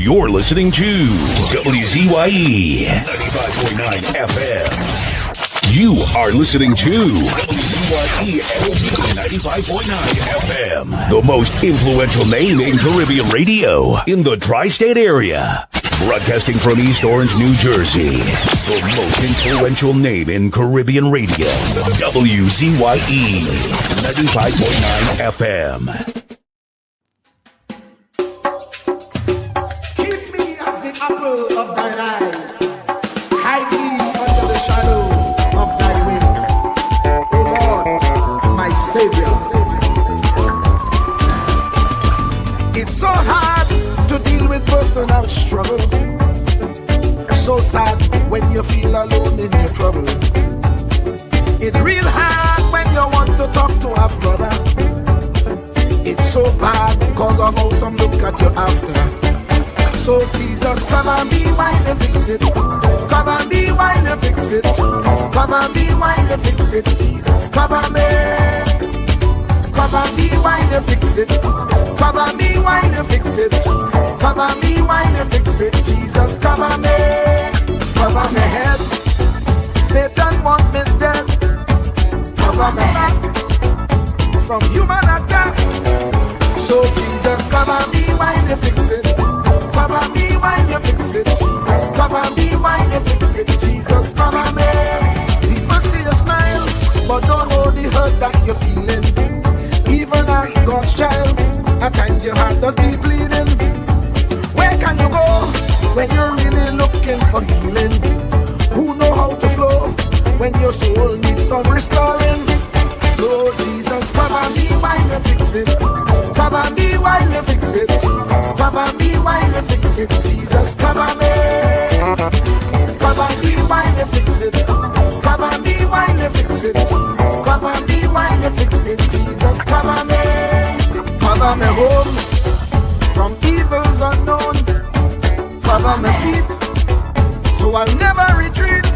You're listening to WZYE 95.9 FM. You are listening to WZYE 95.9 FM, the most influential name in Caribbean radio in the tri-state area. Broadcasting from East Orange, New Jersey, the most influential name in Caribbean radio, WZYE 95.9 FM. Keep me as the apple of thine eye, hide me under the shadow of thy wing, O Lord, my Savior. It's so hard to deal with personal struggle. It's so sad when you feel alone in your trouble. It's real hard when you want to talk to a brother. It's so bad because of how some look at you after. So Jesus, come and be while you fix it. Come and be while you fix it. Come and be while you fix it. Jesus, come and be. Come and be while you fix it. Come and be while you fix it. Come and be while you fix it. Jesus, come and be. Cover my head. Satan want me dead. Cover my back from human attack. So Jesus, come and be while you fix it. Come and be while you fix it. Jesus, come and be while you fix it. Jesus, come and be. People see you smile, but don't know the hurt that you're feeling. Even as God's child, at times your heart does be bleeding. Where can you go when you're really looking for healing? Who know how to flow when your soul needs some restoring? So Jesus, come and be while you fix it. Come and be while you fix it. Come and be while you fix it. Jesus, come and be. Come and be while you fix it. Come and be while you fix it. Come and be while you fix it. Jesus, come and be. Cover me home from evils unknown. Cover my feet so I'll never retreat.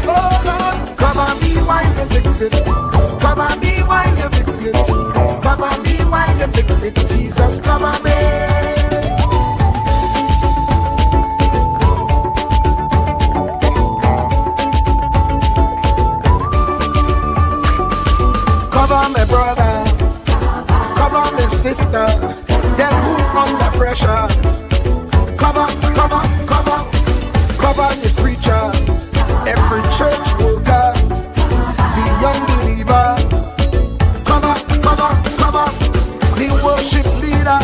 Oh Lord, come and be while you fix it. Come and be while you fix it. Come and be while you fix it. Jesus, come and be. Cover my brother, cover my sister, them who under pressure. Cover the preacher, every church worker, the young believer. Cover the worship leader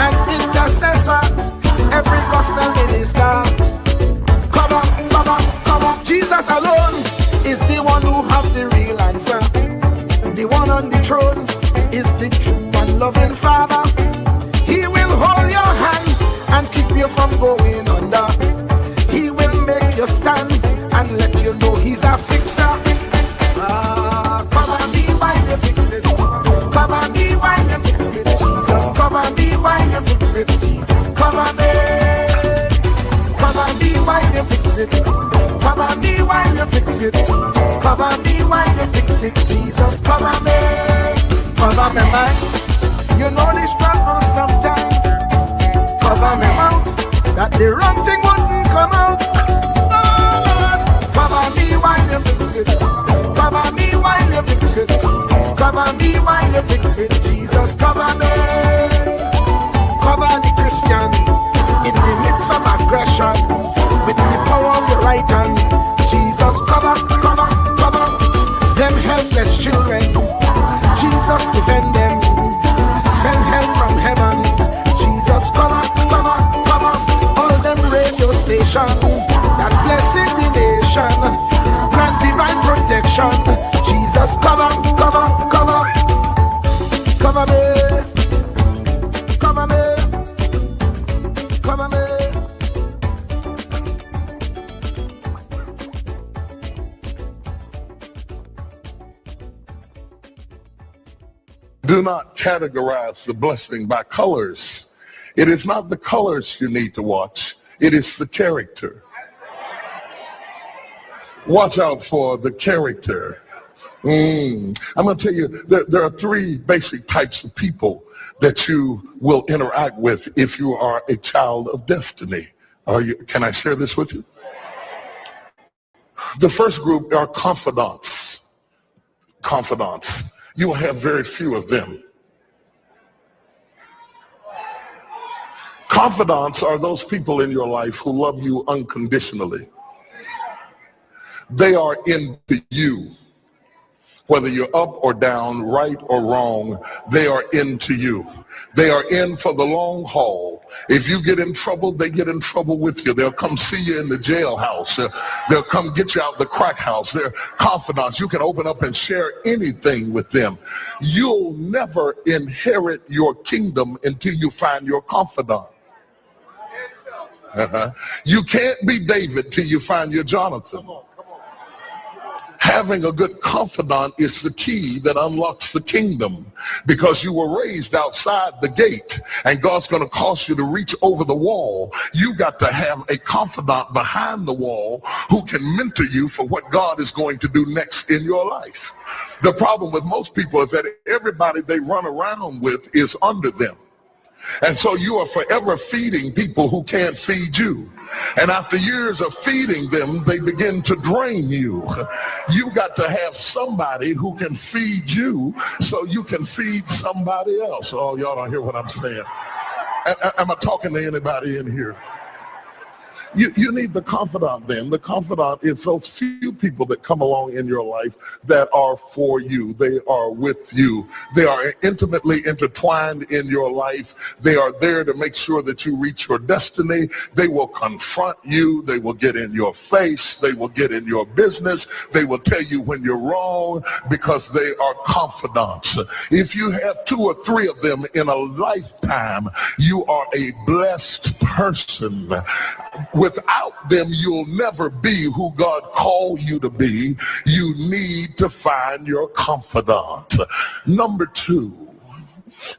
and intercessor, every gospel minister. Cover. Jesus alone is the one who has the real answer. The one on the throne is the true and loving Father. He will hold your hand and keep you from going under. He will make you stand and let you know he's a fixer. Come and be while you fix it. Come and be while you fix it. Jesus, come and be while you fix it. Jesus, come and be. Come and be while you fix it. Come and be while you fix it. Come and be while you fix it. Jesus, come and be. Cover me mind. You know the struggle sometimes. Cover me mouth, that the wrong thing wouldn't come out. Oh Lord, cover me while you fix it. Cover me while you fix it. Cover me while you fix it. Jesus, cover me. Cover the Christian in the midst of aggression with the power of your right hand. Jesus, cover them helpless children. Jesus, defend them. Send help from heaven. Jesus, cover all them radio stations that blessing the nation. Grant divine protection. Jesus, cover me. Do not categorize the blessing by colors. It is not the colors you need to watch. It is the character. Watch out for the character I'm going to tell you, there are three basic types of people that you will interact with if you are a child of destiny. Can I share this with you? The first group are confidants. Confidants. You will have very few of them. Confidants are those people in your life who love you unconditionally. They are into you. Whether you're up or down, right or wrong, they are into you. They are in for the long haul. If you get in trouble, they get in trouble with you. They'll come see you in the jailhouse. They'll come get you out the crack house. They're confidants. You can open up and share anything with them. You'll never inherit your kingdom until you find your confidant. You can't be David till you find your Jonathan. Having a good confidant is the key that unlocks the kingdom, because you were raised outside the gate and God's going to cause you to reach over the wall. You got to have a confidant behind the wall who can mentor you for what God is going to do next in your life. The problem with most people is that everybody they run around with is under them. And so you are forever feeding people who can't feed you. And after years of feeding them, they begin to drain you. You got to have somebody who can feed you so you can feed somebody else. Oh, y'all don't hear what I'm saying. Am I talking to anybody in here? You need the confidant then. The confidant is those few people that come along in your life that are for you. They are with you. They are intimately intertwined in your life. They are there to make sure that you reach your destiny. They will confront you. They will get in your face. They will get in your business. They will tell you when you're wrong because they are confidants. If you have 2 or 3 of them in a lifetime, you are a blessed person. Without them, you'll never be who God called you to be. You need to find your confidant. Number 2,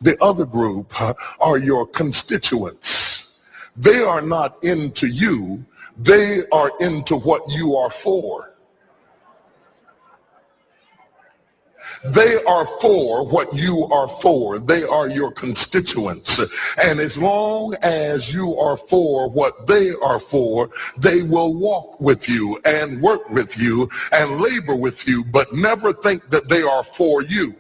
the other group are your constituents. They are not into you. They are into what you are for. They are for what you are for. They are your constituents. And as long as you are for what they are for, they will walk with you and work with you and labor with you, but never think that they are for you.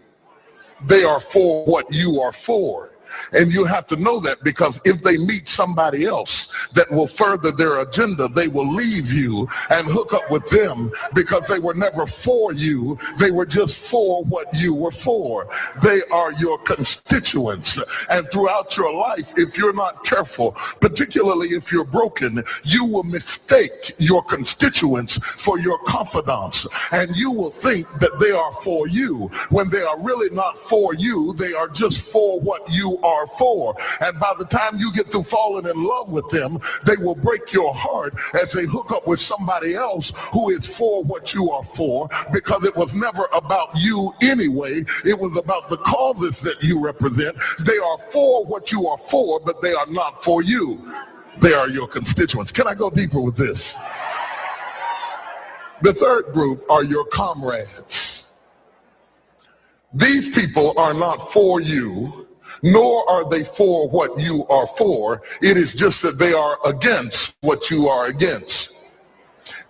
They are for what you are for. And you have to know that, because if they meet somebody else that will further their agenda, they will leave you and hook up with them, because they were never for you. They were just for what you were for. They are your constituents. And throughout your life, if you're not careful, particularly if you're broken, you will mistake your constituents for your confidants. And you will think that they are for you when they are really not for you. They are just for what you are for. And by the time you get through falling in love with them, they will break your heart as they hook up with somebody else who is for what you are for, because it was never about you anyway. It was about the causes that you represent. They are for what you are for, but they are not for you. They are your constituents. Can I go deeper with this? The third group are your comrades. These people are not for you, nor are they for what you are for. It is just that they are against what you are against.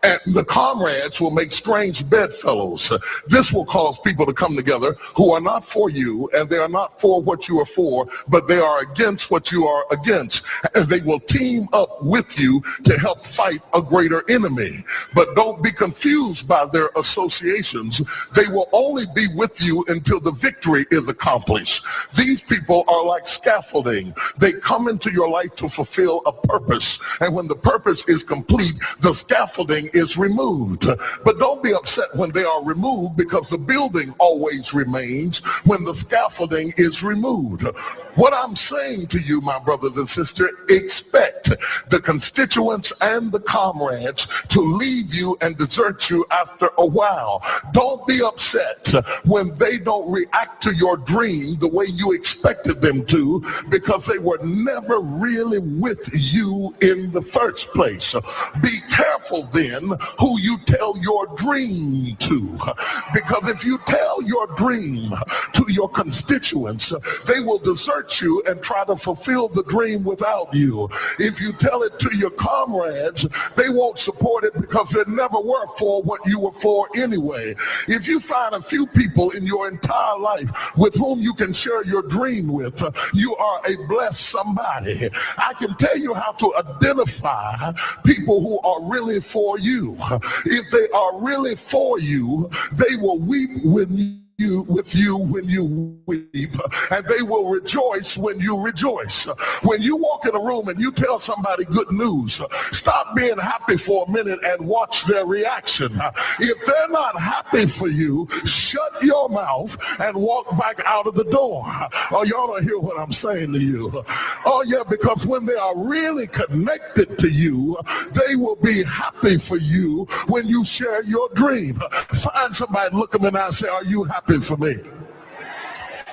And the comrades will make strange bedfellows. This will cause people to come together who are not for you, and they are not for what you are for, but they are against what you are against. And they will team up with you to help fight a greater enemy. But don't be confused by their associations. They will only be with you until the victory is accomplished. These people are like scaffolding. They come into your life to fulfill a purpose. And when the purpose is complete, the scaffolding is removed. But don't be upset when they are removed, because the building always remains when the scaffolding is removed. What I'm saying to you, my brothers and sisters, expect the constituents and the comrades to leave you and desert you after a while. Don't be upset when they don't react to your dream the way you expected them to, because they were never really with you in the first place. Be careful then man who you tell your dream to. Because if you tell your dream to your constituents, they will desert you and try to fulfill the dream without you. If you tell it to your comrades, they won't support it because they never were for what you were for anyway. If you find a few people in your entire life with whom you can share your dream with, you are a blessed somebody. I can tell you how to identify people who are really for you. If they are really for you, they will weep with you when you weep, and they will rejoice when you rejoice. When you walk in a room and you tell somebody good news, stop being happy for a minute and watch their reaction. If they're not happy for you, shut your mouth and walk back out of the door. Oh, y'all don't hear what I'm saying to you. Oh yeah, because when they are really connected to you, they will be happy for you when you share your dream. Find somebody, look them in the eye and say, are you happy for me?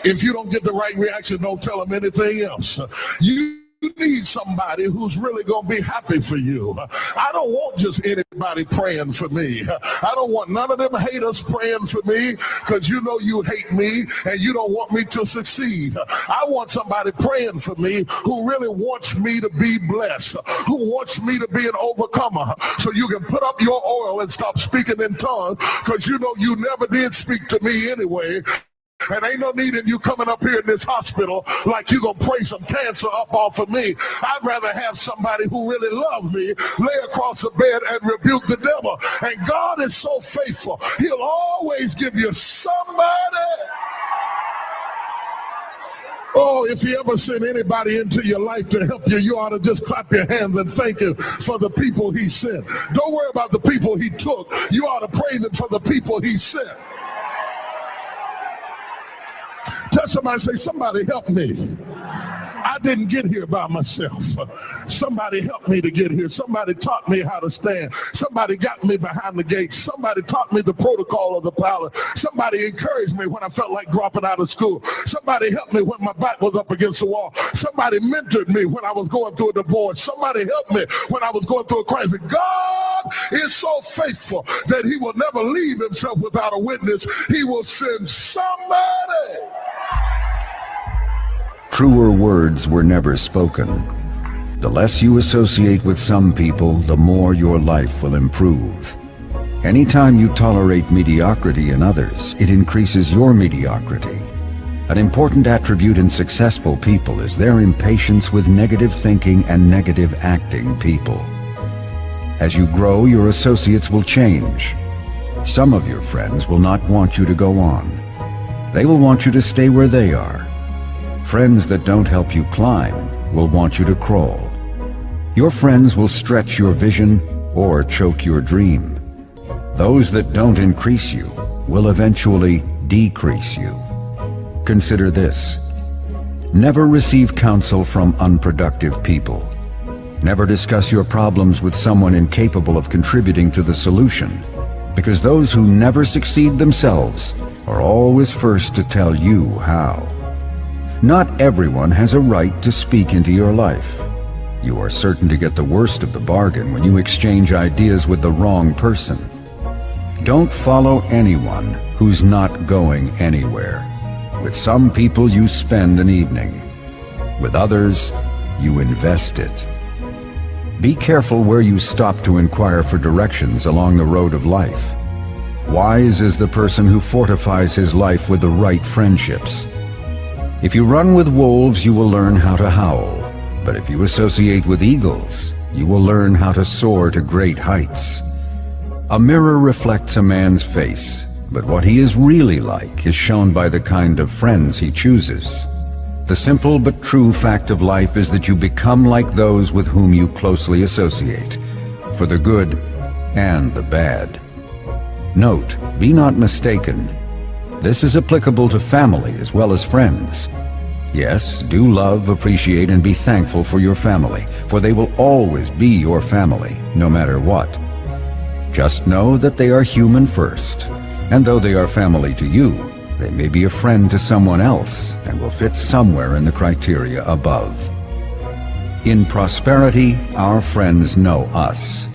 If you don't get the right reaction, don't tell them anything else. You need somebody who's really going to be happy for you. I don't want just anybody praying for me. I don't want none of them haters praying for me, because you know you hate me and you don't want me to succeed. I want somebody praying for me who really wants me to be blessed, who wants me to be an overcomer, so you can put up your oil and stop speaking in tongues, because you know you never did speak to me anyway. And ain't no need in you coming up here in this hospital like you gonna pray some cancer up off of me. I'd rather have somebody who really loves me lay across the bed and rebuke the devil. And God is so faithful. He'll always give you somebody. Oh, if he ever sent anybody into your life to help you, you ought to just clap your hands and thank him for the people he sent. Don't worry about the people he took. You ought to praise him for the people he sent. Tell somebody, say, somebody help me. I didn't get here by myself. Somebody helped me to get here. Somebody taught me how to stand. Somebody got me behind the gate. Somebody taught me the protocol of the pilot. Somebody encouraged me when I felt like dropping out of school. Somebody helped me when my back was up against the wall. Somebody mentored me when I was going through a divorce. Somebody helped me when I was going through a crisis. God is so faithful that he will never leave himself without a witness. He will send somebody. Truer words were never spoken. The less you associate with some people, the more your life will improve. Anytime you tolerate mediocrity in others, it increases your mediocrity. An important attribute in successful people is their impatience with negative thinking and negative acting people. As you grow, your associates will change. Some of your friends will not want you to go on. They will want you to stay where they are. Friends that don't help you climb will want you to crawl. Your friends will stretch your vision or choke your dream. Those that don't increase you will eventually decrease you. Consider this. Never receive counsel from unproductive people. Never discuss your problems with someone incapable of contributing to the solution, because those who never succeed themselves are always first to tell you how. Not everyone has a right to speak into your life. You are certain to get the worst of the bargain when you exchange ideas with the wrong person. Don't follow anyone who's not going anywhere. With some people you spend an evening. With others, you invest it. Be careful where you stop to inquire for directions along the road of life. Wise is the person who fortifies his life with the right friendships. If you run with wolves, you will learn how to howl. But if you associate with eagles, you will learn how to soar to great heights. A mirror reflects a man's face, but what he is really like is shown by the kind of friends he chooses. The simple but true fact of life is that you become like those with whom you closely associate, for the good and the bad. Note, be not mistaken. This is applicable to family as well as friends. Yes, do love, appreciate, and be thankful for your family, for they will always be your family, no matter what. Just know that they are human first, and though they are family to you, they may be a friend to someone else and will fit somewhere in the criteria above. In prosperity, our friends know us.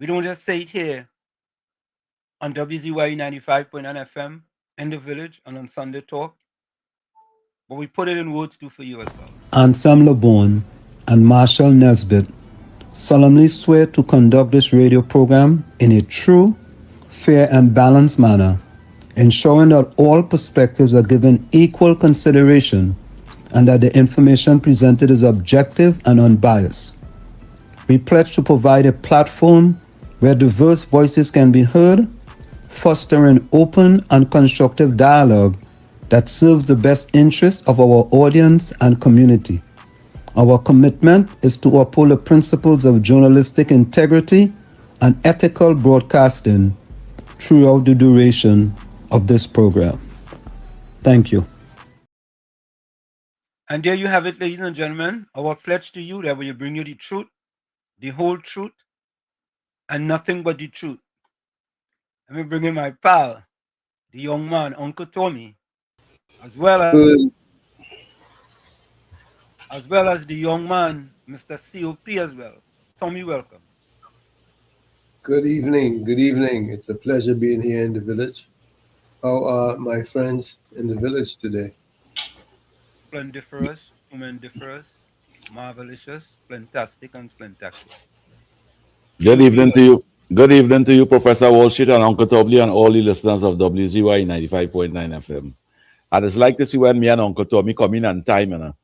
We don't just say it here on WZYE 95.9 FM in the village and on Sunday Talk, but we put it in words too for you as well. Ansam LeBon and Marshall Nesbitt solemnly swear to conduct this radio program in a true, fair, and balanced manner, ensuring that all perspectives are given equal consideration and that the information presented is objective and unbiased. We pledge to provide a platform where diverse voices can be heard, fostering open and constructive dialogue that serves the best interests of our audience and community. Our commitment is to uphold the principles of journalistic integrity and ethical broadcasting throughout the duration of this program. Thank you. And there you have it, ladies and gentlemen, our pledge to you that we will bring you the truth, the whole truth, and nothing but the truth. Let me bring in my pal, the young man, Uncle Tommy, as well as the young man, Mr. COP as well. Tommy, welcome. Good evening. Good evening. It's a pleasure being here in the village. How are my friends in the village today? Splendiferous, humandiferous, marvelous, fantastic, and splentacular. Good evening to you. Good evening to you, Professor Wall Street and Uncle Tobly and all the listeners of WZYE 95.9 FM. I just like to see when me and Uncle Tommy come in on time, you know.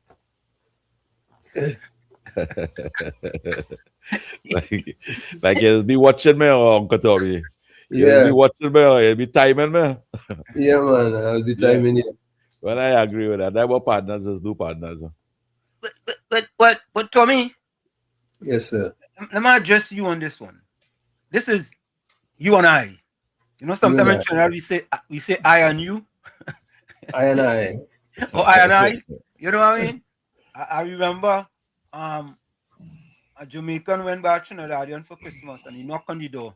like you'll be watching me, or Uncle Tommy. You'll be watching me, or you'll be timing me. Yeah, man, I'll be timing you. Well, I agree with that. That's what partners do, partners. But Tommy? Yes, sir. Let me address you on this one. This is you and I. You know, sometimes in Trinidad we say I and you. I and I. Oh, I and I. You know what I mean? I remember a Jamaican went back to Trinidadian for Christmas and he knocked on the door.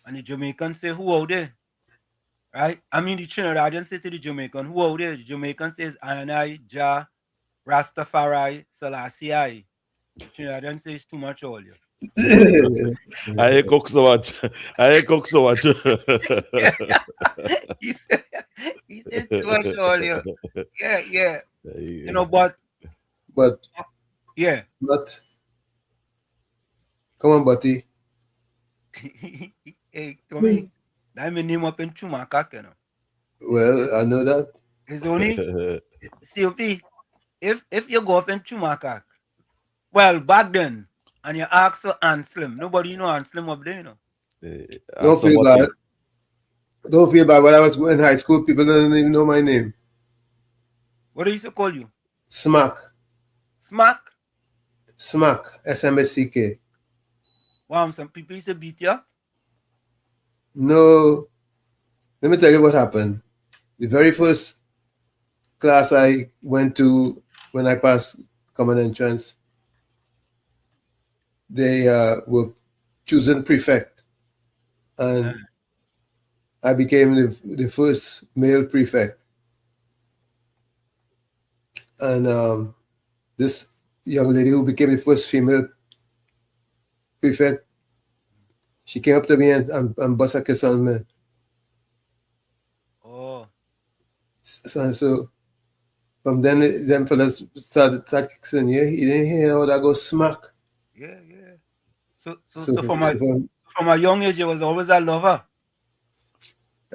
And the Jamaican say, "Who out there?" Right? I mean, the Trinidadian say to the Jamaican, "Who out there?" The Jamaican says, "I and I, Jah, Rastafari, Selassie I." The Trinidadian says, "Too much oil." I cook so much. he said too much oil. Yeah. You know, but yeah. But come on, buddy. Hey, Tommy, that my name up in Chumakak, you know. Well, I know that. It's only COP. If you go up in Chumakak, well, back then, and you ask for Anslim, nobody know Anslim up there, you know. Don't feel bad. Don't feel bad. When I was in high school, people didn't even know my name. What do you used to call you? Smack. Smack? Smack. SMSCK. Wow, some people used to beat you? No. Let me tell you what happened. The very first class I went to when I passed common entrance, they were choosing prefect. And I became the first male prefect. And this young lady who became the first female prefect, she came up to me and bust a kiss on me. Oh. So from then, them fellas started kissing. Yeah, you didn't hear how that go smack. Yeah. So from a young age, you was always a lover.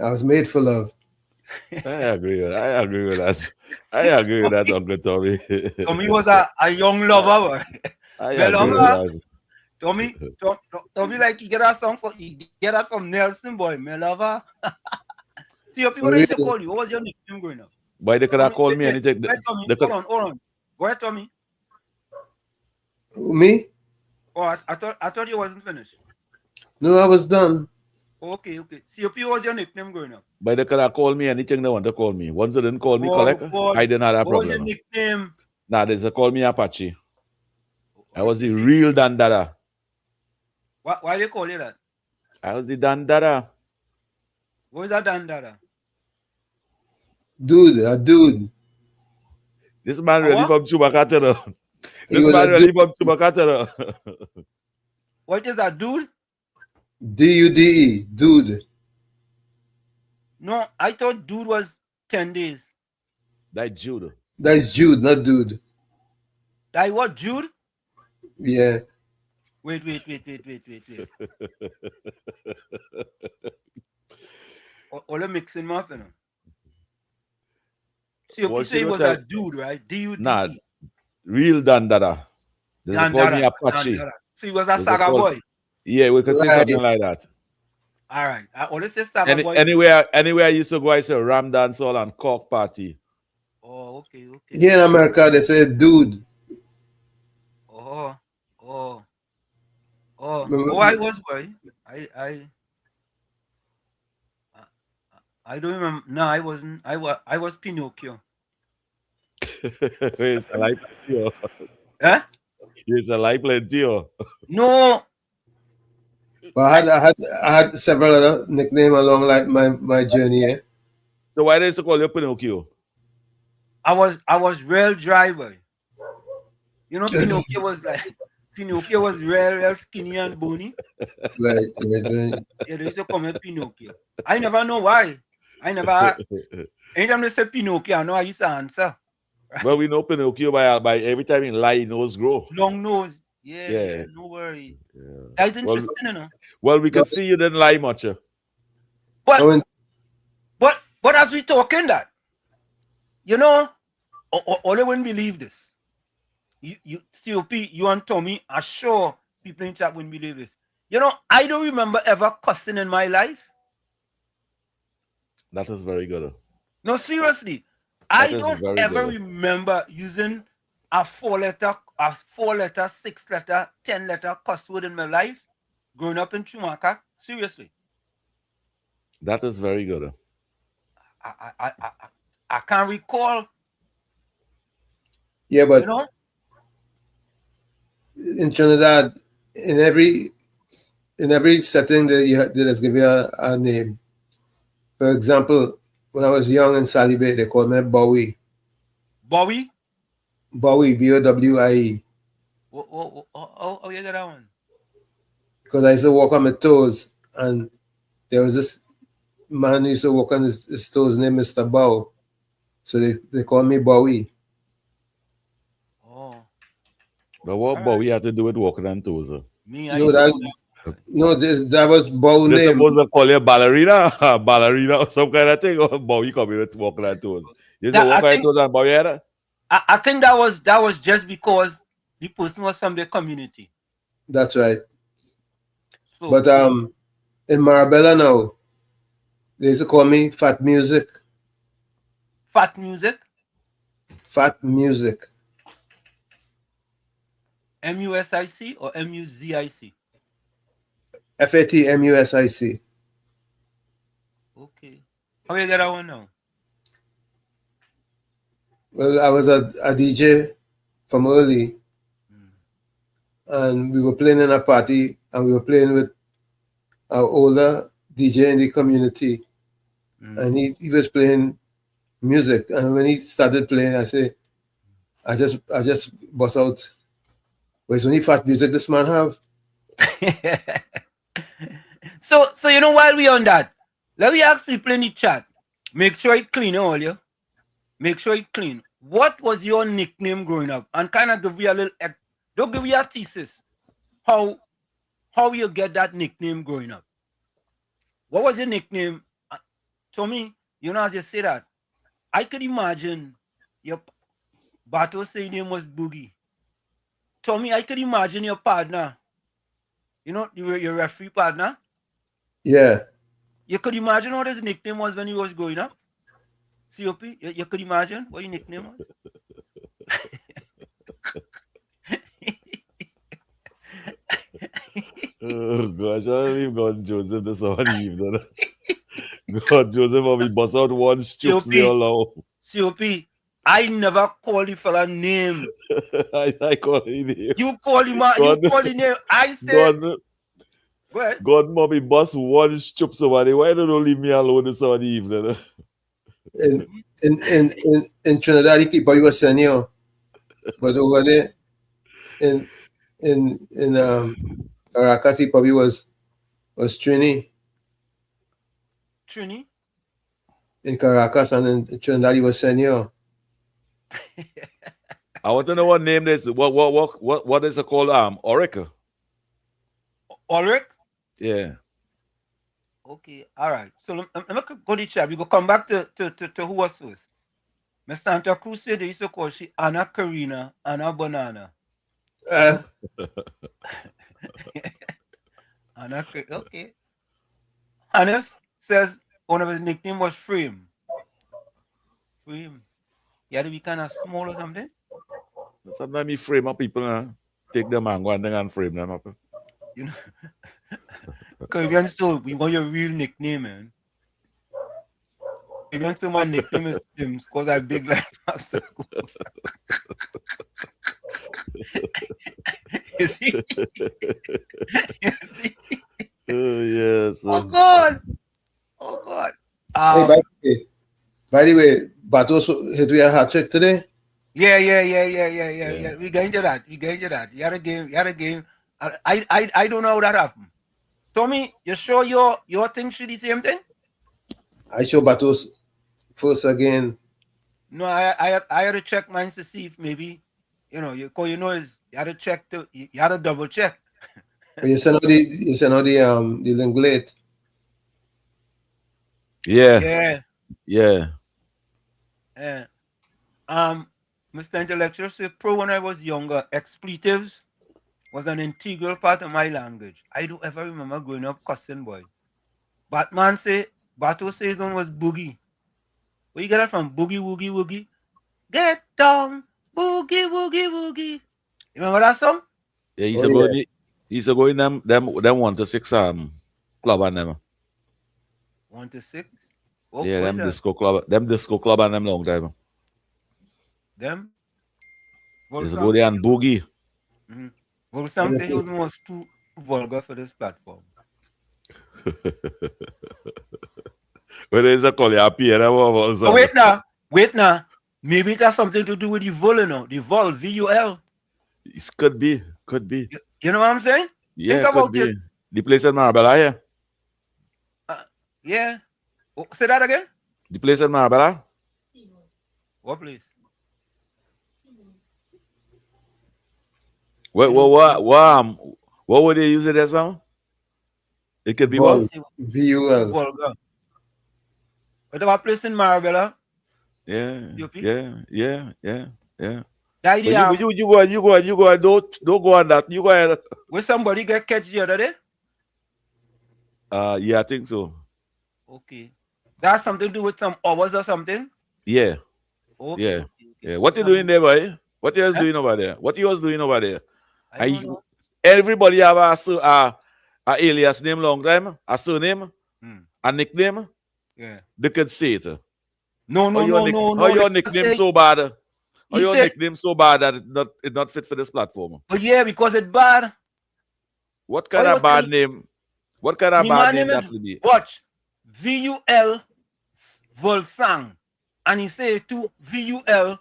I was made for love. I agree with that. I agree with that, Uncle Tommy. Tommy was a young lover. I agree with that. Tommy, like you get that from Nelson, boy, my lover. See, your people used to call you. What was your nickname growing up? Why they could have called me anything? Hold on. Go ahead, Tommy. Me? Oh, I thought you wasn't finished. No, I was done. Okay. COP was your nickname growing up? But they could have called me anything they want to call me. Once they didn't call me correct, I didn't have that problem. What was your nickname? Nah, they call me Apache. I was the real Dandara. Why they call you that? I was the Dandara. What is that Dandara? Dude. This man really from Chubacatero. This man really from Chubacatero. What is that, dude? D-U-D-E, dude. No, I thought dude was 10 days. That Jude. That's Jude, not dude. That what, Jude? Yeah. Wait. All mixing up, you know. So you say it was a dude, right? D-U-D-E. Nah, real Dandada. They call me Apache. So he was a saga boy. Yeah, we could say something like that. All right. Let's say saga boy. Anywhere I used to go, I say Ram dance hall and Cork party. Oh, okay. Here in America, they say dude. Oh, I was boy. I don't remember. No, I wasn't. I was Pinocchio. It's a life plenty. Huh? It's a life plenty. No. But I had several other nicknames along like my journey. Eh? So why did they call you Pinocchio? I was real driver. You know, Pinocchio was real skinny and bony. Right. Yeah, they used to call me Pinocchio. I never know why. I never asked. Anytime they say Pinocchio, I know I used to answer. Well, we know Pinocchio by every time he lie, nose grow. Long nose. Yeah, no worry. Yeah. That's interesting, you know. Well, we can see you didn't lie much. But as we talking that, you know, Ole wouldn't believe this. You COP, you and Tommy are sure people in chat wouldn't believe this. You know, I don't remember ever cussing in my life. That is very good. No, seriously. I don't ever remember using a 4-letter, 6-letter, 10-letter cuss word in my life growing up in Chumaka. Seriously. That is very good. I can't recall. Yeah, but you know? In Trinidad, in every setting that is given a name. For example, when I was young in Sally Bay, they called me Bowie. Bowie? Bowie, B-O-W-I-E. Oh, you got that one. Because I used to walk on my toes, and there was this man who used to walk on his toes named Mr. Bow. So they called me Bowie. Oh. But what Bowie had to do with walking on toes? That was Bow's name. They're supposed to call you ballerina or some kind of thing, or Bowie coming with walking on toes. You just walk on toes and Bowie had it? I think that was just because the person was from the community. That's right. So, but in Marabella now, they used to call me Fat Music. Fat Music? Fat Music. M-U-S-I-C or M-U-Z-I-C? F-A-T-M-U-S-I-C. Okay. How you get that one now? Well, I was a DJ from early, and we were playing in a party, and we were playing with our older DJ in the community, and he was playing music. And when he started playing, I just bust out. But it's only Fat Music this man have. So you know, while we on that, let me ask people in the chat. Make sure it clean, all you. Make sure it clean. What was your nickname growing up? And kind of give you a little. Don't give you a thesis. How you get that nickname growing up? What was your nickname? To me, you know, I just say that. I could imagine your battle say name was Boogie. Tommy, I could imagine your partner. You know, your referee partner. Yeah. You could imagine what his nickname was when he was growing up? COP? You could imagine what your nickname was? Oh gosh, I don't even got Joseph this evening. God, Joseph, will be bust out one stupid alone. COP, I never call the fella name. I call him name. You call him you call the name. I said God, mommy, bust one stupid somebody. Why don't you leave me alone this evening? In Trinidad, he keep you a senior, but over there in Caracas, he probably was was Trini. Trini? In Caracas, and in Trinidad he was Senor. I want to know what name this. What is it called? Oracle. Ulrich? Yeah. Okay, all right. So let me go to chat. We go come back to who was first. Miss Santa Cruz said they used to call she Anna Karina, Anna Banana. Anna, okay. Hanif says one of his nickname was Frame. Frame. He had to be kind of small or something. Sometimes you frame up people, take the mango and frame them up. You know, Caribbean still we want your real nickname, man. Caribbean still my nickname is Sims because I'm big like Master Cool. You see? You see? Yes. Oh God. Oh God. Hey, by the way, Batos hit we a hat trick today. Yeah. We going to that. You had a game. I don't know how that happened. Tommy, you sure your thing should be the same thing? I show Batos first again. No, I had to check mine to see if maybe you had to check you had to double check. But you send out the link late. Yeah. Mr. Intellectual, so pro when I was younger, expletives was an integral part of my language. I don't ever remember growing up cussing, boy. Batman say, Bato says one was boogie. Where you get that from? Boogie, woogie, woogie. Get down, boogie, woogie, woogie. You remember that song? Yeah, he's a go in them 1-6 club and them. 1-6? Yeah, them disco club and them long time. Them? He's a go there and boogie. Mm-hmm. Well, some say he was almost too vulgar for this platform. Whether it's a call you wait now. Maybe it has something to do with the vul, you know, the vul, VUL. It could be. You know what I'm saying? Yeah, think about it. The place in Marbella, yeah. Yeah. Oh, say that again. The place in Marbella. What place? What would they use it as now? It could be what? VUL. Vulgar. But a place in Marbella. Yeah. The idea. But you go. Don't go on that. You go ahead. Will somebody get catch the other day? Yeah, I think so. Okay. That's something to do with some hours or something? Yeah. Okay. Yeah. What you doing there, boy? What you guys doing over there? I don't know. Everybody have a alias name long time, a surname, a nickname. Yeah. They could say it. No. How your nickname so bad? How your nickname so bad that it's not fit for this platform? But yeah, because it's bad. What kind of bad name? What kind of bad name that would be? Watch. VUL Volsang. And he say to VUL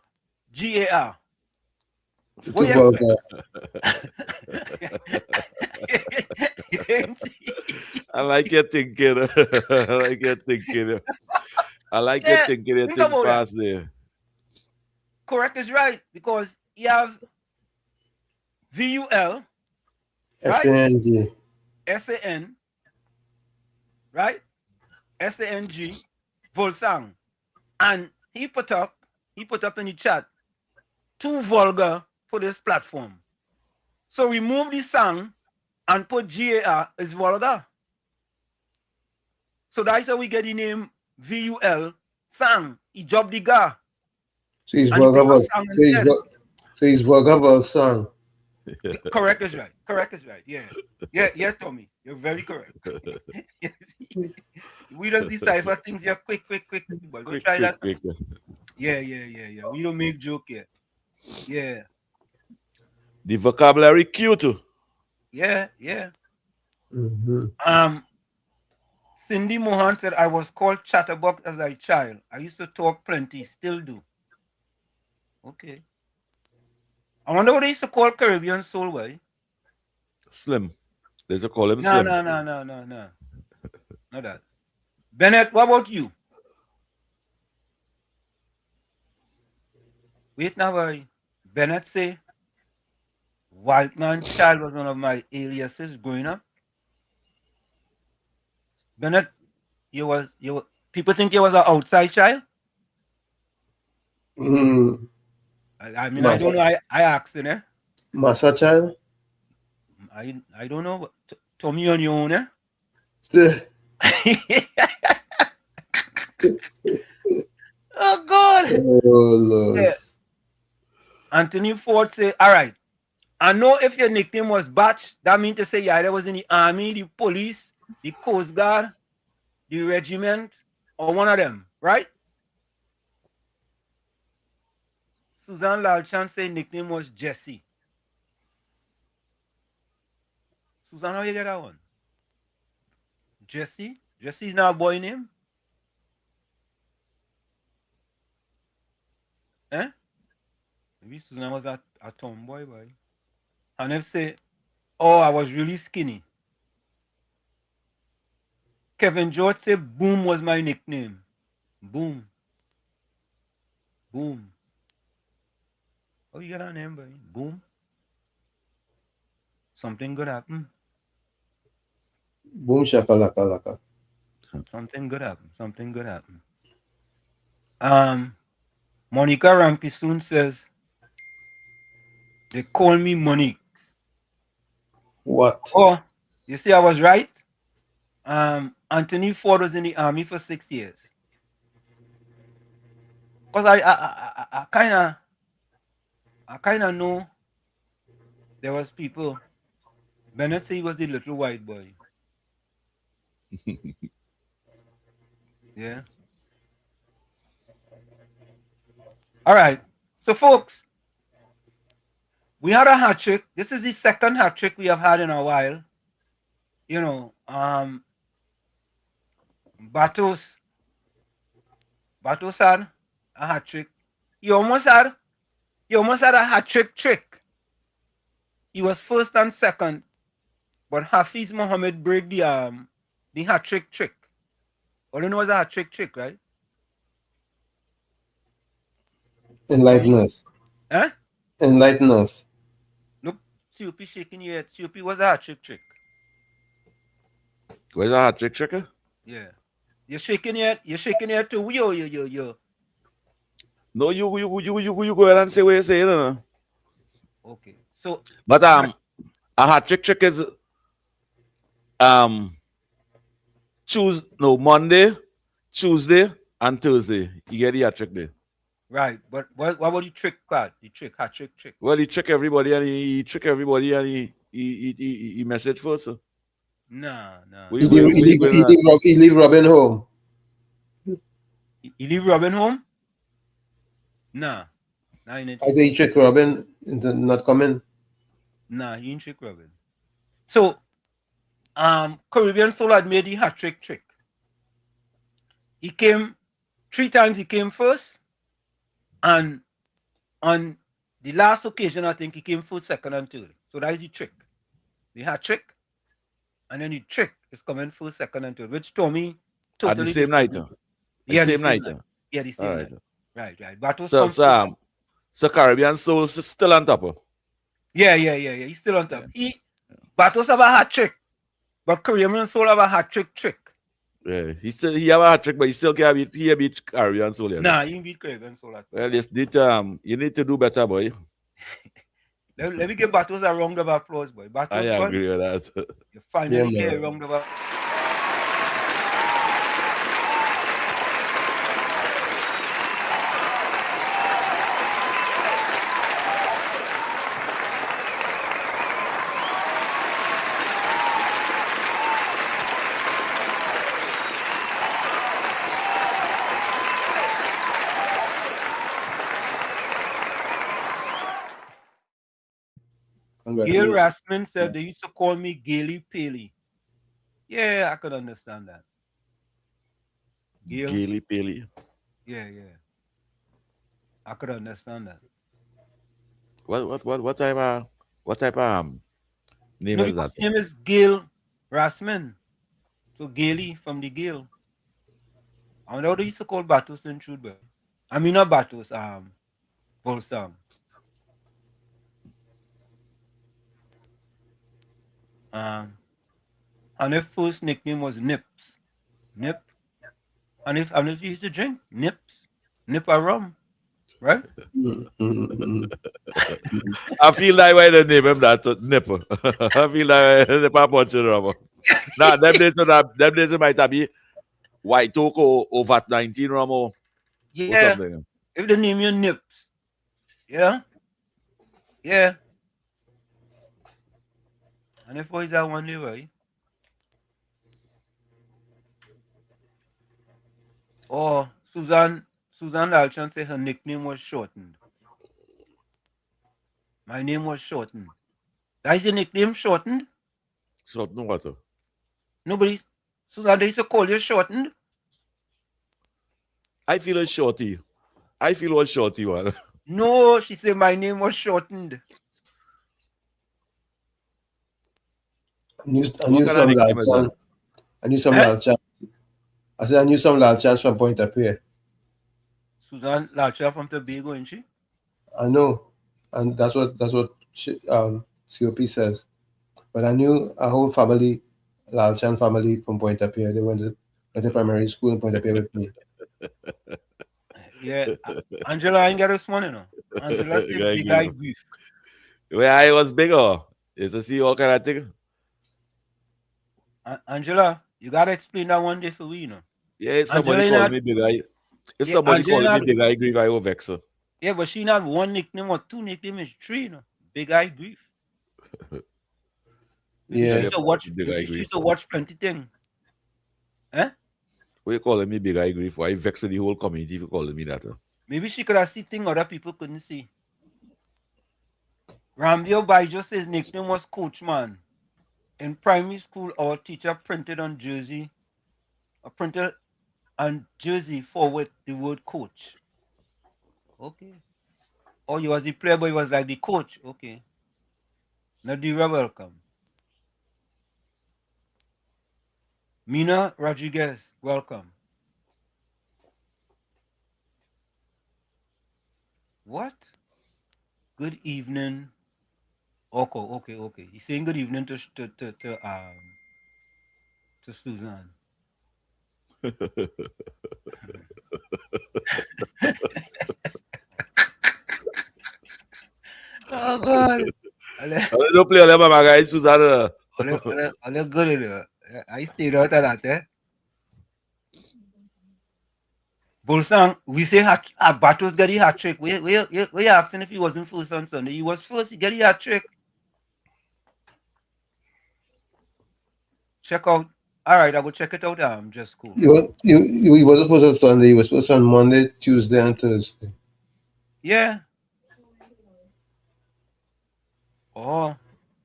GAR. I like your thinking. I like your thinking. You think fast there. Correct is right, because you have VUL, SANG, SAN, right? SANG, Volsang, and he put up in the chat too vulgar for this platform. So remove the sang and put GAR as vulgar. So that's how we get the name VUL sang. He dropped the gar. So he's vulgar about song. Correct is right. Yeah, Tommy. You're very correct. We just decipher things here quick. But we'll try that. Quick. Yeah. We don't make joke yet. Yeah. The vocabulary cute. Yeah. Mm-hmm. Cindy Mohan said, I was called Chatterbox as a child. I used to talk plenty, still do. Okay. I wonder what they used to call Caribbean soul, boy. Slim They just call him No, Slim. no, no, no, no, no. Not that. Bennett, what about you? Wait now, boy. Bennett say, White Man Child was one of my aliases growing up. Bennett, people think you was an outside child? Mm. I mean, I don't know. I asked, you know. Massa child? I don't know. Tommy on your own, eh? Oh, God. Oh, Lord. Yeah. Anthony Ford say, all right. I know if your nickname was Batch, that means to say you either was in the army, the police, the coast guard, the regiment, or one of them, right? Susan Lalchan say nickname was Jesse. Susan, how you get that one? Jesse? Jesse's not a boy name? Eh? Maybe Susan was a tomboy, boy. And if say, oh, I was really skinny. Kevin George say Boom was my nickname. Boom. Boom. Oh, you got that name, boy? Boom. Something good happened. Boom shakalaka laka. Something good happened. Something good happened. Monica Ramkisoon says they call me Monique. What? Oh, you see, I was right. Anthony Ford was in the army for 6 years. Cause I kind of know there was people. Bennett said he was the little white boy. Yeah. All right. So, folks, we had a hat trick. This is the second hat trick we have had in a while. You know, Batos had a hat trick. He almost had a hat trick. He was first and second, but Hafiz Mohammed break the hat trick. All you know is a hat trick, right? Enlighten us. Huh? Enlighten us. Look, COP shaking your head. COP was a hat trick. Where's a hat trick? Yeah. You're shaking your head too. Yo. No, you go ahead and say what you say, no. Okay. So but a hat trick is Monday, Tuesday, and Thursday. You get the hat trick there. Right, but what was the trick part? The trick, hat trick. Well, he trick everybody and he message first. So. No. He leave Robin home. He leave Robin home? Nah. I say he trick Robin into not coming. Nah, he didn't trick Robin. So, Caribbean Soul had made the hat trick. He came 3 times. He came first, and on the last occasion, I think he came first, second, and third. So that is the trick. The hat trick, and then the trick is coming first, second, and third, which Tommy totally at the same night. Yeah, the same night. Yeah, the same night. Right. But so Caribbean Soul is still on top. Yeah. He's still on top. Batos have a hat trick, but Caribbean Soul have a hat trick. Yeah, he have a hat trick, but he still can't beat Caribbean Soul. Nah, he beat Caribbean Soul. Well, you need to do better, boy. Let me give Batos a round of applause, boy. Batos, I agree with that. You finally get a round of applause. Gail Rasman said they used to call me Gaily Paley. Yeah, I could understand that. Gaily Paley. Yeah. I could understand that. What type of Name No, is because that. his name is Gail Rasman. So Gaily from the Gale. I wonder how they used to call Batos in Truth, but I mean not Batos, Bolsam. And their first nickname was Nips. Nip. And if you used to drink, Nips. Nip a rum. Right? I feel like why they name him that nipper. I feel like nipper punch the rubber. Nah, them days it might have be white oak or VAT 19 rum or Yeah. something. If they name you Nips. Yeah? Yeah. And if is that one day, right? Oh, Susan Alchan said her nickname was shortened. My name was shortened. That is your nickname shortened? Shortened what? Nobody's Susan, they used to call you shortened? I feel a shorty. I feel what shorty one. No, she said my name was shortened. I knew What kind of some nickname is Lalchan. that? I knew some Lalchan. I said I knew some Lalchans from Point of Pierre. Susan Lalcha from Tobago, isn't she? I know, and that's what COP says. But I knew a whole family, Lalchan family from Point of Pierre. They went to primary school in Point of Pierre with me. Yeah, Angela ain't got us one, you know. Angela said big eye grief. Where I was bigger. Is to see all kind of thing. Angela, you gotta explain that one day for we, you know. Yeah, if somebody calls me big eye. If yeah, somebody calls Angela me big eye grief, I will vex her. Yeah, but she not one nickname or two nicknames, it's three, you know. Big eye grief. Yeah. She used to watch plenty things. Eh? What you calling me big eye grief? Why vex the whole community for calling me that? Maybe she could have seen things other people couldn't see. Ramdeo Baijo says nickname was Coachman. In primary school, our teacher printed on jersey forward the word coach. Okay. Oh, you was the player, but he was like the coach. Okay. Nadira, welcome. Mina Rodriguez, welcome. What? Good evening. Okay. He's saying good evening to Suzanne. Oh God. Don't play on my guy, Susanna. All good in it. I stayed out of that, eh? Bolsang, we say Batos got the hat trick. We asking if he wasn't first on Sunday. He was first, he got the hat trick. Check out. All right, I will check it out. Just cool. He wasn't supposed on Sunday. He was supposed on Monday, Tuesday, and Thursday. Yeah. Oh,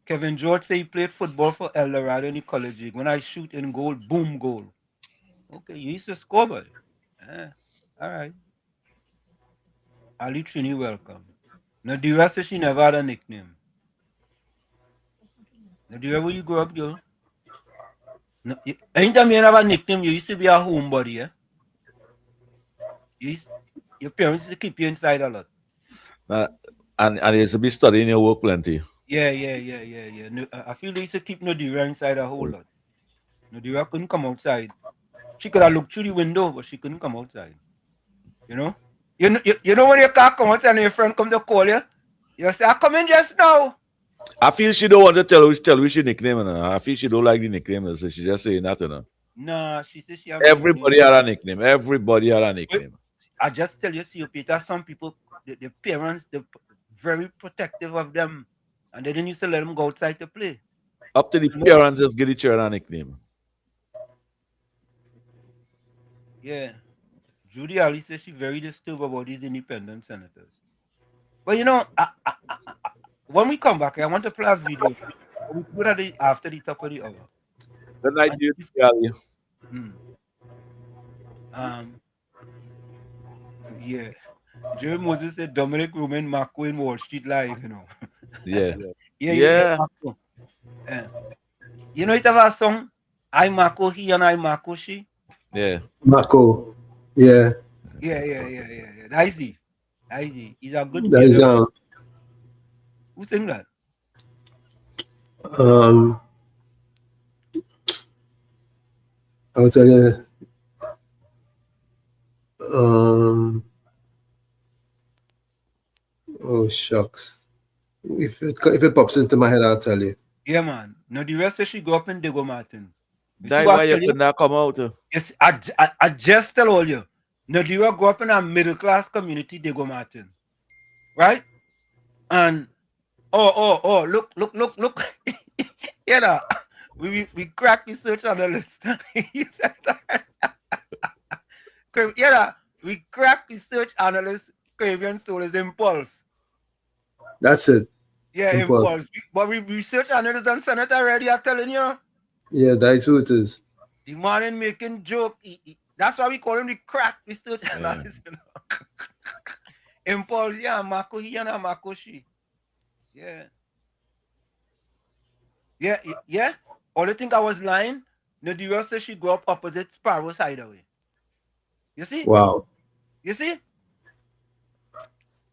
Kevin George say he played football for El Dorado in the college league. When I shoot in goal, boom, goal. Okay, you used to score, but all right. Ali Trini, welcome. Nadira says she never had a nickname. Nadira, where you grow up, girl? No, anytime you have a nickname, you used to be a homebody, eh? Your parents used to keep you inside a lot. And they used to be studying your work plenty. Yeah. No, I feel they used to keep Nadira inside a whole lot. Nadira couldn't come outside. She could have looked through the window, but she couldn't come outside. You know? You know when you can't come outside and your friend come to call you? You say, I come in just now. I feel she don't want to tell you she nickname. I feel she don't like the nickname, so she just saying that. Nah, she says she have Everybody had a nickname. Everybody had a nickname. I just tell you, see, Peter, some people, the parents, they're very protective of them. And they didn't used to let them go outside to play. Up to the parents just get each other a nickname. Yeah. Judy Ali says she's very disturbed about these independent senators. But you know, when we come back, I want to play a video. We put it after the top of the hour. Good night, Judy Ali. Yeah. Jerry Moses said Dominic Roman Marco in Wall Street Live, you know. Yeah. Yeah. You know it have a song? I Mako he and I Mako she. Yeah. Mako. Yeah. Yeah. That's he. He's a good That is kid. Who sing that? I'll tell you. Oh shucks. If it pops into my head, I'll tell you. Yeah, man. No, the rest of she grew up in Diego Martin. You see That's what why you tell you? could not come out. Yes, I just tell all you. Nadira grew up in a middle class community, Diego Martin. Right? And look. Yeah, we crack research analyst. He said that. Yeah, we crack research analyst Craven Soul is impulse. That's it. Yeah, impulse. But we research analyst and senator already, I'm telling you. Yeah, that's who it is. The man making joke. That's why we call him the crack research analyst. You know? Impulse, yeah, Mako he and Mako she. Yeah. All you think I was lying? Nadira said she grew up opposite Sparrow's Hideaway. You see? Wow. You see?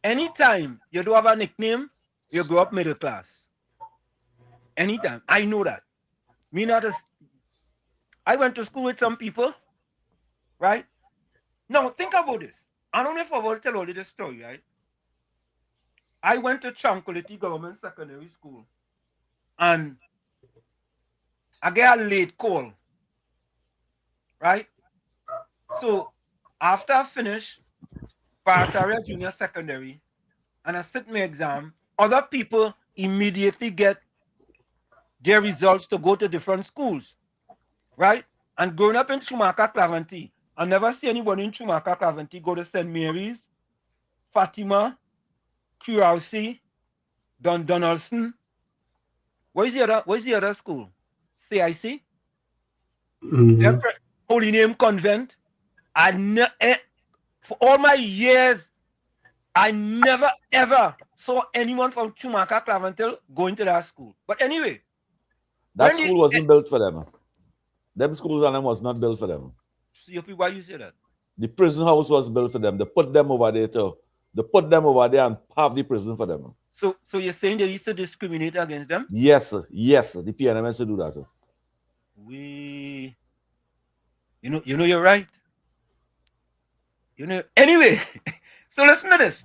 Anytime you do have a nickname, you grow up middle class. Anytime. I know that. I went to school with some people, right? Now, think about this. I don't know if I will tell you this story, right? I went to Tranquility Government Secondary School, and I get a late call, right? So, after I finish Parataria Junior Secondary, and I sit my exam, other people immediately get their results to go to different schools, right? And growing up in Chumaka Clavanti, I never see anybody in Chumaka Clavanti go to St. Mary's, Fatima, QRC, Donaldson. Where's the other school? CIC? Mm-hmm. Holy Name Convent. For all my years, I never ever saw anyone from Chumaka Clavantil going to that school. But anyway, that school wasn't built for them. Them schools and them was not built for them. COP, why you say that? The prison house was built for them. They put them over there too. They put them over there and have the prison for them. So you're saying they used to discriminate against them? Yes, the PNMS to do that. You know you're right. Anyway, so listen to this.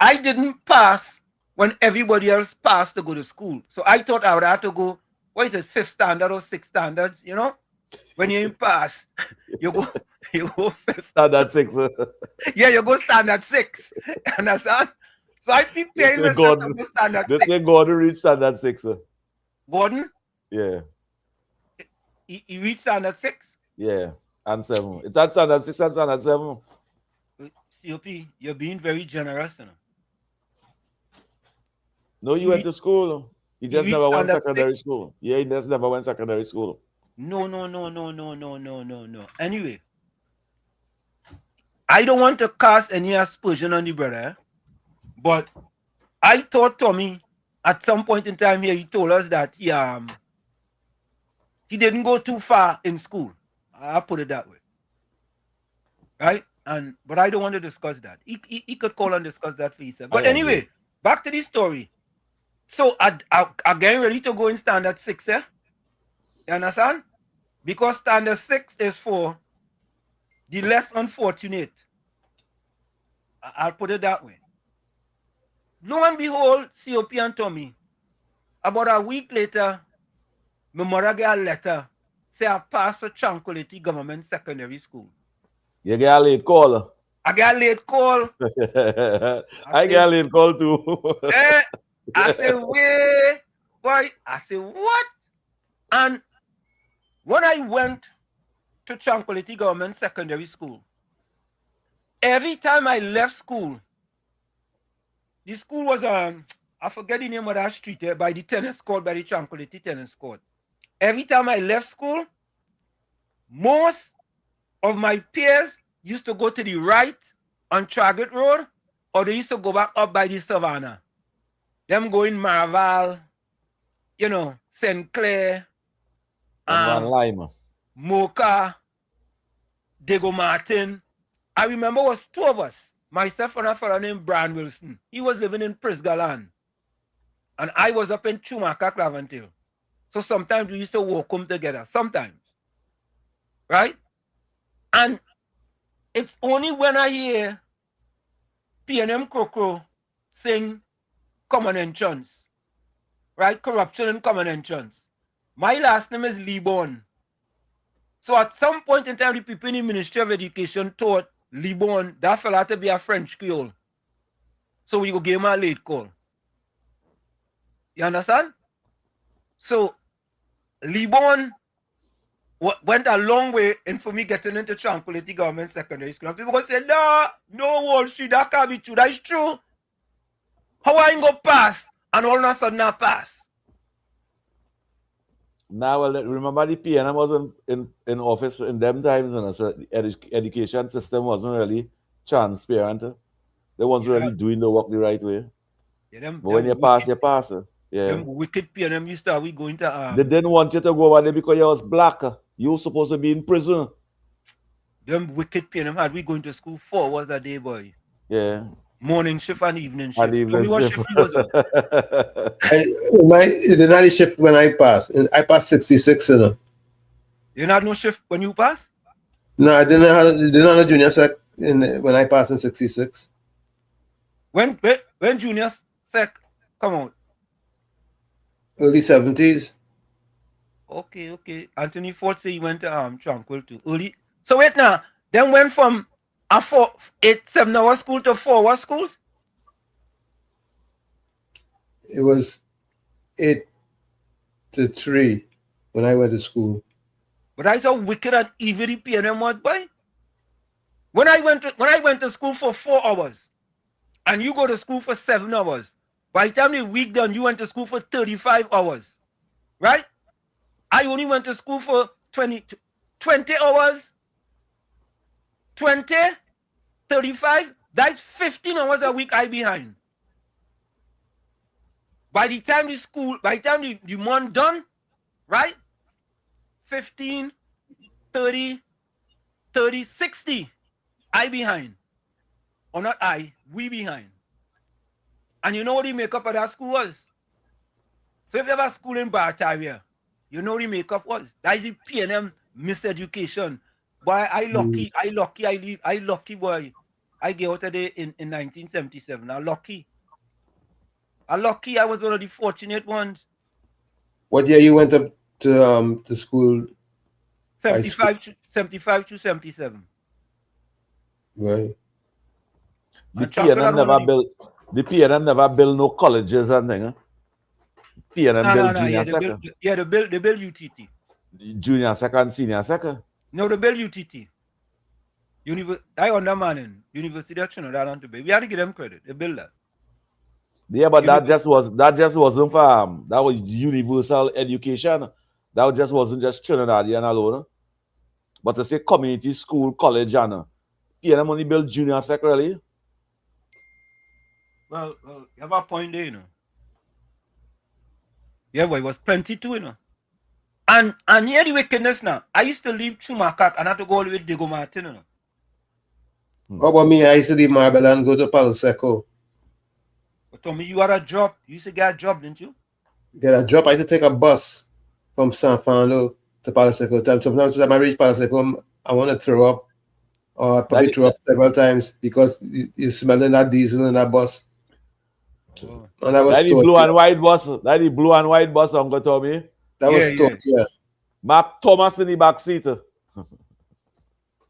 I didn't pass when everybody else passed to go to school. So I thought I would have to go, what is it, 5th standard or 6th standards, you know? When you pass, you go 5th. Standard 6. Yeah, you go standard 6. Understand? So I prepared myself to go standard 6. They say Gordon reached standard 6. Gordon? Yeah. He reached standard 6? Yeah, and 7. It's at standard 6 and standard 7. COP, you're being very generous, you know. No, you went to school. He just never went secondary school. Yeah, he just never went secondary school. No. Anyway, I don't want to cast any aspersion on the brother, but I thought Tommy, at some point in time here, he told us that he didn't go too far in school. I'll put it that way. Right? But I don't want to discuss that. He could call and discuss that for himself. But anyway, back to the story. So I getting ready to go in standard 6, eh? You understand? Because standard 6 is for the less unfortunate. I'll put it that way. Lo and behold, COP and Tommy, about a week later, my mother get a letter say I passed for Tranquility Government Secondary School. You get a late call. I get a late call. I get a late call too. I say, wait, boy. I say, what? And when I went to Tranquility Government Secondary School, every time I left school, the school was, I forget the name of that street there, by the tennis court, by the Tranquility tennis court. Every time I left school, most of my peers used to go to the right on Traggart Road, or they used to go back up by the Savannah. Them going Maraval, you know, St. Clair, Van Lima, Mocha, Diego Martin. I remember it was two of us, myself and a fellow named Brian Wilson. He was living in Prisgalan. And I was up in Chumaka, Claventale. So sometimes we used to walk home together. Sometimes. Right? And it's only when I hear P&M Crocro sing Common Entrance. Right? Corruption and Common Entrance. My last name is Leborn. So at some point in time, the people in the Ministry of Education thought Leborn, that fella had to be a French Creole. So we go give him a late call. You understand? So Leborn went a long way in for me getting into Tranquility Government Secondary School. And people go say, no Wall Street, that can't be true. That's true. How I ain't gonna pass? And all of a sudden I pass. Now, well, remember the PNM was in office in them times, and so the education system wasn't really transparent. They wasn't really doing the work the right way. Yeah, but when you pass, you pass. Yeah. Them wicked PNM used to we going to They didn't want you to go over there because you was black. You were supposed to be in prison. Them wicked PNM had we going to school 4 hours a day, boy. Yeah. Morning shift and evening shift. And evening shift. Shift was on. The night shift when I passed. I passed 66, you know. You not no shift when you pass? No, I didn't have a junior sec when I passed in 66. When junior sec come out? Early 70s. Okay. Anthony Ford say he went to Tranquil too. Early. So wait now. Then went from a 7 hour school to 4 hour schools? It was 8 to 3 when I went to school. But I saw wicked and evil the PNM was, boy. When I went to school for 4 hours, and you go to school for 7 hours, by the time the week done, you went to school for 35 hours. Right? I only went to school for 20 hours. 20, 35, that's 15 hours a week I behind. By the time the month done, right? 15, 30, 60, I behind. Or not I, we behind. And you know what the makeup of that school was? So if you have a school in Bartaria, you know what the makeup was? That is the PNM miseducation. Boy, I lucky, boy. I get out of there in 1977. I lucky, I was one of the fortunate ones. What year you went up to school? 75 to 77. Right. The PNM never built no colleges and thing. PNM built junior second. Yeah, they build UTT. Junior second, senior second. No, they build UTT. I undermining University of Trinidad and Tobago. We had to give them credit. They built that. Yeah, but that just wasn't for that was universal education. That just wasn't just Trinidadian alone. But to say community school, college, and PNM only built junior secondary. Well, you have a point there, you know. Yeah, but it was plenty too, you know. And here the wickedness now. I used to leave Chumakak and I had to go all the way to Diego Martin, you know. How about me? I used to leave Marble and go to Palo Seco. But Tommy, you had a job. You used to get a job, didn't you? Get a job. I used to take a bus from San Fernando to Palo Seco. Sometimes when I reach Palo Seco, I want to throw up. Or I probably threw up several times because you're smelling that diesel in that bus. And that was that the blue and white bus. That the blue and white bus, Uncle Tommy. That was stored, yeah. Mark Thomas in the back seat.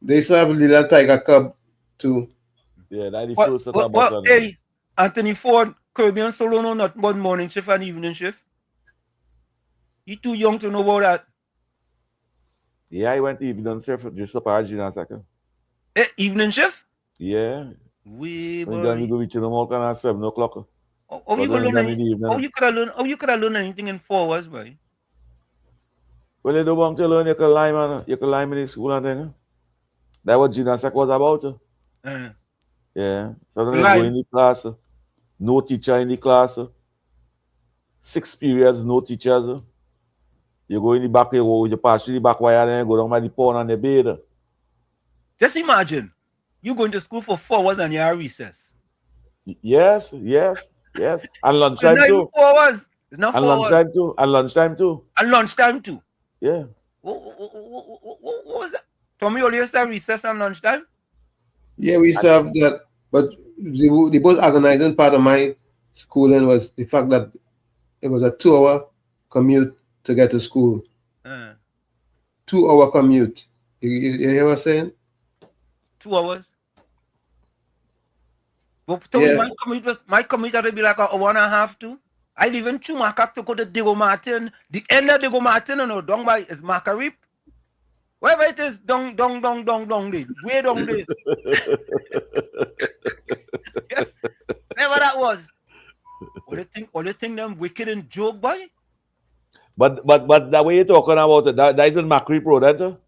They used to have a little Tiger Cub too. Yeah, that the first set of bus. Hey, Anthony Ford, Kirby and Solono, not about morning shift and evening shift. You too young to know about that. Yeah, I went evening shift just up at junior second. Evening shift? Yeah. We go reach in the morning at 7 o'clock. How you could have learned anything in 4 hours, boy? Well, you don't want to learn, you can lie, man. You can lie in the school and thing. That's what junior sec was about. Yeah. So then you go in the class. No teacher in the class. 6 periods, no teachers. You go in the back, you pass through the back wire, and you go down by the pond and the bed. Just imagine, you going to school for 4 hours and you are recess. Yes. And lunchtime It's not too. 4 hours. It's not 4 And hours. lunchtime too. And lunchtime too. And lunchtime too. Yeah. What was that? Tommy only used to have recess and lunchtime? Yeah, we used to have that. But the most organizing part of my schooling was the fact that it was a 2-hour commute to get to school. 2-hour commute. You hear what I'm saying? 2 hours? But Tommy, my commute had to be like an hour and a half too. I live in Chumaka to go to Diego Martin. The end of Diego Martin, down by is Macarip. Wherever it is, dong, way down there. Whatever that was. All you think them wicked and joke, boy? But the way you're talking about it, that isn't Macri Pro, that?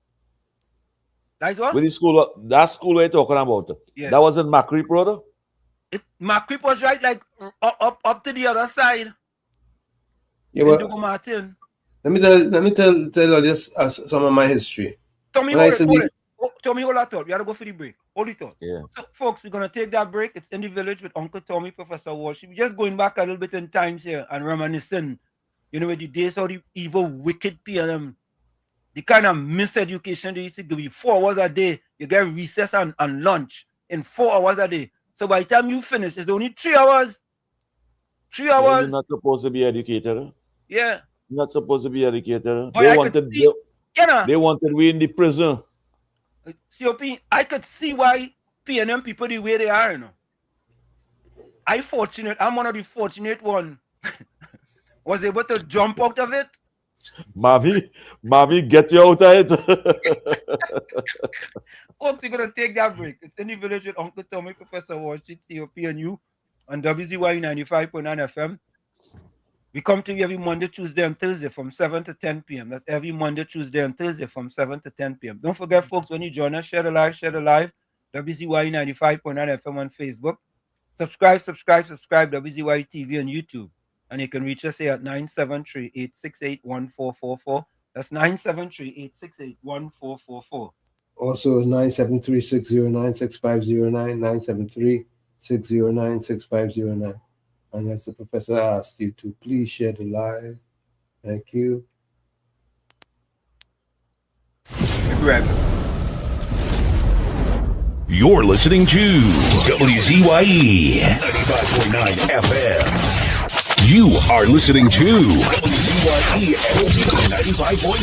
That's what? With the school, that school where you're talking about. Yeah. That wasn't Macri Pro, though? Macri was right, like up to the other side. Yeah, but Martin. let me tell you just some of my history. Tommy, hold it. We gotta go for the break. Hold it up. Yeah. So, folks, we're gonna take that break. It's In the Village with Uncle Tommy, Professor Walsh. We're just going back a little bit in times here and reminiscing. With the days of the evil, wicked PLM, the kind of miseducation they used to give you 4 hours a day. You get recess and lunch in 4 hours a day. So by the time you finish, it's only 3 hours. 3 hours. Yeah, you're not supposed to be educated. Yeah. You're not supposed to be educated. But They wanted we in the prison. COP, I could see why PNM people the way they are, I'm one of the fortunate one. Was able to jump out of it. Mommy, get you out of it. Folks, we're gonna take that break. It's In the Village with Uncle Tommy, Professor Walsh, COP and you on WZYE 95.9 FM. We come to you every Monday, Tuesday, and Thursday from 7 to 10 p.m. That's every Monday, Tuesday, and Thursday from 7 to 10 p.m. Don't forget, folks, when you join us, share the live. WZYE 95.9 FM on Facebook. Subscribe, WZYE TV on YouTube. And you can reach us here at 973-868-1444. That's 973-868-1444. Also 973-609-6509, 973-609-6509. And as the professor asked you to please share the live. Thank you. You're listening to WZYE 95.9 FM. You are listening to WZYE 95.9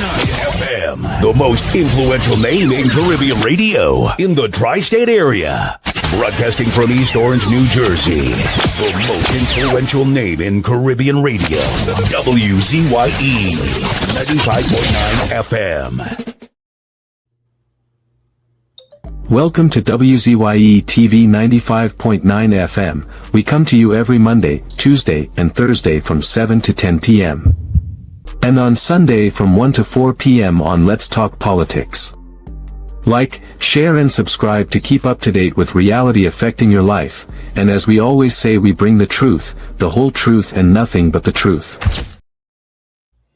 FM, the most influential name in Caribbean radio in the tri-state area. Broadcasting from East Orange, New Jersey, the most influential name in Caribbean radio, WZYE 95.9 FM. Welcome to WZYE TV 95.9 FM. We come to you every Monday, Tuesday, and Thursday from 7 to 10 p.m. And on Sunday from 1 to 4 p.m. on Let's Talk Politics. Like, share and subscribe to keep up to date with reality affecting your life, and as we always say, we bring the truth, the whole truth and nothing but the truth.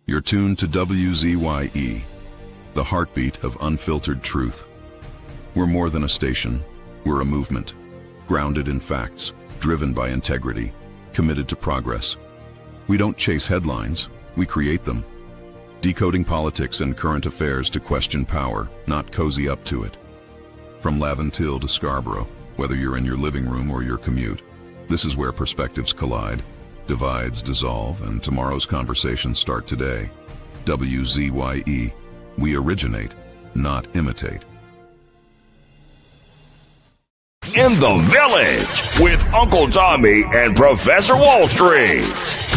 You're tuned to WZYE, the heartbeat of unfiltered truth. We're more than a station, we're a movement, grounded in facts, driven by integrity, committed to progress. We don't chase headlines, we create them. Decoding politics and current affairs to question power, not cozy up to it. From Laventille to Scarborough, whether you're in your living room or your commute, this is where perspectives collide, divides dissolve, and tomorrow's conversations start today. WZYE, we originate, not imitate. In the Village with Uncle Tommy and Professor Wall Street.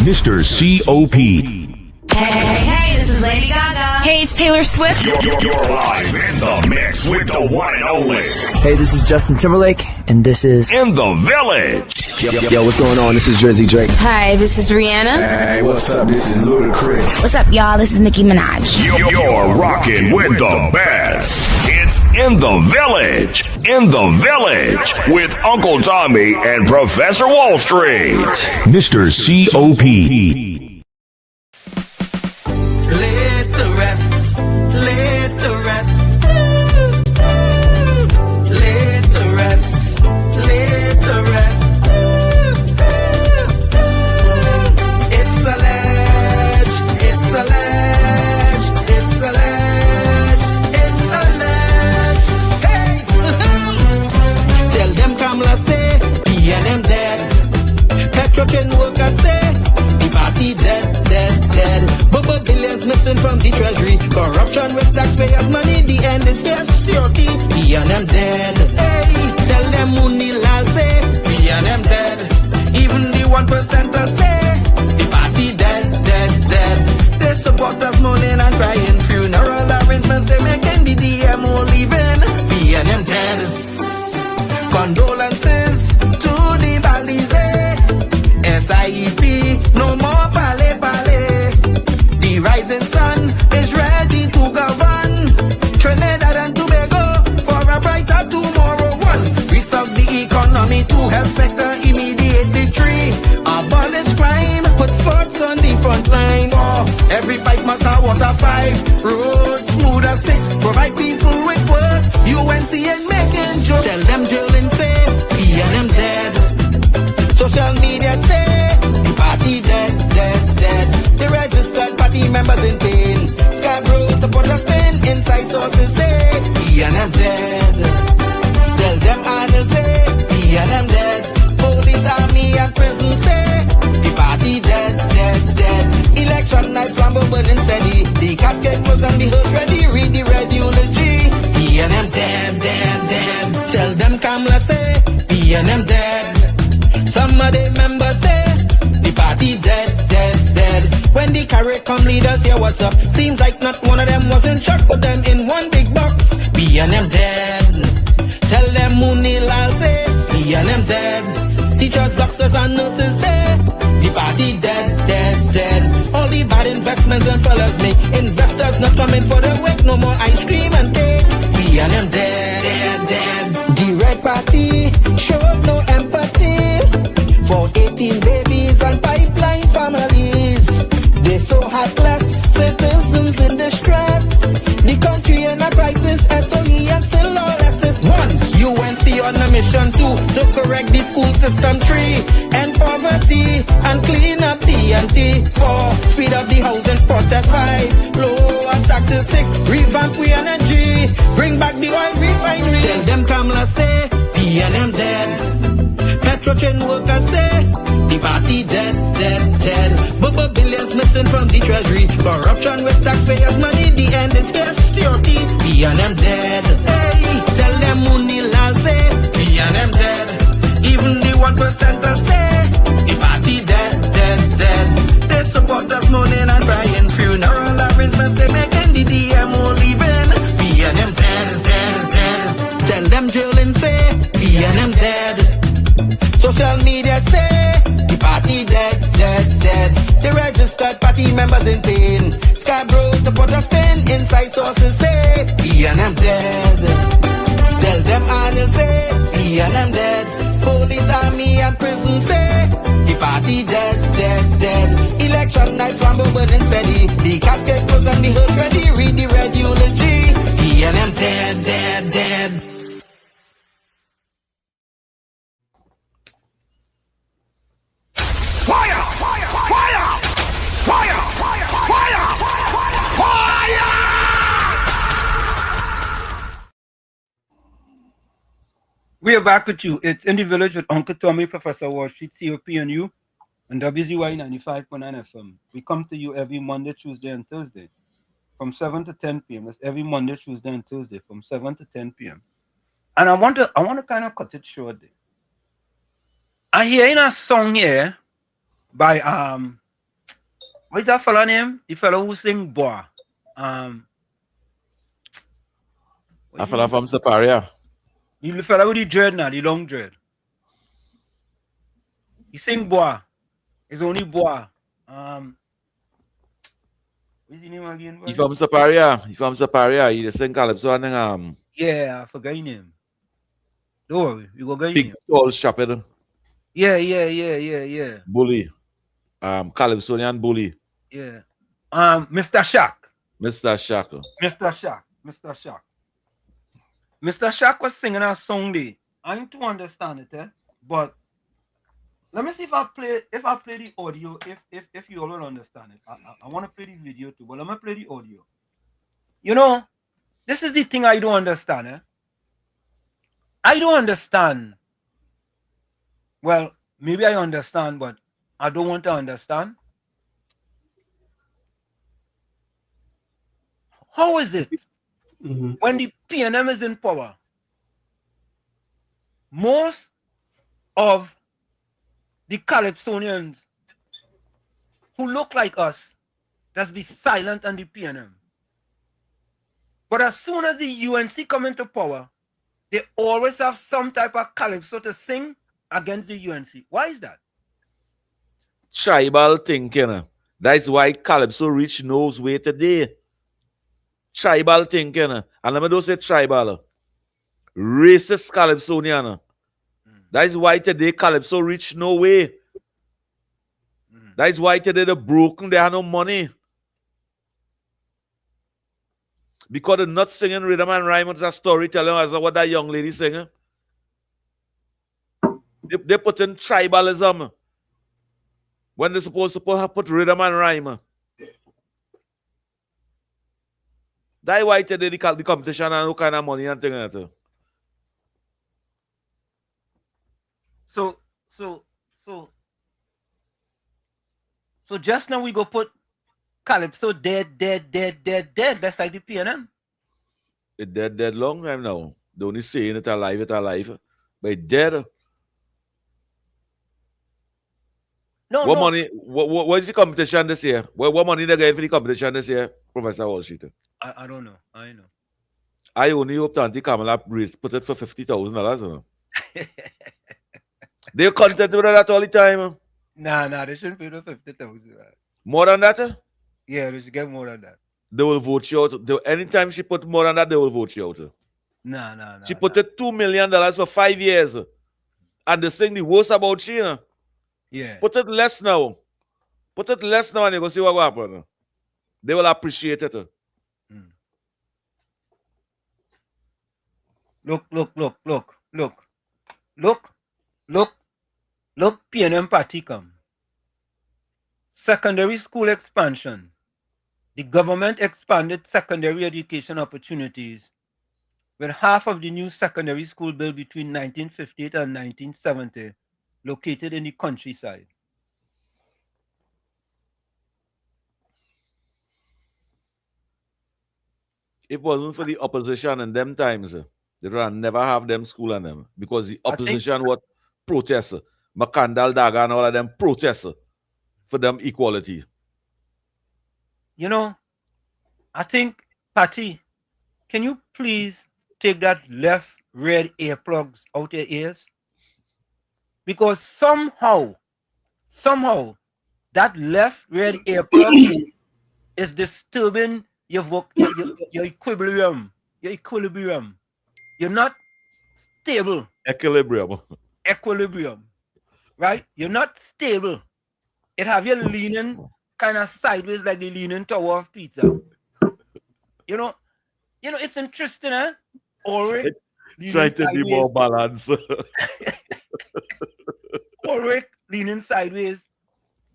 Mr. C.O.P. Hey, this is Lady Gaga. Hey, it's Taylor Swift. You're live in the mix with the one and only. Hey, this is Justin Timberlake, and this is In the Village. Yo, what's going on? This is Drizzy Drake. Hi, this is Rihanna. Hey, what's up? This is Ludacris. What's up, y'all? This is Nicki Minaj. You're rocking with the best. It's In the Village. In the Village with Uncle Tommy and Professor Wall Street. Mr. C.O.P. Petro chain workers say the party dead, dead, dead. Bubble billions missing from the treasury. Corruption with taxpayers' money, the end is here, security. We and them dead. Hey, tell them Mooney Lal say, we and them dead. Even the 1% say, the party dead, dead, dead. They support us mourning and crying. Funeral arrangements they making, the DMO leaving. We and them dead. Condolences to the Balize. SIEP, no more pale pale. The rising sun is ready to govern Trinidad and Tobago for a brighter tomorrow. One, restart the economy, two, health sector immediately. Three, abolish crime, put sports on the front line. Four, every pipe must have water. Five, roads smooth as. Six, provide people with work. UNC and making jokes. Tell them drilling say, we and them dead. Social media say, the party dead, dead, dead. The registered party members in pain. Scarborough to put a spin. Inside sources say, we and them dead. Tell them Arnold say, we and them dead. Police, army and prison say, the party dead, dead, dead. Election night flambeau burning steady. The casket was on the hood ready. Read the red eulogy. We and them dead, dead, dead. Tell them Kamala say, we and them dead. Some of the members say, the party dead, dead, dead. When the CARICOM leaders hear what's up, seems like not one of them was in shock. Put them in one big box, be and them dead. Tell them Mooney Lal say, be and them dead. Teachers, doctors and nurses say, the party dead, dead, dead. All the bad investments and fellas make investors not coming for the week. No more ice cream and cake, be and them dead, dead, dead. The Red Party showed no empathy for 18 babies and pipeline families. They so heartless, citizens in distress. The country in a crisis, SOE and still all this. One, UNC on a mission. Two, to correct the school system. Three, end poverty and clean up TNT. Four, speed up the housing process. Five, lower taxes. Six, revamp we energy. Bring back the oil refinery. Tell them Kamala say, PNM dead. Petro chain workers say, the party dead, dead, dead. Bubble billions missing from the treasury. Corruption with taxpayers' money, the end is here, security. PNM dead. Hey, tell them Mooney Lal say, PNM dead. Even the 1% say, the party dead, dead, dead. They support us mourning and crying. Funeral arrangements they making, the DMO leaving. PNM dead, dead, dead. Tell them drilling say, PNM dead. Social media say, the party dead, dead, dead. The registered party members in pain. Scarborough to put a spin. Inside sources say, PNM dead. Tell them Arnold say, PNM dead. Police, army and prison say, the party dead, dead, dead. Election night flambeau burning steady. The casket goes on the hood ready. Read the red eulogy. PNM dead, dead, dead. Fire! Fire! Fire! Fire! Fire! Fire! Fire! We are back with you. It's In the Village with Uncle Tommy, Professor Wall Street, COP and you, and WZYE 95.9 FM. We come to you every Monday, Tuesday, and Thursday from 7 to 10 p.m. That's every Monday, Tuesday, and Thursday from 7 to 10 p.m. And I want to kind of cut it short there. I hear in a song here by what's that fella name? The fellow who sing Boy. A fella from Saparia. The fella with the dread now, the long dread. He sing Boy. It's only Boy. What's his name again? He from Saparia. He from Saparia. He sing Calypso and yeah, I forgot his name. Don't worry, we go get big him. tall shepherd. Yeah. Bully. Calypsonian bully. Yeah. Mr. Shack. Mr. Shack. Mr. Shack was singing a song there. I need to understand it, but let me see if I play the audio, if you all will understand it. I want to play the video too, but let me play the audio. You know, this is the thing I don't understand, I don't understand. Well, maybe I understand, but I don't want to understand. How is it when the PNM is in power, most of the Calypsonians who look like us just be silent on the PNM? But as soon as the UNC come into power, they always have some type of calypso to sing against the UNC. Why is that? Tribal thinking. That's why Calypso reach knows way today. Tribal thinking. And let me don't say tribal. Racist Calypsonian. That's why today Calypso reach no way. That's why today they're broken, they have no money. Because they're not singing rhythm and rhyme, it's a storytelling as what that young lady singing. They put in tribalism when they're supposed to put rhythm and rhyme. That's why today the competition and no kind of money and thing like that. So just now we go put Calypso dead. That's like the PNM. It dead long time now. They only saying it alive. But it dead. No. Money? What is the competition this year? What money they get for the competition this year, Professor Wall Street? I don't know. I know. I only hope Auntie Kamala put it for $50,000. You know? They're content with that all the time. Nah, they shouldn't pay the 50,000. More than that? Yeah, they should get more than that. They will vote you out. Anytime she put more than that, they will vote you out. Nah. She put it $2 million for 5 years. And they saying the worst about she, you know? Yeah. Put it less now. And you go see what will happen. They will appreciate it. Look, PNM party come. Secondary school expansion. The government expanded secondary education opportunities with half of the new secondary school built between 1958 and 1970 located in the countryside. If it wasn't for the opposition in them times, they would never have them school on them. Because the opposition would protest. Makandal Daga and all of them protest for them equality. You know, I think, Patty, can you please take that left red earplugs out your ears? Because somehow, that left red earplug is disturbing your equilibrium. Your equilibrium. You're not stable. Equilibrium. Right? You're not stable. It have you leaning kind of sideways like the leaning tower of pizza. You know, it's interesting, eh? Ulrich try to be more balanced. Ulrich leaning sideways.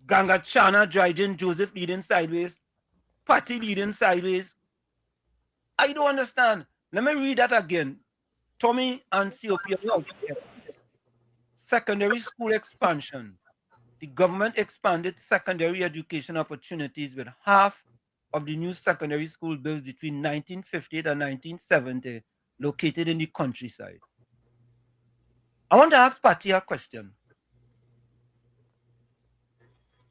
Gangachana, Dryden, Joseph leading sideways. Patty leading sideways. I don't understand. Let me read that again. Tommy and COP. Secondary school expansion. The government expanded secondary education opportunities with half of the new secondary school built between 1958 and 1970 located in the countryside. I want to ask Patty a question.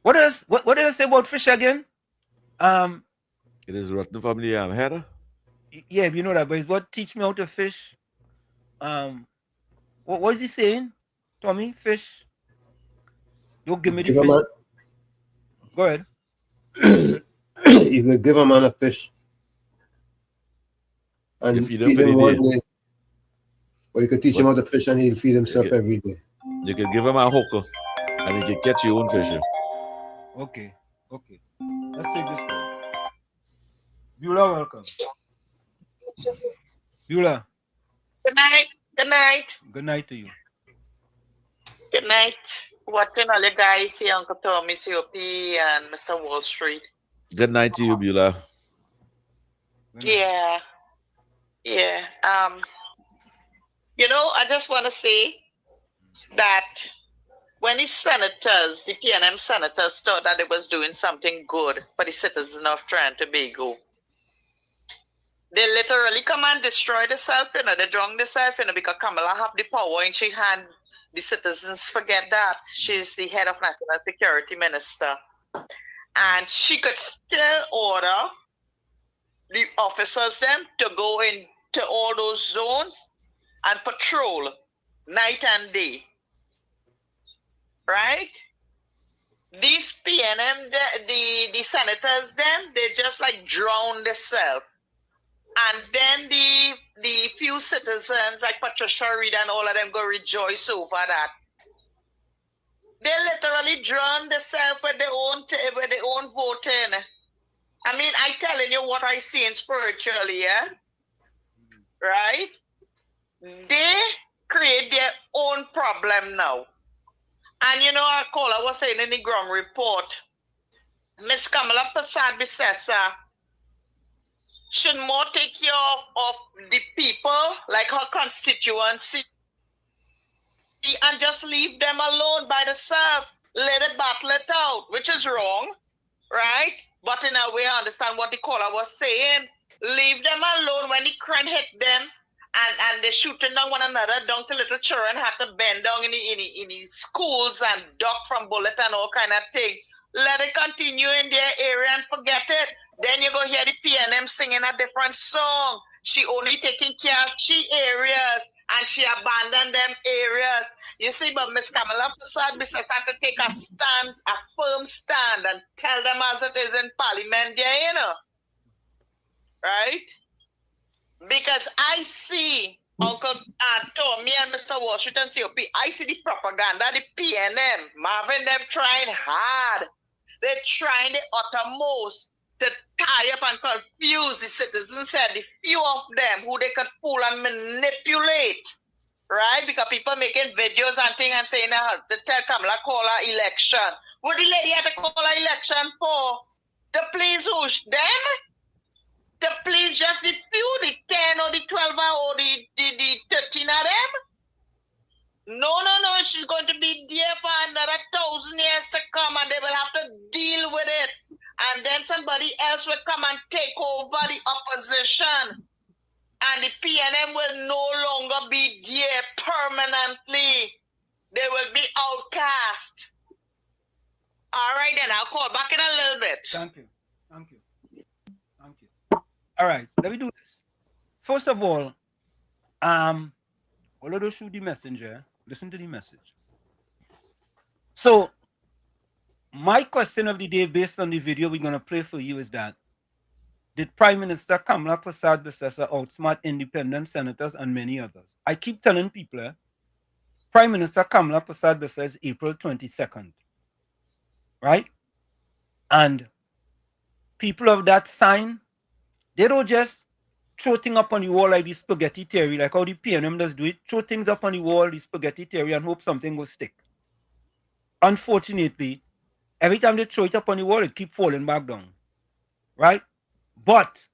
What did I say about fish again? It is rotten from the head. Yeah, you know that, but it's what teach me how to fish. What is he saying? Tommy, fish. Don't give me the fish. Go ahead. You could give a man a fish and feed him one day. Or you could teach him how to fish and he'll feed himself every day. You can give him a hook and he can catch your own fish. Okay. Let's take this call. Beulah, welcome. Beulah. Good night. Good night to you. Good night. Watching all the guys here, Uncle Tommy, COP, and Mr. Wall Street. Good night to you, Beulah. Yeah. I just want to say that when the senators, the PNM senators, thought that they was doing something good for the citizens of Trinidad and Tobago, they literally come and destroy themselves, they drown themselves, because Kamala have the power in she hand. The citizens forget that. She's the head of National Security Minister. And she could still order the officers them to go into all those zones and patrol night and day. Right? These PNM, the senators them, they just like drown themselves. And then the few citizens like Patricia Reed and all of them go rejoice over that. They literally drown themselves with their own voting. I mean, I telling you what I see in spiritually, yeah? Right? They create their own problem now. And our caller was saying in the ground report, Miss Kamala Persad-Bissessar should more take care of the people, like her constituency, and just leave them alone by themselves. Let it battle it out, which is wrong, right? But in a way, I understand what the caller was saying. Leave them alone when the crane hit them and they're shooting down one another, down to little children have to bend down in the schools and duck from bullet and all kind of thing. Let it continue in their area and forget it. Then you go hear the PNM singing a different song. She only taking care of she areas and she abandoned them areas. You see, but Miss Kamala Persad-Bissessar had to take a stand, a firm stand, and tell them as it is in Parliament there, Right? Because I see Uncle Tommy and Mr. Washington COP, I see the propaganda, the PNM, Marvin, them trying hard. They're trying the uttermost to tie up and confuse the citizens and the few of them who they could fool and manipulate, right? Because people making videos and things and saying to tell Kamala call her election. What the lady had to call her election for? To please who? Them? To please just the few, the 10 or the 12 or the 13 of them? No, she's going to be there for another 1,000 years to come and they will have to deal with it. And then somebody else will come and take over the opposition. And the PNM will no longer be there permanently. They will be outcast. All right, then I'll call back in a little bit. Thank you. All right, let me do this. First of all, let us shoot the messenger. Listen to the message. So, my question of the day, based on the video we're going to play for you, is that did Prime Minister Kamala Persad-Bissessar outsmart independent senators and many others? I keep telling people, Prime Minister Kamala Persad-Bissessar is April 22nd, right? And people of that sign, they don't just throw things up on the wall like the spaghetti theory, like how the PNM does do it, throw things up on the wall, the spaghetti theory, and hope something will stick. Unfortunately, every time they throw it up on the wall, it keeps falling back down, right? But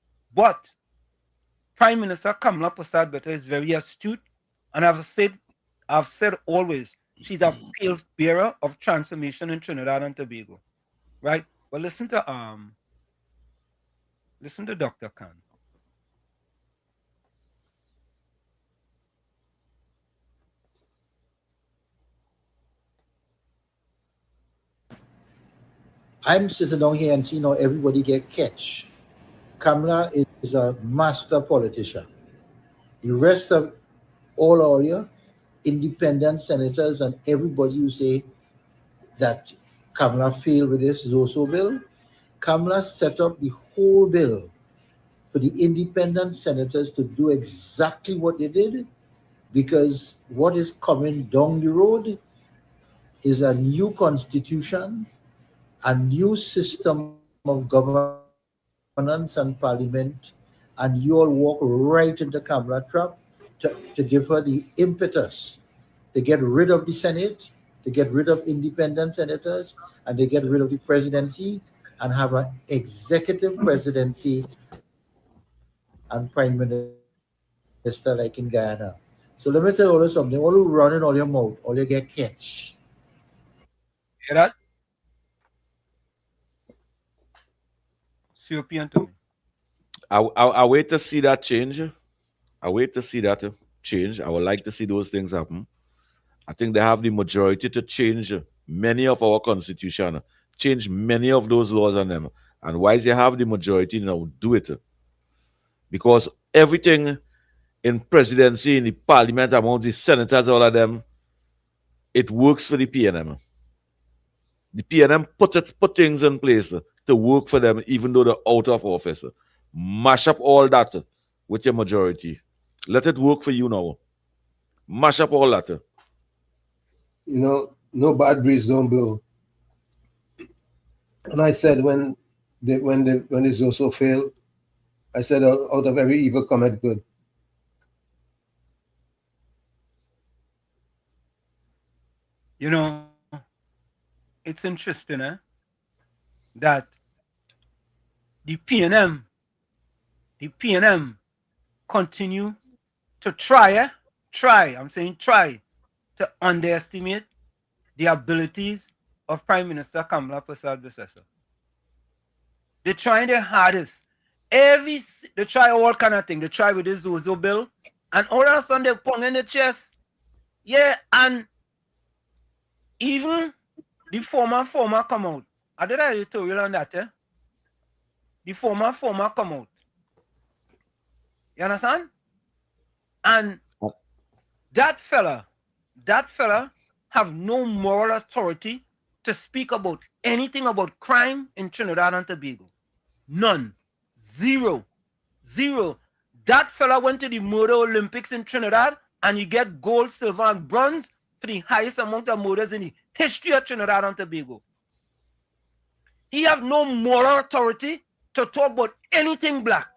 Prime Minister Kamala Persad-Bissessar is very astute, and I've said always, she's a pale bearer of transformation in Trinidad and Tobago, right? But listen to Dr. Khan. I'm sitting down here and see now everybody get catch. Kamala is a master politician. The rest of all our independent senators and everybody who say that Kamala failed with this Zoso bill, Kamala set up the whole bill for the independent senators to do exactly what they did, because what is coming down the road is a new constitution, a new system of governance and parliament, and you all walk right into Kamala trap to give her the impetus to get rid of the Senate, to get rid of independent senators, and to get rid of the presidency and have an executive presidency and prime minister like in Guyana. So let me tell you something, all who run in all your mouth, all you get catch. Hear that? COP and Tommy. I wait to see that change. I wait to see that change. I would like to see those things happen. I think they have the majority to change many of our constitution, change many of those laws on them. And why they have the majority now, do it. Because everything in presidency, in the parliament, among the senators, all of them, it works for the PNM. The PNM put things in place to work for them, even though they're out of office. Mash up all that with your majority. Let it work for you now. Mash up all that. You know, no bad breeze don't blow. And I said when this also failed, I said out of every evil cometh good. You know, it's interesting, that the PNM continue to try, I'm saying try, to underestimate the abilities of Prime Minister Kamala Persad-Bissessar. They're trying their hardest. They try all kind of things. They try with the Zozo bill, and all of a sudden they pong in the chest. Yeah, and even the former come out. I did an editorial on that, The former come out. You understand? And that fella have no moral authority to speak about anything about crime in Trinidad and Tobago. None. Zero. That fella went to the murder Olympics in Trinidad and he get gold, silver, and bronze for the highest amount of murders in the history of Trinidad and Tobago. He have no moral authority to talk about anything black.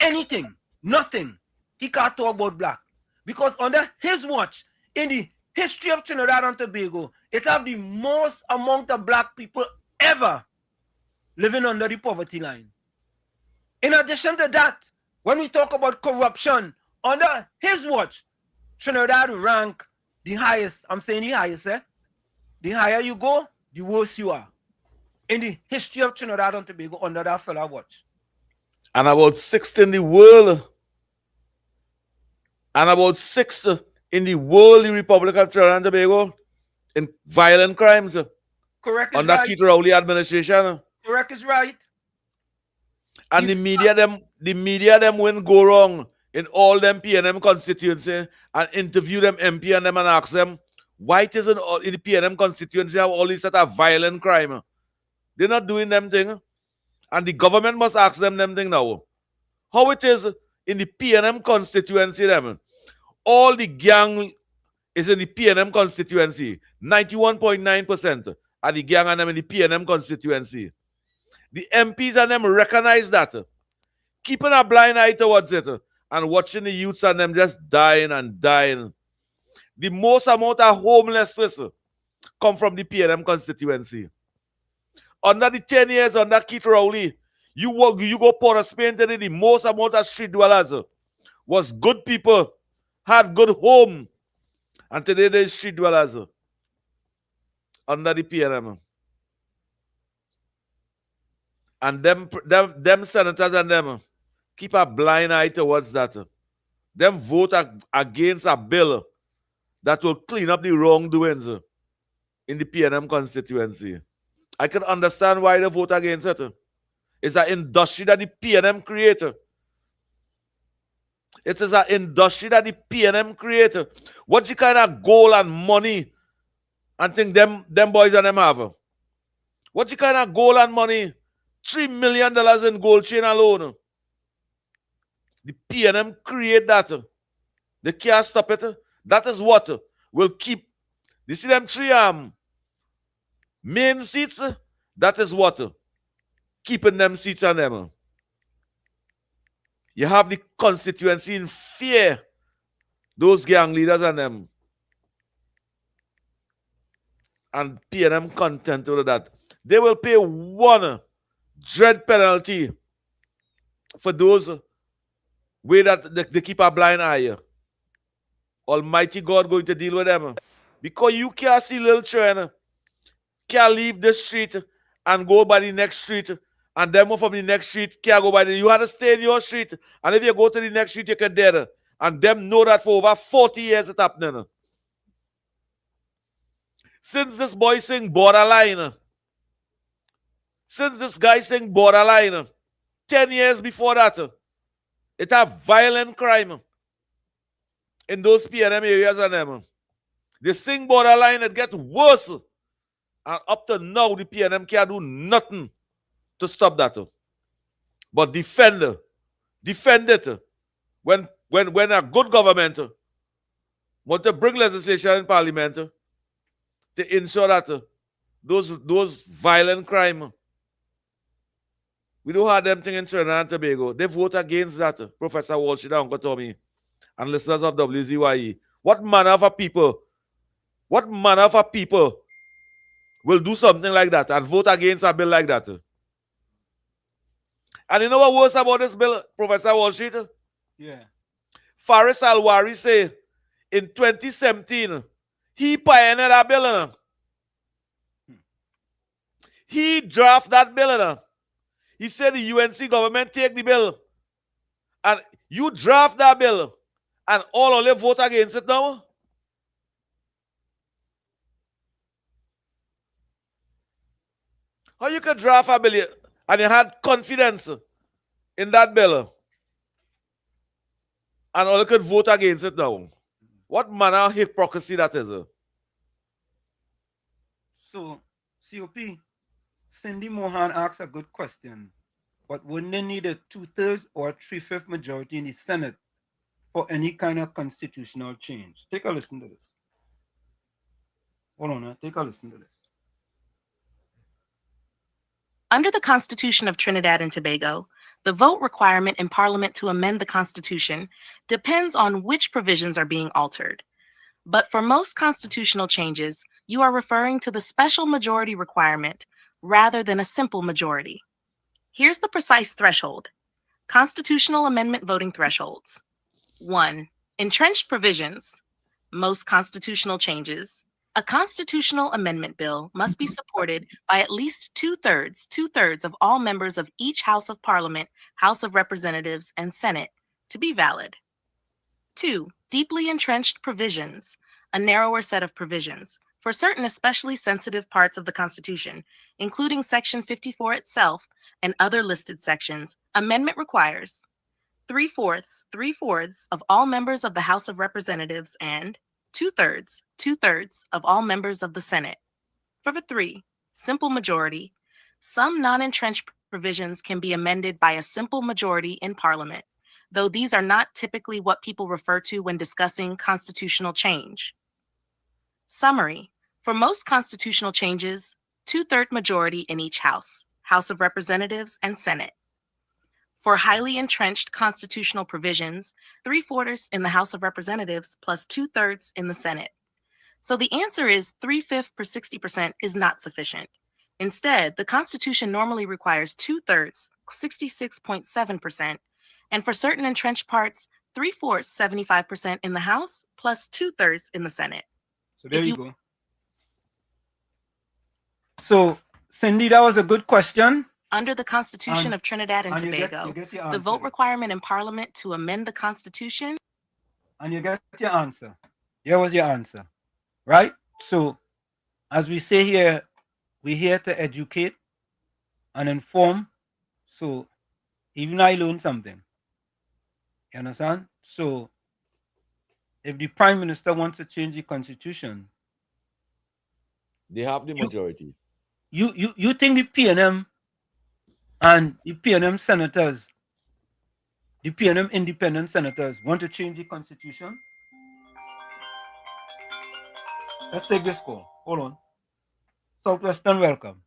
Anything. Nothing. He can't talk about black. Because under his watch, in the history of Trinidad and Tobago, it have the most amount of black people ever living under the poverty line. In addition to that, when we talk about corruption, under his watch, Trinidad rank the highest. I'm saying the highest, The higher you go, the worse you are. In the history of Trinidad and Tobago, under that fella watch. And about sixth in the world. And about sixth in the world, the Republic of Trinidad and Tobago, in violent crimes. Correct is under right. Keith Rowley administration. Correct is right. And the media them when go wrong in all them PNM constituency and interview them MP and them and ask them why it isn't in the PNM constituency have all these sort of violent crime. They're not doing them thing. And the government must ask them thing now. How it is in the PNM constituency them. All the gang is in the PNM constituency. 91.9% are the gang and them in the PNM constituency. The MPs and them recognize that. Keeping a blind eye towards it and watching the youths and them just dying and dying. The most amount of homelessness come from the PNM constituency. Under the 10 years under Keith Rowley, you go Port of Spain today, the most amount of street dwellers was good people, had good home. And today there's street dwellers under the PNM. And them senators and them keep a blind eye towards that. Them vote against a bill that will clean up the wrongdoings in the PNM constituency. I can understand why they vote against it. It's an industry that the PNM created. It is an industry that the PNM created. What the kind of gold and money and think them boys and them have? What the kind of gold and money? $3 million in gold chain alone. The PNM create that. They can't stop it. That is what will keep. You see them three main seats? That is what keeping them seats on them. You have the constituency in fear. Those gang leaders and them. And PNM content with that. They will pay one dread penalty for those way that they keep a blind eye. Almighty God going to deal with them. Because you can't see little children can't leave this street and go by the next street, and them from the next street can't go by the. You have to stay in your street, and if you go to the next street, you can dead. And them know that for over 40 years it's happening. Since this boy sing borderline, since this guy sing borderline, 10 years before that, it a violent crime in those PNM areas and them. They sing borderline, it get worse. And up to now, the PNM can't do nothing to stop that. But defend it. When a good government want to bring legislation in parliament to ensure that those violent crime, we don't have them thing in Trinidad and Tobago. They vote against that, Professor Walsh and Uncle Tommy, and listeners of WZYE. What manner of a people will do something like that and vote against a bill like that? And you know what worse about this bill, Professor Walsh? Yeah. Faris Alwari say in 2017, he pioneered that bill. He draft that bill. He said the UNC government take the bill. And you draft that bill. And all only vote against it now? How you can draft a bill and you had confidence in that bill? And all you could vote against it now? What manner of hypocrisy that is? So, COP, Cindy Mohan asks a good question. But wouldn't they need a 2/3 or 3/5 majority in the Senate for any kind of constitutional change? Take a listen to this. Hold on, take a listen to this. Under the Constitution of Trinidad and Tobago, the vote requirement in Parliament to amend the Constitution depends on which provisions are being altered. But for most constitutional changes, you are referring to the special majority requirement rather than a simple majority. Here's the precise threshold. Constitutional amendment voting thresholds. 1. Entrenched provisions. Most constitutional changes. A constitutional amendment bill must be supported by at least two-thirds of all members of each House of Parliament, House of Representatives, and Senate to be valid. 2. Deeply entrenched provisions, a narrower set of provisions for certain especially sensitive parts of the Constitution, including Section 54 itself and other listed sections. Amendment requires 3/4 of all members of the House of Representatives and two-thirds of all members of the Senate. For the 3, simple majority, some non-entrenched provisions can be amended by a simple majority in Parliament, though these are not typically what people refer to when discussing constitutional change. Summary: for most constitutional changes, 2/3 majority in each House, House of Representatives, and Senate. For highly entrenched constitutional provisions, 3/4 in the House of Representatives plus 2/3 in the Senate. So the answer is 3/5 per 60% is not sufficient. Instead, the Constitution normally requires 2/3, 66.7%, and for certain entrenched parts, 3/4, 75% in the House plus 2/3 in the Senate. So there you go. So, Cindy, that was a good question. Under the Constitution of Trinidad and Tobago, the vote requirement in Parliament to amend the Constitution. And you get your answer. Here was your answer. Right? So, as we say here, we're here to educate and inform. So, even I learned something. You understand? So, if the Prime Minister wants to change the Constitution, they have the majority. You think the PNM and the PNM senators, the PNM independent senators want to change the Constitution? Let's take this call. Hold on. Southwestern, welcome.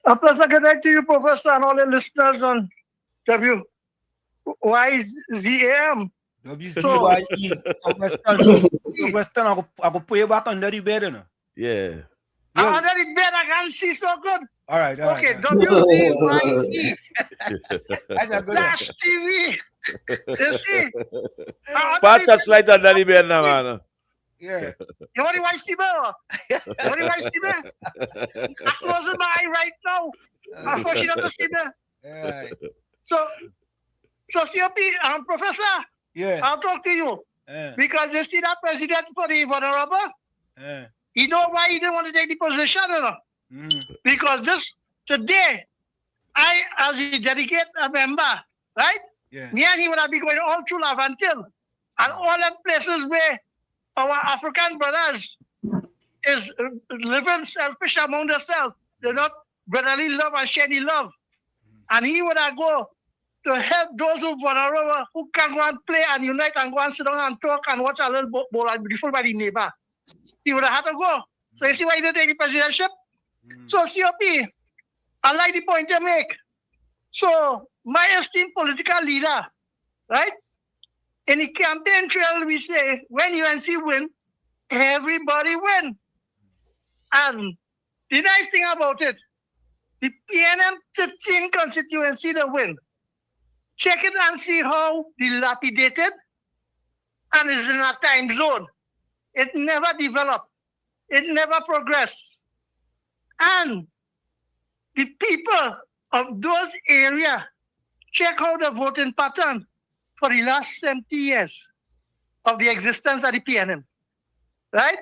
A pleasure good night to you, Professor, and all the listeners on WYZAM. WZYE. Southwestern, I go put you back under the bed, you know? Yeah. Under the bed, I can see so good. All right. Okay, WZYE. Dash TV. You see? Pat us light under the bed now, man. Yeah. You want the wife see me? You want the wife see me? I'm closing my eye right now. Of course, she doesn't see me. Yeah. So COP, Professor, Yeah. I'll talk to you. Because you see that president for the vulnerable, you know why he didn't want to take the position, you know? Because today, I, as a delegate, a member, right? Me and he would have been going all through Lavantil and all them places where our African brothers is living selfish among themselves. They're not brotherly love and sharing love. And he would have go to help those who vulnerable, who can go and play and unite and go and sit down and talk and watch a little ball and beautiful by the neighbor. He would have had to go. So you see why he didn't take the presidentship? So COP, I like the point you make. So my esteemed political leader, right? In the campaign trail, we say, when UNC win, everybody win. And the nice thing about it, the PNM 13 constituency they win. Check it and see how dilapidated and is in a time zone. It never developed. It never progressed. And the people of those areas, check how the voting pattern for the last 70 years of the existence of the PNM, right?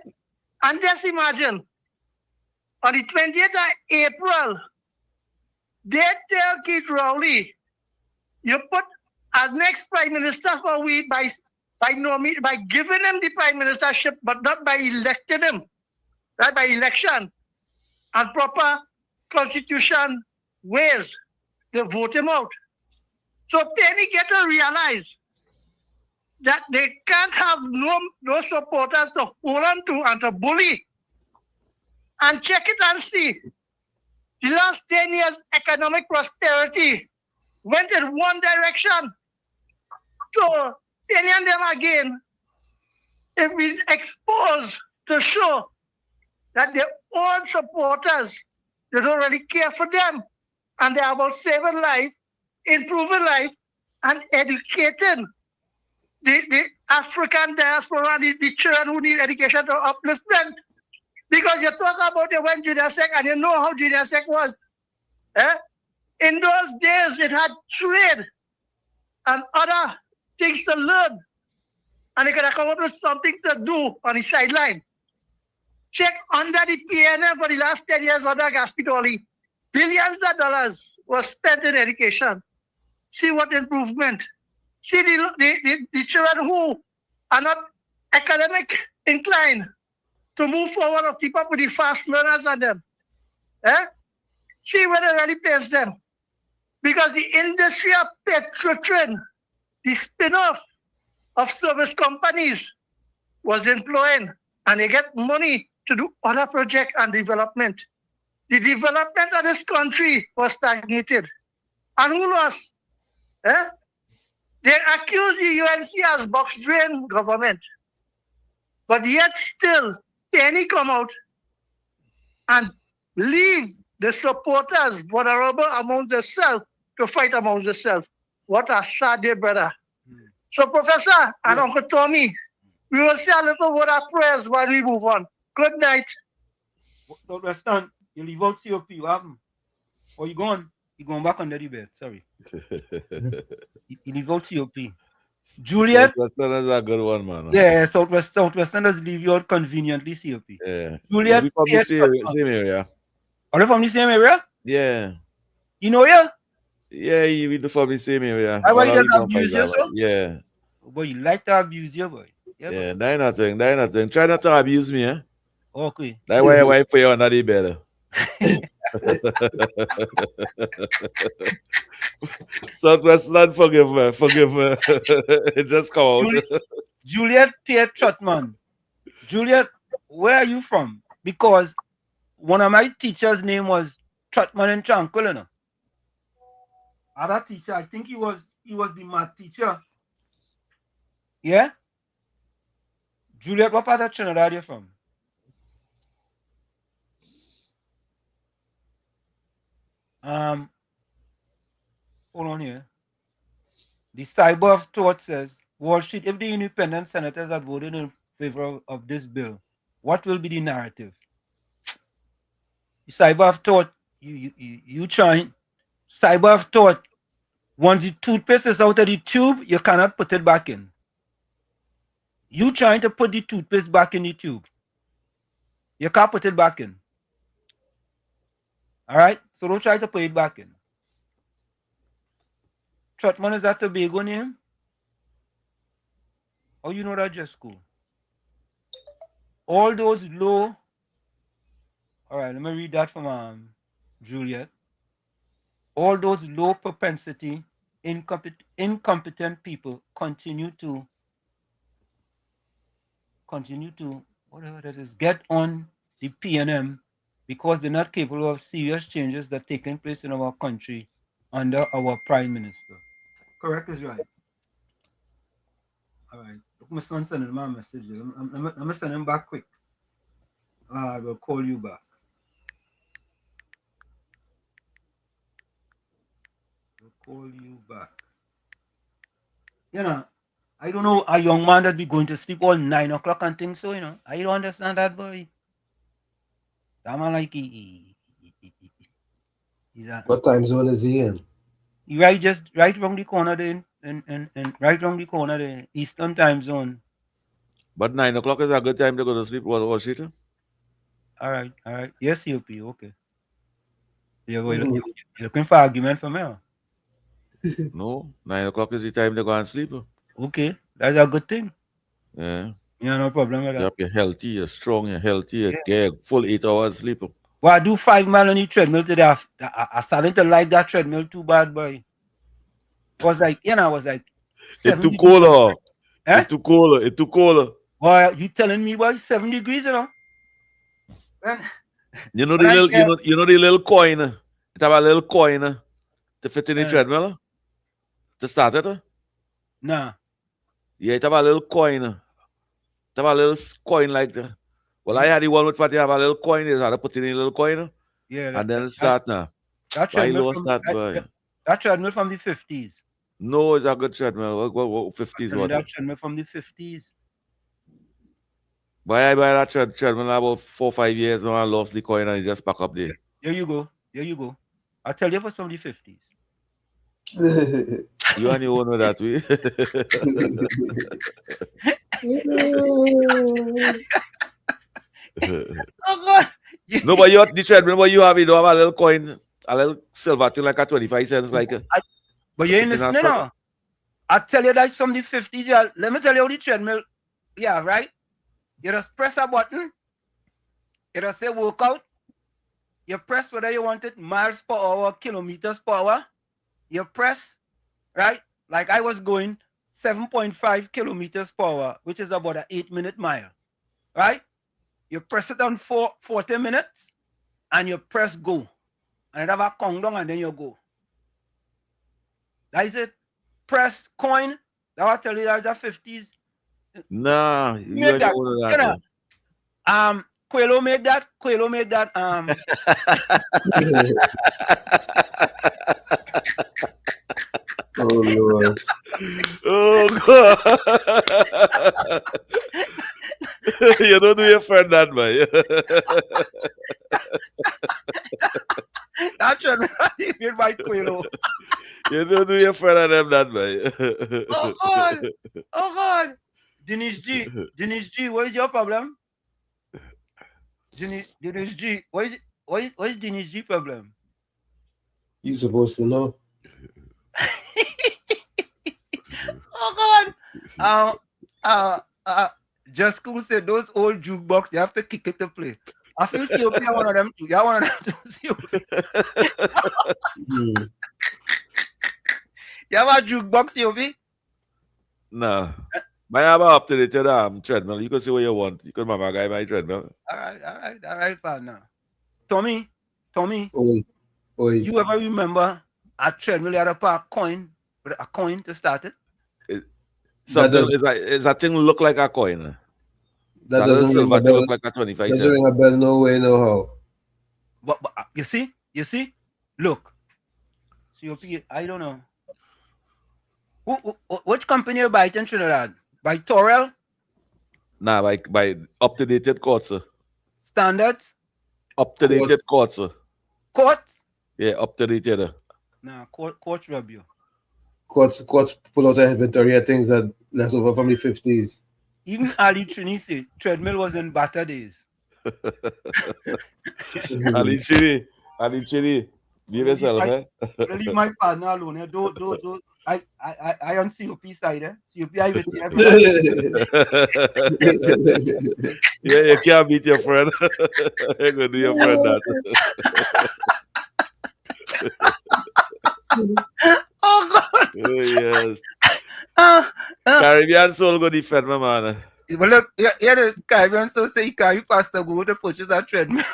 And just imagine, on the 20th of April, they tell Keith Rowley, you put as next prime minister for we by giving him the prime ministership, but not by electing him, right? By election and proper constitution ways, they vote him out. So Penny get to realize that they can't have no supporters to hold on to and to bully. And check it and see. The last 10 years, economic prosperity went in one direction. So Penny and them again have been exposed to show that their own supporters, they don't really care for them. And they're about saving life, improving life, and educating the African diaspora and the children who need education to upliftment. Because you talk about it when junior sec, and you know how junior sec was. In those days, it had trade and other things to learn. And they could have come up with something to do on the sideline. Check under the PNM for the last 10 years under Gaspitoli. Billions of dollars were spent in education. See what improvement. See the children who are not academic inclined to move forward or keep up with the fast learners and them. See where they really place them. Because the industry of Petrotrin, the spin-off of service companies, was employing, and they get money to do other project and development. The development of this country was stagnated. And who lost? They accuse the UNC as box drain government. But yet still, Penny come out and leave the supporters vulnerable amongst themselves to fight amongst themselves. What a sad day, brother. So, Professor and Uncle Tommy, we will say a little word of prayers while we move on. Good night. So, Weston, you leave out COP, you have him. Or you going back under the bed, sorry. you leave out COP. Juliet. Southwestern is a good one, man. Yeah, Southwestern does leave you out conveniently, COP. Yeah. Juliet. We from the same area. Are you from the same area? Yeah. You know, yeah? Yeah, we from the same area. Why you just abuse you, so? Yeah. Boy, you like to abuse you, boy. Yeah, that ain't nothing. Try not to abuse me, eh? Okay. That's why I put you under the bed. Southwestland, forgive me. It just come out. Juliet Pierre Trotman. Juliet, where are you from? Because one of my teachers' name was Trotman and Tranquil, you know. Other teacher, I think he was the math teacher. Yeah? Juliet, what part of Trinidad are you from? Hold on here. The Cyber of Thought says, Wall Street, if the independent senators had voted in favor of this bill, what will be the narrative? Cyber have thought you trying. Cyber have thought once the toothpaste is out of the tube, you cannot put it back in. You trying to put the toothpaste back in the tube. You can't put it back in. All right? So don't try to put it back in. Trotman, is that Tobago name? Oh, you know that just school. All those low. All right, let me read that from Juliet. All those low propensity, incompetent people continue to whatever that is, get on the PNM because they're not capable of serious changes that are taking place in our country under our Prime Minister. Correct is right. All right. Look, my son sending my message. I'm going to send him back quick. I will call you back. Call you back. You know, I don't know a young man that be going to sleep all 9 o'clock and things, so, you know, I don't understand that, boy. That man like he's what time zone is he in? He right around the corner there, and right around the corner there, Eastern time zone. But 9 o'clock is a good time to go to sleep, Washington. All right. Yes, COP, okay. You're looking for argument from me? No, 9 o'clock is the time to go and sleep. Okay, that's a good thing. Yeah. Yeah, no problem with that. You're healthy, you're strong, you're healthy, you get full 8 hours sleep. Well, I do 5 miles on the treadmill today. I started to like that treadmill too bad, boy. It was like, you know, I was like, it's too cold. Eh? It's too cold. Boy, you telling me, boy, 7 degrees, you know? You know the little, you know the little coin. It have a little coin to fit in the treadmill to start it. Nah. Yeah, it have a little coin. It have a little coin like that. Well, I had the one with what you have a little coin. You had to put in a little coin. Yeah. And then start now. That treadmill from that treadmill from the 50s. No, it's a good treadmill. What 50s? What? That treadmill from the 50s. But I buy that treadmill about 4 or 5 years now. I lost the coin and it just back up there. Here you go. I tell you for some of the 50s. You and you know that way. Oh God. No, but you the treadmill, but you have a little coin, a little silver thing like a 25 cents, like. But you ain't listening now. I tell you that's from the 50s. Yeah. Let me tell you how the treadmill. Yeah, right? You just press a button. You just say workout. You press whether you want it miles per hour, kilometers per hour. You press, right? Like I was going 7.5 kilometers per hour, which is about an 8-minute mile, right? You press it on 40 minutes and you press go. And it have a countdown and then you go. That is it. Press coin. That will tell you that's a 50s. Nah, you made that. Quelo made that. Oh Lord. Oh God. You don't do your friend that, man. That's what I made by Quelo. You don't do your friend of them that, man. Oh God. Dennis G, what is your problem? Dennis G, what is Dennis G problem? You supposed to know. Oh God. Just cool said those old jukebox, you have to kick it to play. I feel COP one of them too. You're one of them too, COP. You have a jukebox, COP? No. I have up to the treadmill. You can see what you want. You can have a guy by treadmill. All right, partner. Tommy. Oi. You ever remember a treadmill had a coin with a coin to start it? Is that thing look like a coin? That doesn't ring a bell. Look like a 25 cents. Doesn't ring a bell. No way, no how. But you see? Look. COP, I don't know. Which company you buy it in Trinidad? By Torrell? Nah, by up-to-dated court, sir. Standards? Up-to-dated court, sir. Court? Yeah, up-to-dated. Nah, court rub you. Courts pull out an inventory of things that left over from the 50s. Even Ali Trini said treadmill was in better days. Ali Chiri, leave yourself, eh? Leave my partner alone. Eh? Don't. I on COP side, eh? COP, I with you. Yeah, you can't beat your friend. You're gonna do your friend that. Oh God! Oh, yes. Caribbean soul go defend my man. Well, look, yeah, the Caribbean soul say he carry pastor go to purchase a treadmill.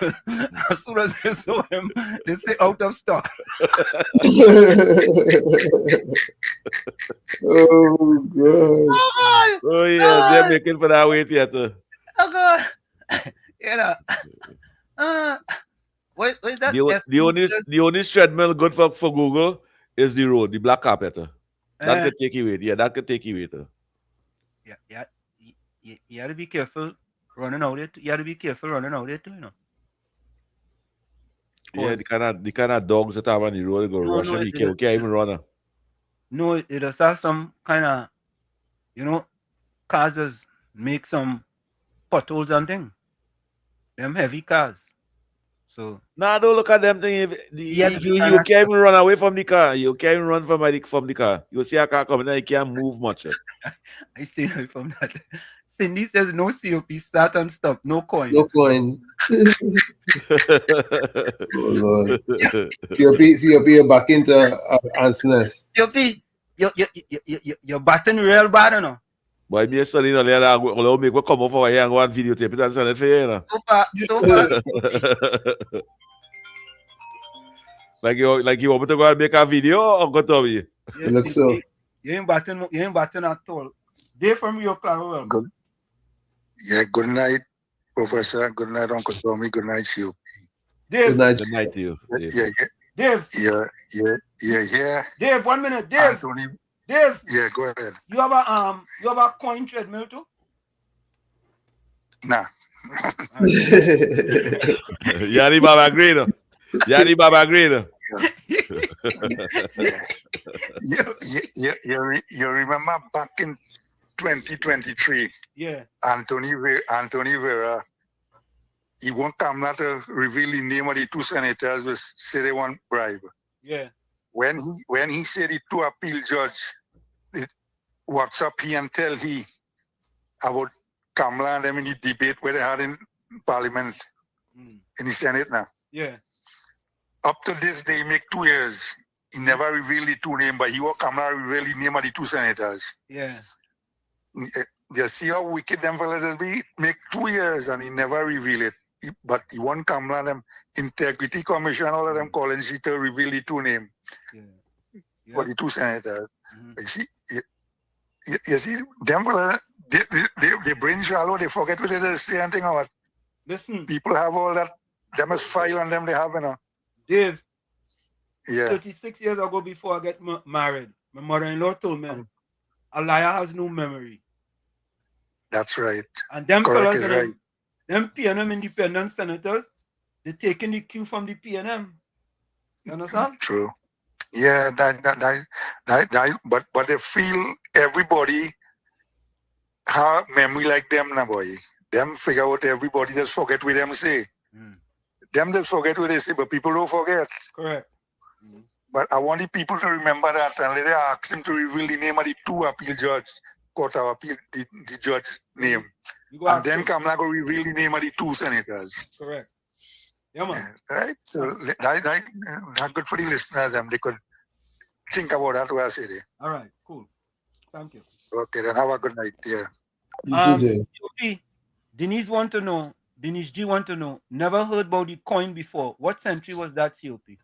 As soon as they saw him, they say out of stock. Oh God! Oh God! Oh yeah, they're making for that weight yet. Oh God! You know. What is that? The only treadmill good for Google is the road, the black carpet. That could take you weight. Yeah, that could take you weight. Yeah. You have to be careful running out there. You have to be careful running out there too, you know. Yeah, the kind of dogs that have on the road go rush him. He can't even run. No, it does have some kind of, cars that make some potholes and things. Them heavy cars. So nah, don't look at them thing. You can't even run away from the car. You can't even run from the car. You see a car coming and you can't move much. I stay away from that. Cindy says no COP, start and stop, no coin. No coin. Oh Lord. COP, you're back into answerness. COP, you're batting real bad, you know. Boy, me studying on there, I'll make what come off over here and go and videotape it and send it for you, you know. So far. Like you want me to go and make a video or go to me? Yes, looks so. You ain't batting at all. Dave from Rio Claro. Good. Yeah, good night, Professor. Good night, Uncle Tommy. Good night, COP. Dave. Good night. Good night to you. Yeah. Dave. Yeah. Dave, 1 minute. Dave. Anthony. Dave. Yeah, go ahead. You have a coin treadmill too? Nah. Yanni Baba Green. Yanni Baba Green. You remember back in 2023? Yeah. Anthony Vera, he won't come not to reveal the name of the two senators who say they want bribe. Yeah. When he said the two appeal judge, what's up he and tell he about Kamala and them in the debate where they had in Parliament, in the Senate now. Yeah. Up to this day, make 2 years. He never revealed the two names, but he or Kamala revealed the name of the two senators. Yeah. You see how wicked them fellas be? Make 2 years and he never reveal it. But he won't Kamala them Integrity Commission, all of them calling she to reveal the two names for the two senators. You see, them fellas, they brain shallow, they forget what they say and thing about. Listen. People have all that, them is file on them they have, you know. Dave. Yeah. 36 years ago before I get married, my mother-in-law told me, a liar has no memory. That's right. And them Correct, fellas, right. them PNM independent senators, they're taking the cue from the PNM. You understand? True. Yeah, but they feel everybody have memory like them now, boy. Them figure out everybody just forget what them say. Them just forget what they say, but people don't forget. Correct. But I want the people to remember that and let them ask him to reveal the name of the two appeal judge, court of appeal, the judge name. And then Kamala go reveal the name of the two senators. Correct. Yeah, man. Right? So that's good for the listeners. They could think about that what I say there. All right, cool. Thank you. Okay, then have a good night. Yeah. Denise G want to know, never heard about the coin before. What century was that, COP?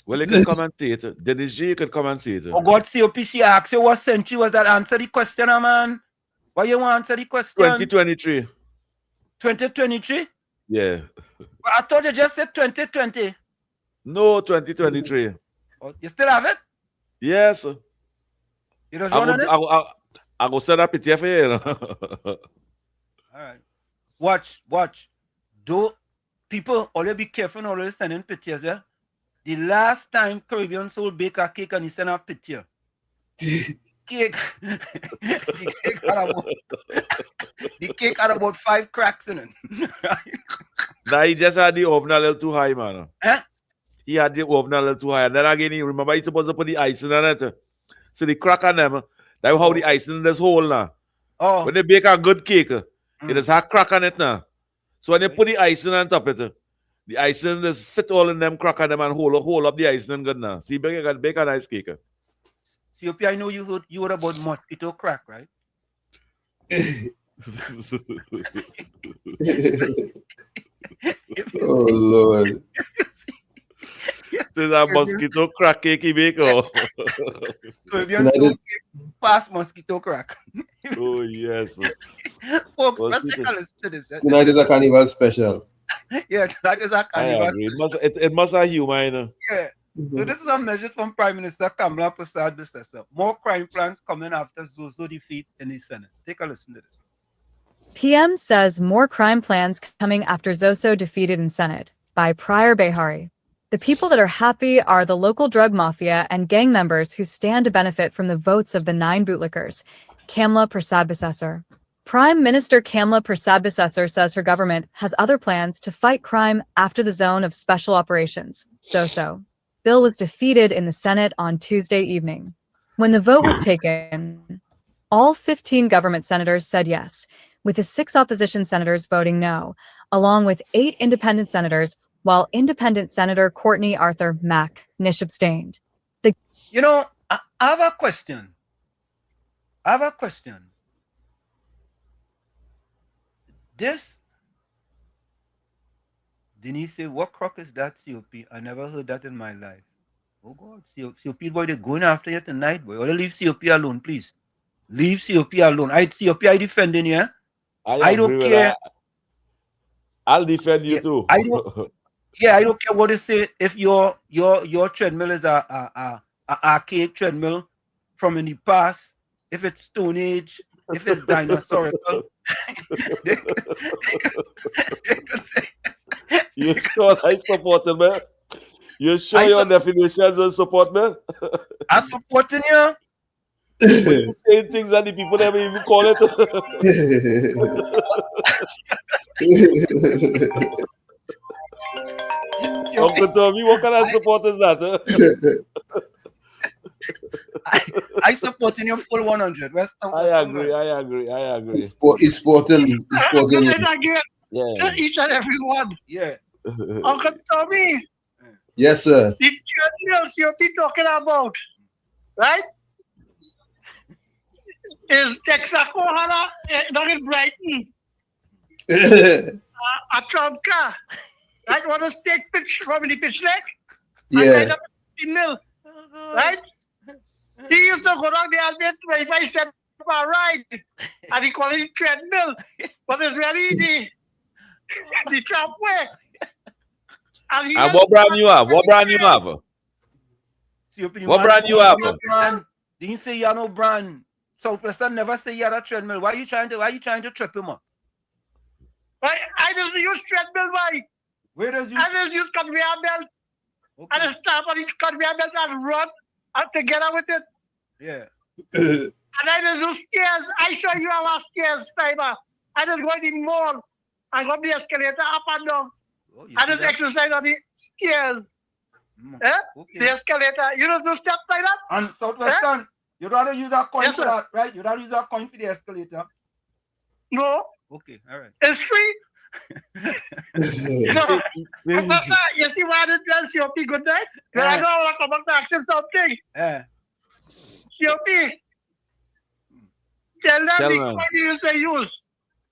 Well, you can come and see it. Dennis G, you can come and see it. Oh God, COP, she asked you what century was that. Answer the question, man. Why you want to answer the question? 2023. 2023? Yeah. But I thought you just said 2020. No, 2023. Oh, you still have it? Yes. You just want it? I will set up it here for you. All right. Watch. Do people always be careful always sending pictures, yeah? The last time Caribbean Soul bake a cake and he sent a picture. Cake. The cake had about 5 cracks in it. Nah, he just had the oven a little too high, man. Huh? He had the oven a little too high. And then again, he remember he's supposed to put the icing on it. So the crack on them, that's how the icing in this hole now. Oh. When they bake a good cake, it has a crack on it now. So when they put the icing on top of it, the icing just fit all in them crack on them and hold up the icing good now. See, bake a nice cake. COP, I know you heard about mosquito crack, right? Oh Lord. There's a mosquito crack cake he make. Oh. Past mosquito crack. Oh yes. Folks, let's take a listen to this. Tonight is a carnival special. Yeah, tonight is a carnival. I agree. It must have humor, you know. Yeah. So this is a measure from Prime Minister Kamala Persad-Bissessar. More crime plans coming after Zozo defeat in the Senate. Take a listen to this. PM says more crime plans coming after Zoso defeated in Senate by Prior Behari. The people that are happy are the local drug mafia and gang members who stand to benefit from the votes of the 9 bootlickers. Kamala Persad-Bissessar. Prime Minister Kamala Persad-Bissessar says her government has other plans to fight crime after the Zone of Special Operations, Zoso. Bill was defeated in the Senate on Tuesday evening. When the vote was taken, all 15 government senators said yes, with the 6 opposition senators voting no, along with 8 independent senators, while independent Senator Courtney Arthur Nish abstained. You know, I have a question. This, Denise say, what crock is that, COP? I never heard that in my life. Oh God, COP boy, they're going after you tonight, boy. Or leave COP alone, please. Leave COP alone. COP, I defending you. I don't care. I'll defend you too. I don't care what they say. If your treadmill is a archaic treadmill from in the past, if it's Stone Age, if it's dinosaurical, they could say. You sure I support it, man? You sure your definitions and support me? I'm supporting you. You saying things that the people never even call it. Uncle Tommy, what kind of support is that? I support in your full 100. I agree. He's sporting. Yeah. Each and every one. Yeah. Uncle Tommy. Yes, sir. The treadmills you're talking about, right? Is Texaco Hana not in Brighton? A Trump car. Right? Want to take pitch from the pitch leg? Yeah. Mill, right? He used to go down there and get 25 cents per ride. And he called it treadmill. But it's really the Trump way. And what brand you have? What brand you have? What brand you have? Didn't say you have no brand. Southwestern never say you had a treadmill. Why are you trying to trip him up? I just use treadmill, why? Where does you? I just use conveyor belt. Okay. I just stop on each conveyor belt and run together with it. Yeah. And I just do stairs. I show you our stairs, Timer. I just go in the mall and go up the escalator up and down. Oh, I just exercise on the stairs. Okay. The escalator. You don't do steps like that? And Southwestern, you'd rather use a coin for that, right? You'd rather use a coin for the escalator. No. Okay, all right. It's free. No. Professor, you see why I didn't tell COP good night? Because I know I want to come back to ask him something. COP, tell them the coin you used to use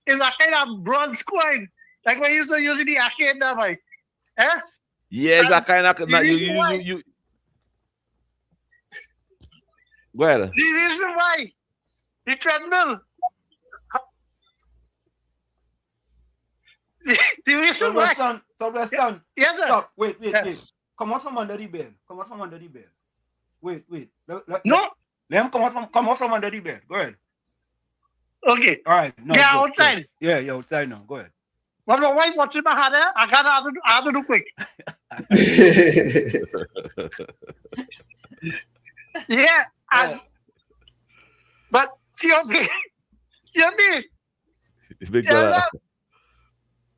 is a kind of bronze coin. Like we used to use in the arcade now, right? Yes, that kind of you. Go ahead. The reason why the treadmill. The reason why. Southwestern. Yes, sir. Stop. Wait. Come out from under the bed. Wait. No. Let him come out from under the bed. Go ahead. Okay. All right. No, Yeah, good, outside. good. Yeah, you're outside now. Go ahead. Well, my wife watching my hand there. I have to do quick. Yeah. But COP. Big tell dollar. them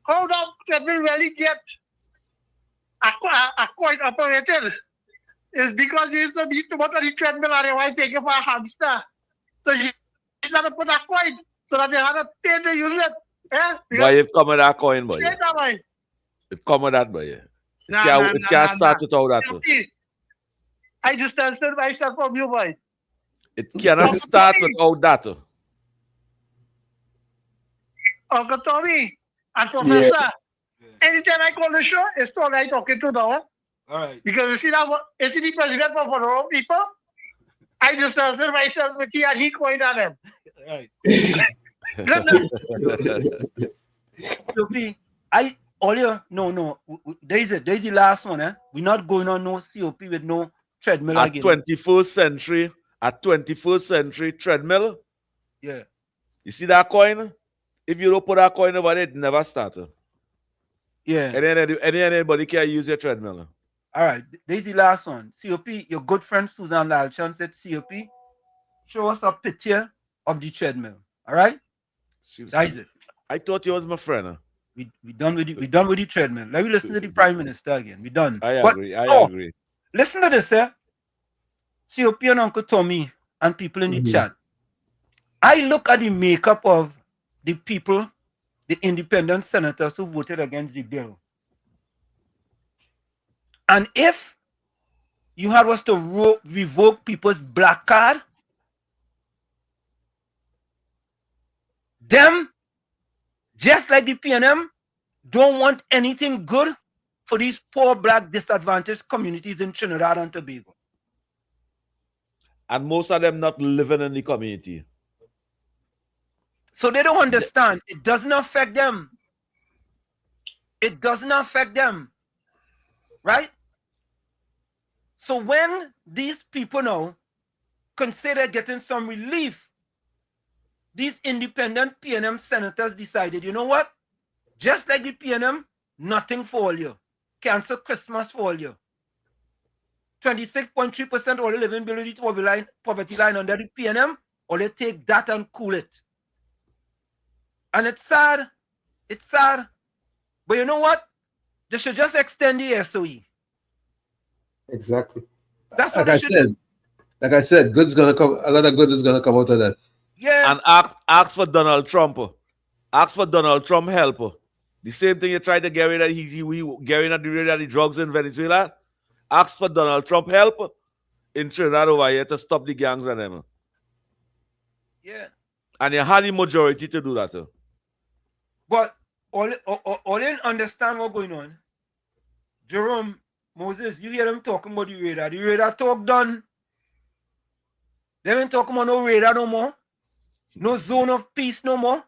how that treadmill really get a coin operated is because you used to be too much on the treadmill and your wife take it for a hamster. So she had to put a coin so that they had to pay to use it. Yeah? Boy, it come with that coin, boy. Straight that way. It come with that, boy. It Nah, can't start without that. I distanced myself from you, boy. It cannot start without that. Uncle Tommy and Professor, anytime I call the show, it's all I talking to now. All right. Because you see the president of the people, I distanced myself with he and he coined on them. Right. There's the last one, eh? We're not going on no COP with no treadmill at again. 21st century treadmill. Yeah. You see that coin? If you don't put that coin over it never started. Yeah. And then anybody can use your treadmill. All right. There's the last one. COP, your good friend Susan Lalchan said, COP, show us a picture of the treadmill. All right? That is it. I thought you was my friend. We done with the treadmill. Let me listen to the Prime Minister again. We done. I agree. Listen to this, eh? COP and Uncle Tommy and people in the chat. I look at the makeup of the people, the independent senators who voted against the bill. And if you had was to revoke people's black card, them, just like the PNM, don't want anything good for these poor black disadvantaged communities in Trinidad and Tobago. And most of them not living in the community. So they don't understand. It doesn't affect them. It doesn't affect them. Right? So when these people now consider getting some relief, these independent PNM senators decided, you know what? Just like the PNM, nothing for all you. Cancel Christmas for all you. 26.3% all living below the poverty line under the PNM, or they take that and cool it. And it's sad. It's sad. But you know what? They should just extend the SOE. Exactly. That's what like I said, good's gonna come. A lot of good is gonna come out of that. Yeah. And ask for Donald Trump. Ask for Donald Trump help. The same thing you tried to get rid of, he getting rid of the drugs in Venezuela. Ask for Donald Trump help in Trinidad over here to stop the gangs and them. Yeah. And you had the majority to do that. But all you understand what's going on. Jerome, Moses, you hear them talking about the radar. The radar talk done. They ain't talking about no radar no more. No zone of peace no more.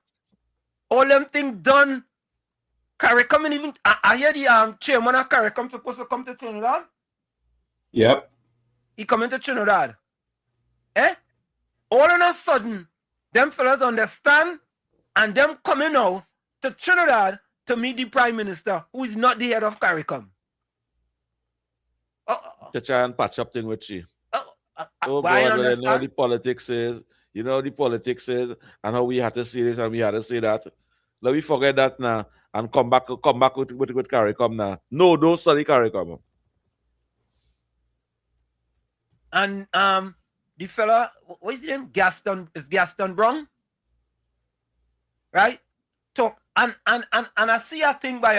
All them things done. CARICOM even I hear the chairman of CARICOM supposed to come to Trinidad. Yep. He coming to Trinidad. Eh? All of a sudden, them fellas understand and them coming now to Trinidad to meet the Prime Minister, who is not the head of CARICOM. To try and patch up thing with you. Oh God, you know the politics is. You know the politics is and how we had to say this and we had to say that. Let me forget that now and come back with CARICOM now. No, don't study CARICOM. And the fella, what is his name? Gaston Brown? Right? Talk and I see a thing by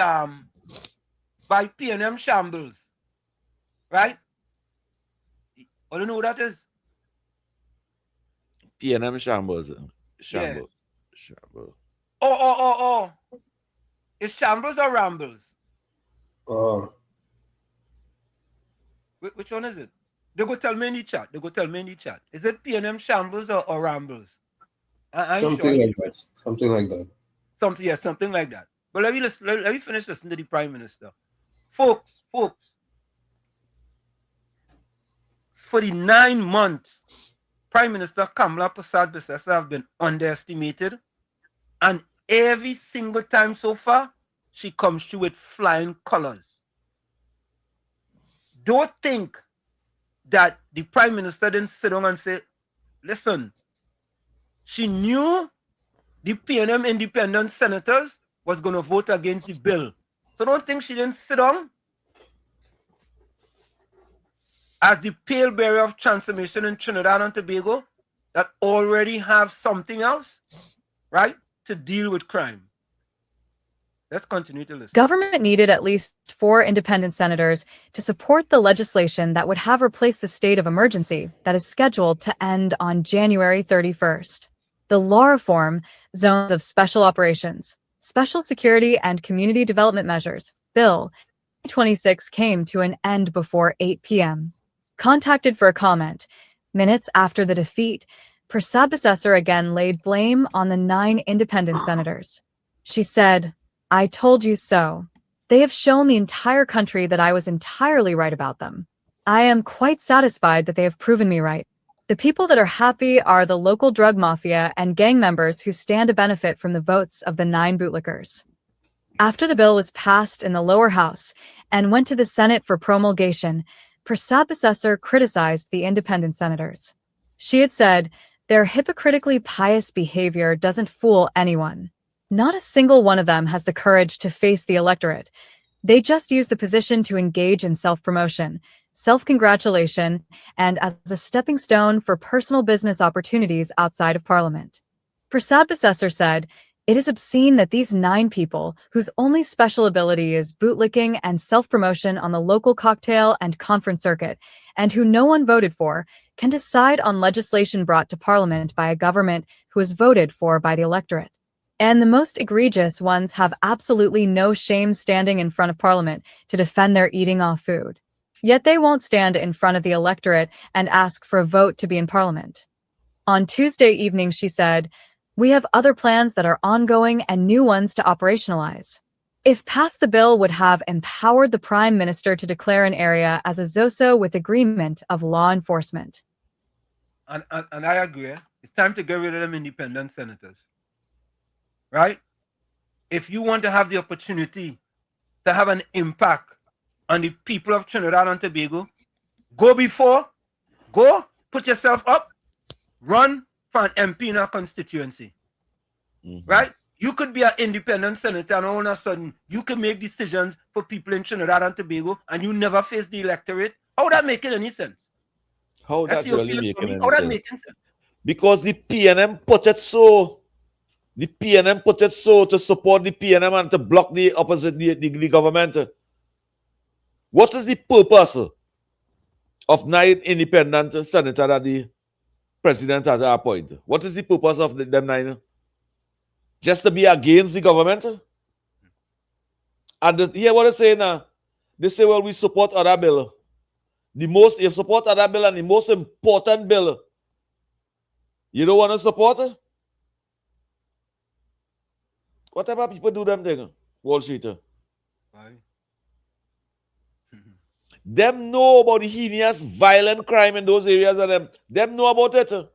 PNM Shambles. Right? All you know who that is? PNM Shambles. Yeah. Oh. Is Shambles or Rambles? Which one is it? They go tell me in the chat. Is it PNM Shambles or Rambles? Something like that. Something like that. Something like that. But let me finish listening to the Prime Minister. Folks, for the 9 months Prime Minister Kamala Persad-Bissessar have been underestimated, and every single time so far, she comes through with flying colors. Don't think that the Prime Minister didn't sit down and say, listen, she knew the PNM independent senators was going to vote against the bill. So don't think she didn't sit down as the pale bearer of transformation in Trinidad and Tobago that already have something else, right, to deal with crime. Let's continue to listen. Government needed at least 4 independent senators to support the legislation that would have replaced the state of emergency that is scheduled to end on January 31st. The law reform, Zones of Special Operations, Special Security and Community Development Measures, Bill 26 came to an end before 8 p.m. Contacted for a comment, minutes after the defeat, Persad-Bissessar again laid blame on the 9 independent senators. She said, I told you so. They have shown the entire country that I was entirely right about them. I am quite satisfied that they have proven me right. The people that are happy are the local drug mafia and gang members who stand to benefit from the votes of the 9 bootlickers. After the bill was passed in the lower house and went to the Senate for promulgation, Persad-Bissessar criticized the independent senators. She had said, their hypocritically pious behavior doesn't fool anyone. Not a single one of them has the courage to face the electorate. They just use the position to engage in self-promotion, self-congratulation, and as a stepping stone for personal business opportunities outside of Parliament. Persad-Bissessar said, it is obscene that these 9 people, whose only special ability is bootlicking and self-promotion on the local cocktail and conference circuit, and who no one voted for, can decide on legislation brought to Parliament by a government who is voted for by the electorate. And the most egregious ones have absolutely no shame standing in front of Parliament to defend their eating off food. Yet they won't stand in front of the electorate and ask for a vote to be in Parliament. On Tuesday evening, she said, we have other plans that are ongoing and new ones to operationalize. If passed, the bill would have empowered the Prime Minister to declare an area as a ZOSO with agreement of law enforcement. And I agree. It's time to get rid of them independent senators. Right? If you want to have the opportunity to have an impact on the people of Trinidad and Tobago, go put yourself up, run for an MP in a constituency. Right? You could be an independent senator and all of a sudden you can make decisions for people in Trinidad and Tobago and you never face the electorate. How would that make any sense? How that really making any How that sense? making sense? Because the PNM put it so. The PNM put it so to support the PNM and to block the opposite, the government. What is the purpose of 9 independent senators that the president has appointed? What is the purpose of them 9? Just to be against the government? And hear what they say now. They say, well, we support other bill. You support other bill and the most important bill. You don't want to support it? Whatever people do them thing, Wall Street. Them know about the heinous violent crime in those areas and them know about it.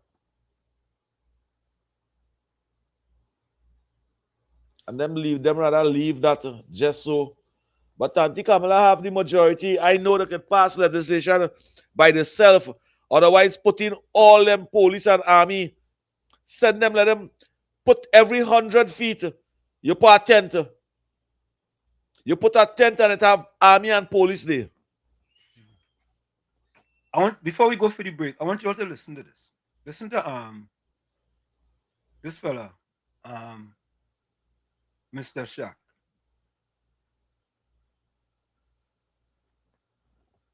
And them rather leave that just so. But Auntie Kamala have the majority. I know they can pass legislation by themselves. Otherwise, put in all them police and army. Send them, let them put every 100 feet. You put a tent. You put a tent and it have army and police there. Before we go for the break, I want you all to listen to this. Listen to this fella, Mr. Shaq.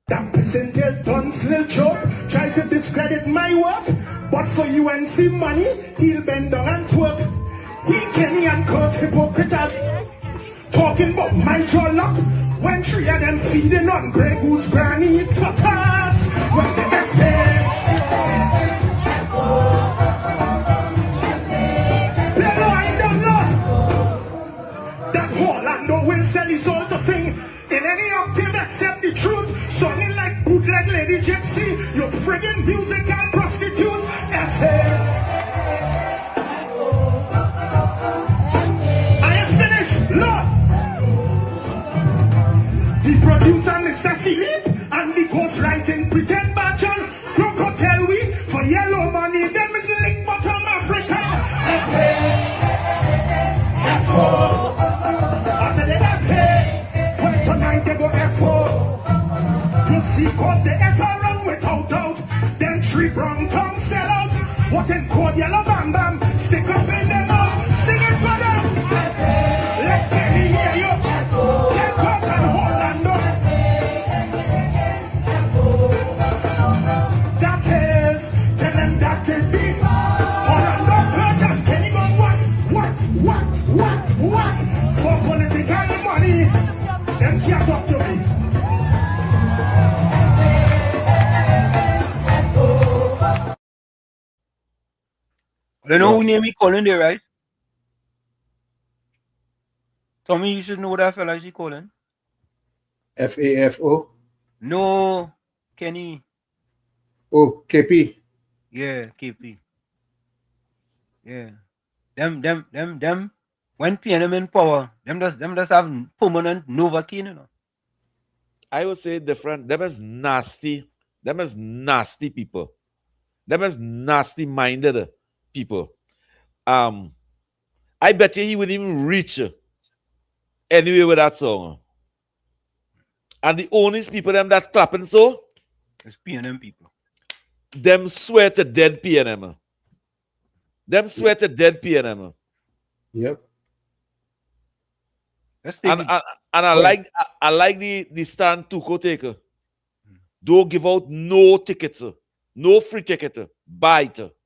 That percentage tons little joke, try to discredit my work, but for UNC money, he'll bend down and twerk. He Kenyan court hypocrites talking about my jaw lock when 3 of them feeding on Grey Goose granny tutters. When they get there, play no, I don't know. That Orlando will sell his soul to sing in any octave except the truth. Singing like bootleg lady gypsy, you friggin' music and prostitute. pretend batchan. Crocodile we for yellow money. Them is lick bottom Africa. F4. I said the F4. When tonight they go F4. You see, cause the F are run without doubt. Then three brown tongues sell out. What in code yellow bam bam. Stick up in them mouth. Sing it for them. Let Kenny hear you. Take out and hold and down. That is, tell them that is the Orlando Kurt and Kenny gon' what? For political money, them can't talk to me. You know who name he calling there, right? Tommy, you should know that fella she calling. FAFO? No, Kenny. Oh, KP. Yeah, KP. Yeah. Them. When PNM in power, them just have permanent Novocaine, you know. I would say different. Them is nasty. Them is nasty people. Them is nasty minded people. I bet you he wouldn't even reach anyway with that song. And the only people them that clapping so it's PNM people. Them swear to dead PNM. Them swear to dead PNM. Yep. And I like the stand Tuco taker. Don't give out no tickets, no free ticket. Buy it.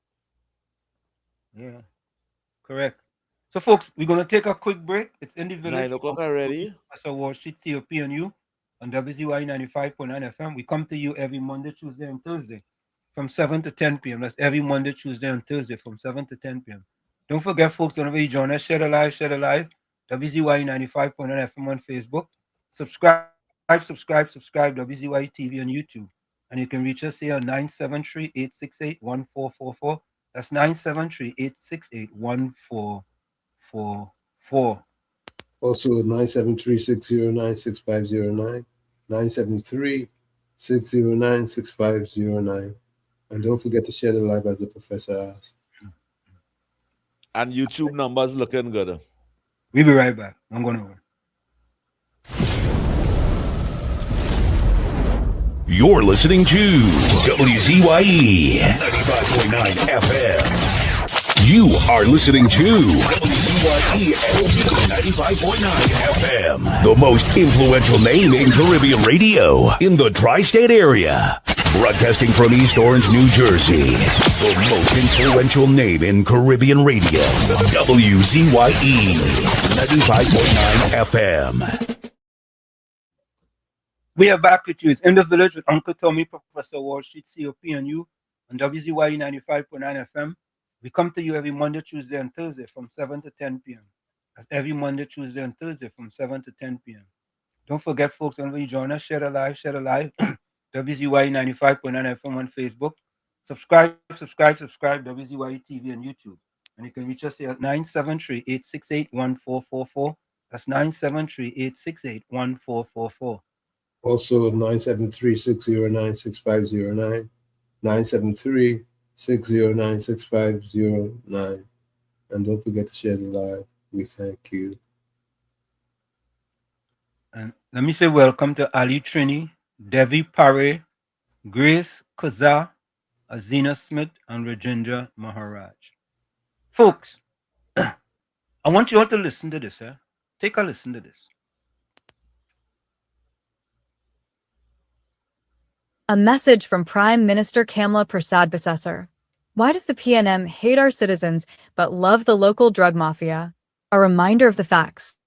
Yeah, correct. So, folks, we're gonna take a quick break. It's in the village. 9 o'clock already. Professor Wall Street, COP and you on WZYE 95.9 FM. We come to you every Monday, Tuesday, and Thursday from 7 to 10 p.m. That's every Monday, Tuesday, and Thursday from 7 to 10 p.m. Don't forget, folks, whenever you join us, share the live. WZYE 95.9 FM on Facebook. Subscribe, WZYE TV on YouTube. And you can reach us here on 973-868-1444. That's 973-868-1444. Also 973-609-6509. 973-609-6509. And don't forget to share the live as the professor asked. And YouTube numbers looking good. We'll be right back. I'm going over. You're listening to WZYE 95.9 FM. You are listening to WZYE 95.9 FM, the most influential name in Caribbean radio in the tri-state area. Broadcasting from East Orange, New Jersey, the most influential name in Caribbean radio, WZYE 95.9 FM. We are back with you. It's in the village with Uncle Tommy, Professor Wall Street, COP and you on WZYE 95.9 FM. We come to you every Monday, Tuesday, and Thursday from 7 to 10 p.m. That's every Monday, Tuesday, and Thursday from 7 to 10 p.m. Don't forget, folks, whenever you join us, share the live. WZYE 95.9 FM on Facebook. Subscribe, WZYE TV and YouTube. And you can reach us here at 973-868-1444. That's 973-868-1444. Also 973-609-6509. 973-609-6509. And don't forget to share the live. We thank you. And let me say welcome to Ali Trini, Devi Pare, Grace Kaza, Azina Smith, and Rajendra Maharaj. Folks, I want you all to listen to this. Take a listen to this. A message from Prime Minister Kamla Persad-Bissessar. Why does the PNM hate our citizens but love the local drug mafia? A reminder of the facts.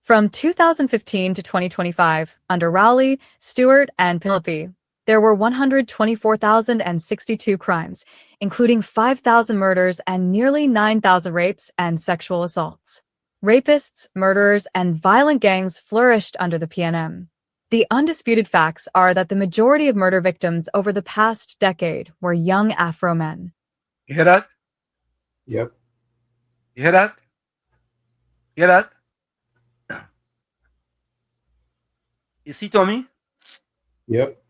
From 2015 to 2025, under Rowley, Stewart, and Penelope, there were 124,062 crimes, including 5,000 murders and nearly 9,000 rapes and sexual assaults. Rapists, murderers, and violent gangs flourished under the PNM. The undisputed facts are that the majority of murder victims over the past decade were young Afro men. You hear that? Yep. You hear that? You hear that? You see, Tommy? Yep.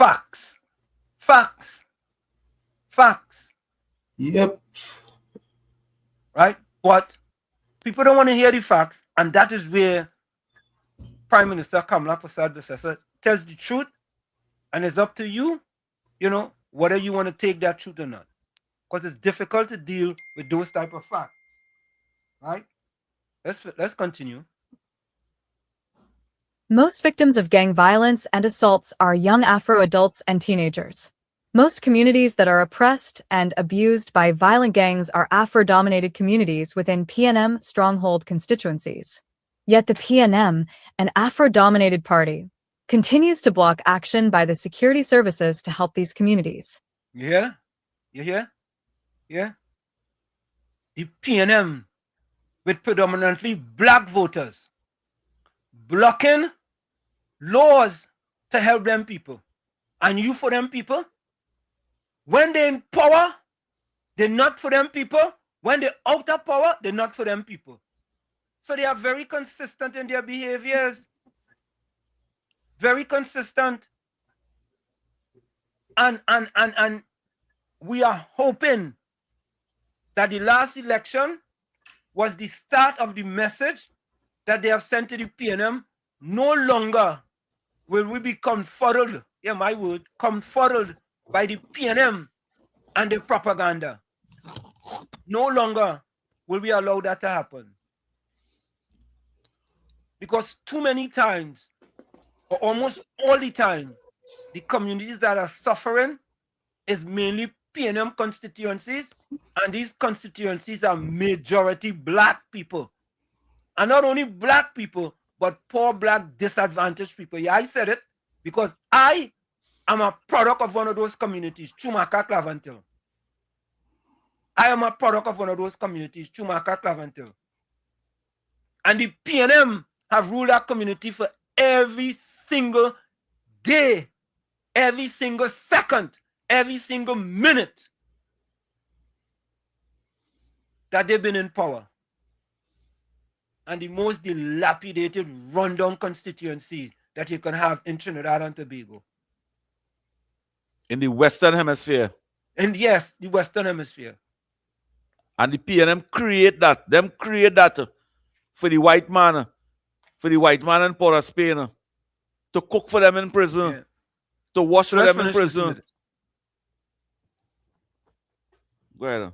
facts. Facts. Facts. Yep. Right? But people don't want to hear the facts, and that is where Prime Minister Kamala Prasad Visesa tells the truth, and it's up to you, whether you want to take that truth or not. Because it's difficult to deal with those type of facts. Right? Let's continue. Most victims of gang violence and assaults are young Afro adults and teenagers. Most communities that are oppressed and abused by violent gangs are Afro-dominated communities within PNM stronghold constituencies. Yet the PNM, an Afro-dominated party, continues to block action by the security services to help these communities. Yeah? You hear? Yeah? The PNM, with predominantly black voters, blocking laws to help them people. And you for them people? When they're in power, they're not for them people. When they're out of power, they're not for them people. So they are very consistent in their behaviors. Very consistent. And we are hoping that the last election was the start of the message that they have sent to the PNM. No longer will we be confuddled, yeah, my word, confuddled by the PNM and the propaganda. No longer will we allow that to happen. Because too many times, or almost all the time, the communities that are suffering is mainly PNM constituencies, and these constituencies are majority black people. And not only black people, but poor black disadvantaged people. Yeah, I said it because I am a product of one of those communities, Chumaka Clavantil. I am a product of one of those communities, Chumaka Clavantil. And the PNM have ruled that community for every single day, every single second, every single minute that they've been in power. And the most dilapidated, rundown constituencies that you can have in Trinidad and Tobago. In the Western Hemisphere. And yes, the Western Hemisphere. And the PNM create that. Them create that for the white man in Port of Spain. To cook for them in prison. Yeah. To wash for them in prison. Go ahead.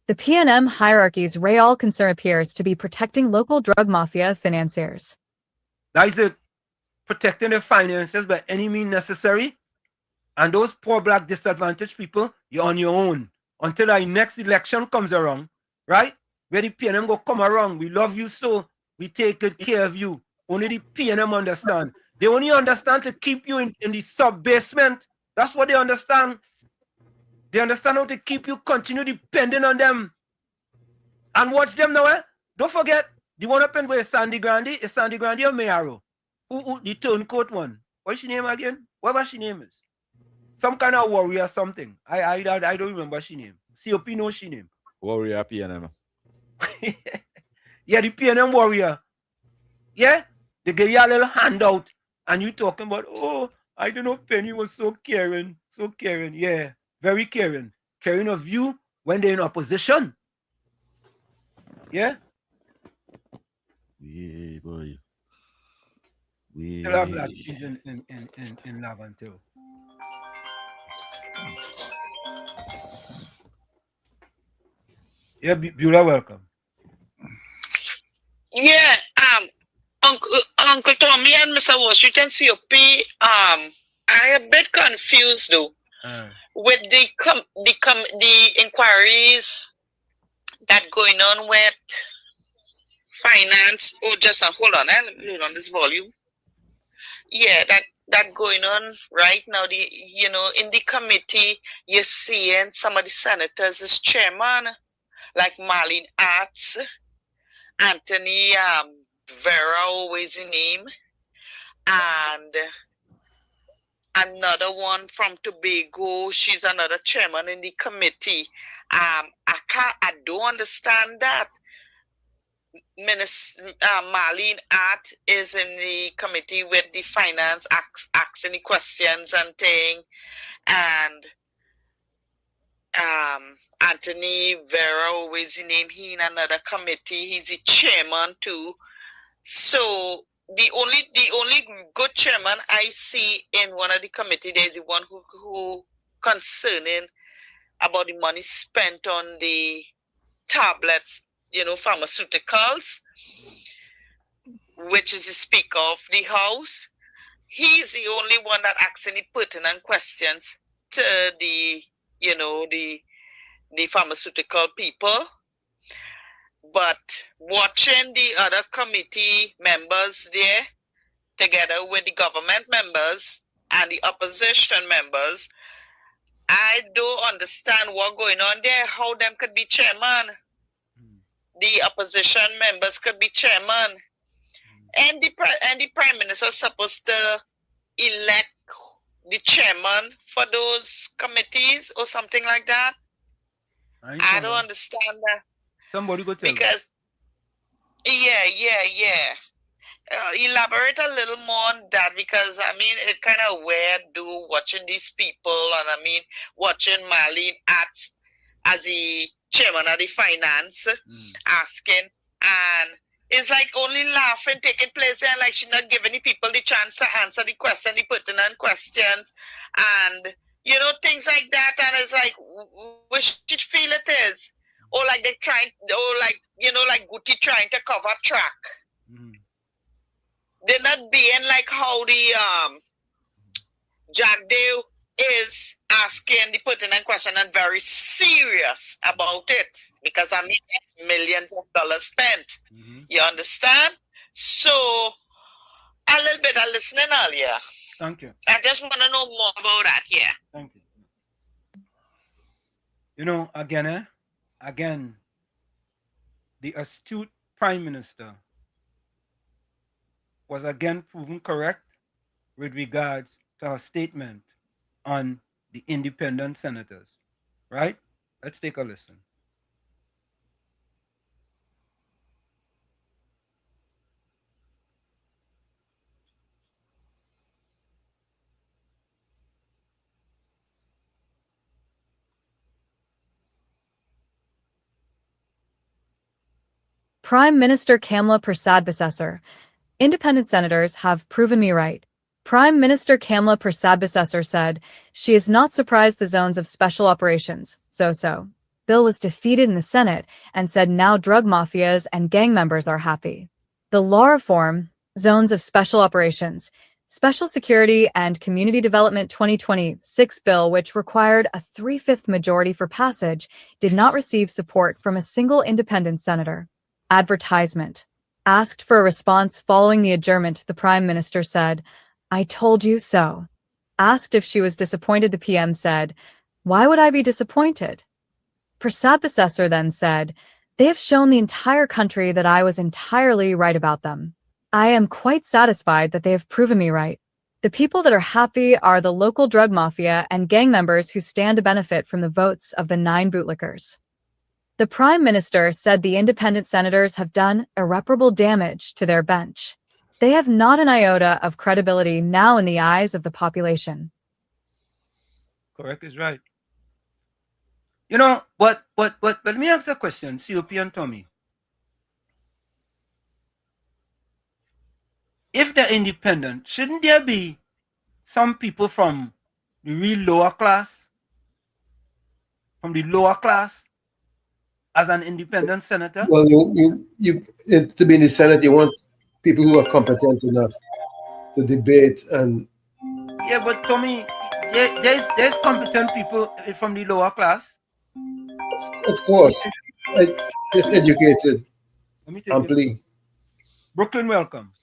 The PNM hierarchy's real concern appears to be protecting local drug mafia financiers. That is it. Protecting their finances by any means necessary. And those poor black disadvantaged people, you're on your own. Until our next election comes around, right? Where the PNM go come around. We love you so. We take good care of you. Only the PNM understand. They only understand to keep you in the sub-basement. That's what they understand. They understand how to keep you continue depending on them. And watch them now, eh? Don't forget, the one up in where Sandy Grande or Mayaro. Who the turncoat one? What's she name again? Whatever she name is. Some kind of warrior something. I don't remember she name. COP knows she name. Warrior PNM. Yeah, the PNM warrior. Yeah? They give you a little handout. And you talking about, oh, I don't know, Penny was so caring. So caring. Yeah. Very caring. Caring of you when they're in opposition. Yeah? Yeah, boy. Still have black kids in Lavantil. Yeah, Beulah, welcome. Yeah, Uncle Tommy and Mr. Washington COP, I am a bit confused though with the inquiries that going on with finance. Oh, just hold on, let me on this volume. Yeah, that going on right now. In the committee, you're seeing some of the senators as chairman, like Marlene Arts, Anthony Vera, always in name, and another one from Tobago. She's another chairman in the committee. I don't understand that. Marlene Art is in the committee with the finance, asking the questions and thing, and Anthony Vera, always the name, he in another committee. He's the chairman too. So the only good chairman I see in one of the committee, there's the one who concerning about the money spent on the tablets, pharmaceuticals, which is the Speaker of the House. He's the only one that asks any pertinent questions to the pharmaceutical people. But watching the other committee members there, together with the government members and the opposition members, I don't understand what's going on there. How them could be chairman? The opposition members could be chairman, and the prime minister is supposed to elect the chairman for those committees or something like that. I don't understand that. Somebody go tell because yeah. Elaborate a little more on that, because I mean it's kind of weird watching these people, and I mean watching Marlene Atz as the chairman of the finance asking, and it's like only laughing taking place there, and like she's not giving the people the chance to answer the question, the pertinent questions, and things like that. And it's like, which she feel it is, or like they're trying, or like like Guti trying to cover track. They're not being like how the Jack Dale is asking the pertinent question and very serious about it, because I mean it's millions of dollars spent. You understand? So a little bit of listening earlier. Thank you. I just want to know more about that. Yeah. Thank you. Again, the astute Prime Minister was again proven correct with regards to her statement on the independent senators, right? Let's take a listen. Prime Minister Kamla Persad-Bissessar. Independent senators have proven me right. Prime Minister Kamla Persad-Bissessar said she is not surprised the zones of special operations, ZOSO, bill was defeated in the Senate, and said now drug mafias and gang members are happy. The law reform, Zones of Special Operations, Special Security and Community Development 2026 bill, which required a 3/5 majority for passage, did not receive support from a single independent senator. Advertisement. Asked for a response following the adjournment, the Prime Minister said, "I told you so." Asked if she was disappointed, the PM said, "Why would I be disappointed?" Persad-Bissessar then said, "They have shown the entire country that I was entirely right about them. I am quite satisfied that they have proven me right. The people that are happy are the local drug mafia and gang members who stand to benefit from the votes of the 9 bootlickers." The Prime Minister said the independent senators have done irreparable damage to their bench. They have not an iota of credibility now in the eyes of the population. Correct is right. But let me ask a question, COP and Tommy. If they're independent, shouldn't there be some people from the real lower class, as an independent senator? Well, to be in the Senate, you want people who are competent enough to debate and. Yeah, but Tommy, there's competent people from the lower class. Of course, just educated. Amply. Brooklyn, welcome.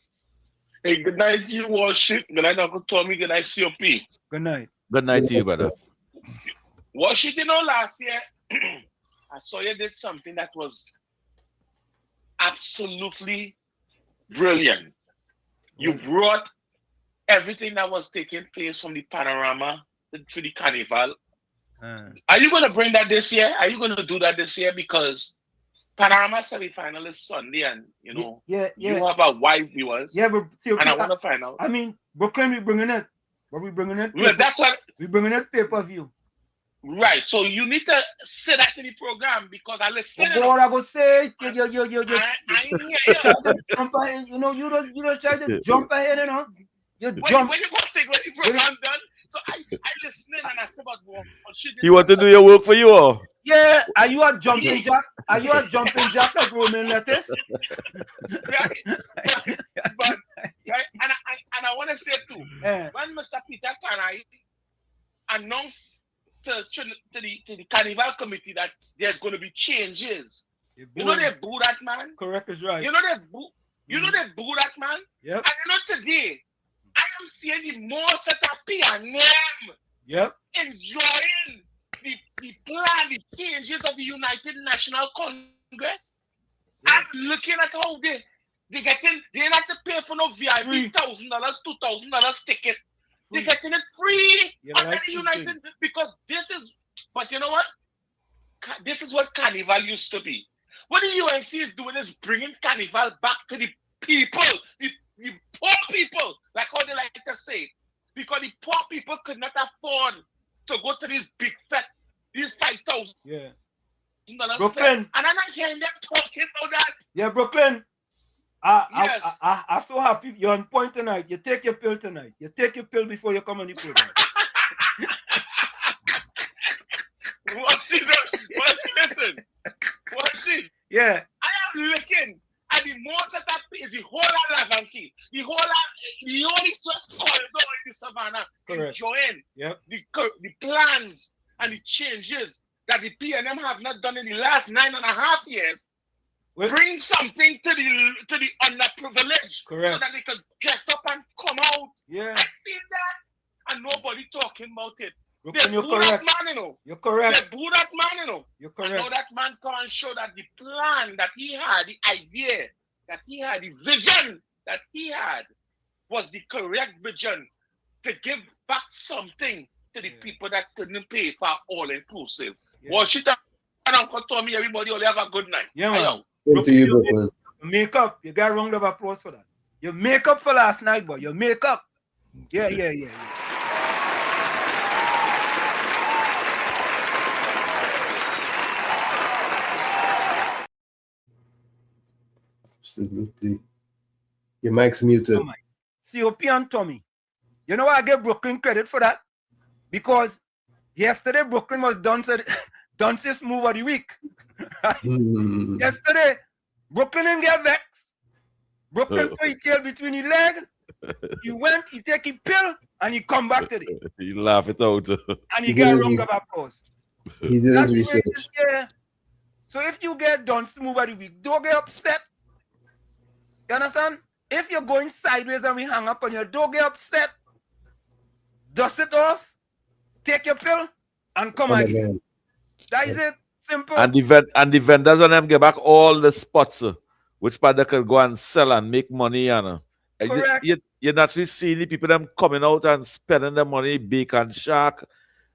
Hey, good night to you, Worship. Good night, Uncle Tommy. Good night, COP. Good night. Good night to you, brother. Worship, last year, I saw you did something that was absolutely brilliant. You brought everything that was taking place from the panorama to the carnival. Are you going to bring that this year? Are you going to do that this year? Because Panorama semi-final is Sunday, and you know, yeah. you have a wide viewers. Yeah, but and I want to find out. I mean, Brooklyn, we bringing it. But we bringing it. Well, that's what we bringing it pay-per-view. Right. So you need to say that in the program because I listen. What I go say? You I ain't here. Jump ahead. You know, you just try to jump ahead, you know. When you go say when the program done, so I listening and I say about what she did. You want to do your work for you or? Yeah, are you a jumping jack? Are you a jumping jack like Roman lettuce? Right. But right, and I want to say too, when Mr. Peter Kanai announced to the Carnival Committee that there's going to be changes, you know they boo that man. Correct is right. You know they boo. You know they boo that man. Yep. And you know today, I am seeing the most at a PNM. Yep. Enjoying the plan, the changes of the United National Congress. I'm looking at how they getting, they don't have to pay for no VIP $1,000, $2,000 ticket. They're getting it free under the United because this is, but you know what? This is what Carnival used to be. What the UNC is doing is bringing Carnival back to the people, the poor people, like how they like to say, because the poor people could not afford to go to these big fat, these 5,000. Yeah. Brooklyn. And I'm not hearing them talking about that. Yeah, Brooklyn. I'm so happy you're on point tonight. You take your pill tonight. You take your pill before you come on the program. Listen. Yeah. I am looking at the motor that is the whole of Lavanti, the only source corridor in the savannah, enjoying the plans and the changes that the PNM have not done in the last 9.5 years. Bring something to the underprivileged, so that they can dress up and come out. Yeah, I see that, and nobody talking about it. Brooklyn, they boo that man, you know. You're correct. They boo that man, you know. You're correct. I know that man can't show that the plan that he had, the idea that he had, the vision that he had, was the correct vision to give back something to the people that couldn't pay for all inclusive. Well, shit, and Uncle Tommy, everybody will have a good night. Yeah, man. To you, Brooklyn. Make up. You got a round of applause for that. You make up for last night, boy. You make up. Yeah. Absolutely. Your mic's muted. COP and Tommy. You know why I give Brooklyn credit for that? Because yesterday Brooklyn was Dunce's move of the week. Yesterday, Brooklyn didn't get vexed. Brooklyn put his tail between his legs. He went, he take his pill, and he come back to it. He laugh it out. And he get a round of applause. He did his research. Yeah. So if you get Dunce move of the week, don't get upset. You understand? If you're going sideways and we hang up on you, don't get upset. Dust it off, take your pill, and come again. That is it. Simple. And the vendors and them get back all the spots which part they can go and sell and make money. Correct. You naturally see the people them coming out and spending their money, bacon shack,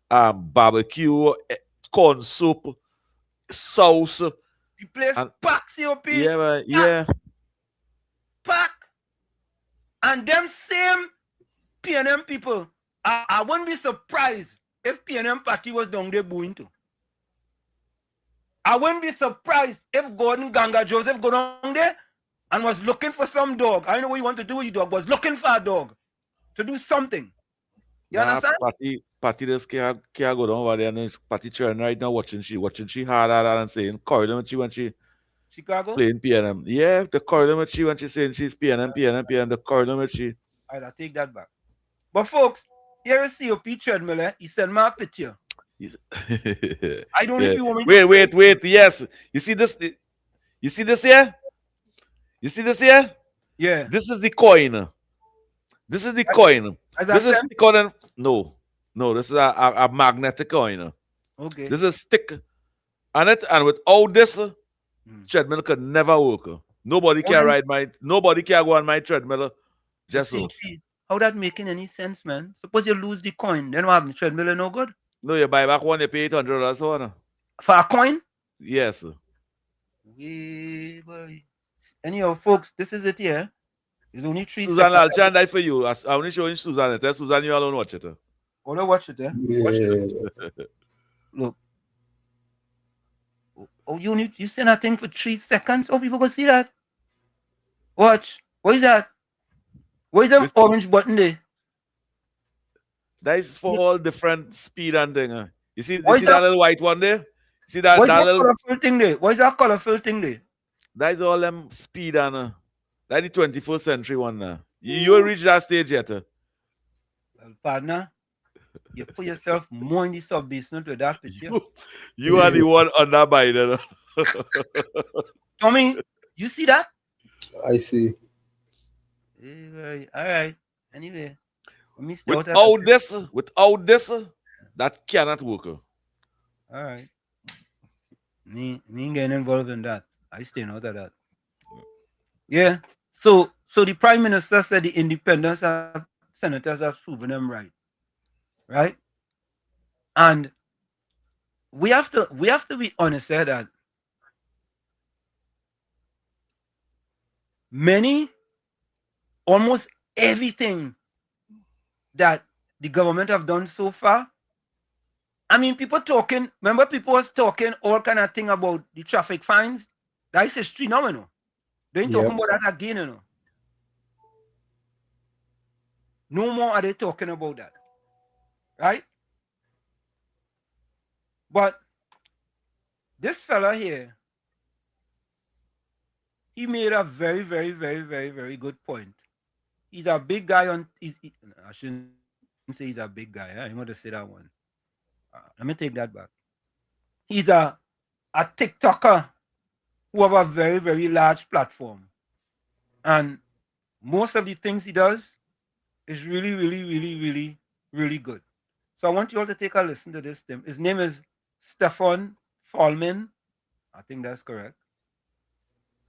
barbecue, corn soup, sauce. The place pack, COP. Yeah, man. Yeah. Pack. And them same PNM people, I wouldn't be surprised if PNM party was down there booing too. I wouldn't be surprised if Gordon Ganga Joseph go down there and was looking for some dog. I don't know what you want to do with your dog, was looking for a dog to do something. You understand? Patty just can't go down over there and Patty churn right now watching she hard and saying corridor when she Chicago playing PNM. Yeah, the corridor when she saying she's PNM, the corridor when she. I'll take that back. But folks, here is COP treadmill. He sent me a picture. I don't know if you want me to wait. Yes. You see this? You see this here? You see this here? Yeah. This is the coin. This is the coin. This is the coin. No, this is a magnetic coin. Okay. This is stick on it, and without this, treadmill could never work. Nobody can go on my treadmill. Just so. How that making any sense, man? Suppose you lose the coin, then what happens? Treadmill no good? No, you buy back one, you pay $800 on. For a coin? Yes. Boy. Anyhow, folks, this is it here. It's only 3 Susan, seconds. I'll try and die for you. I'm only showing Susan. Tell Susan you alone watch it. Oh, no, watch it, eh? Yeah. Watch it. Look. Oh, you send a thing for 3 seconds? Oh, people go see that. Watch. What is that? What is that orange button there? That is for all different speed and thing. You see What is that little white one there? See that, what is that that little colorful thing there? What is that colorful thing there? that is all them speed and that the 21st century one. You will reach that stage yet. Well, partner, you put yourself more in the sub-basement with that picture. You are the one under Biden. Tommy, you see that? I see. All right. Anyway, without this, that cannot work. All right. Me ain't getting involved in that. I staying out of that. Yeah. So the Prime Minister said the independents of senators have proven them right. Right? And we have to be honest here that almost everything that the government have done so far. I mean, people was talking all kind of thing about the traffic fines. That is history now, you know. They ain't talking about that again, you know. No more are they talking about that. Right? But this fella here, he made a very, very, very, very, very good point. He's a big guy I shouldn't say he's a big guy. I'm going to say that one. Let me take that back. He's a TikToker who have a very, very large platform. And most of the things he does is really, really, really, really, really good. So I want you all to take a listen to this. His name is Stefan Fallman. I think that's correct.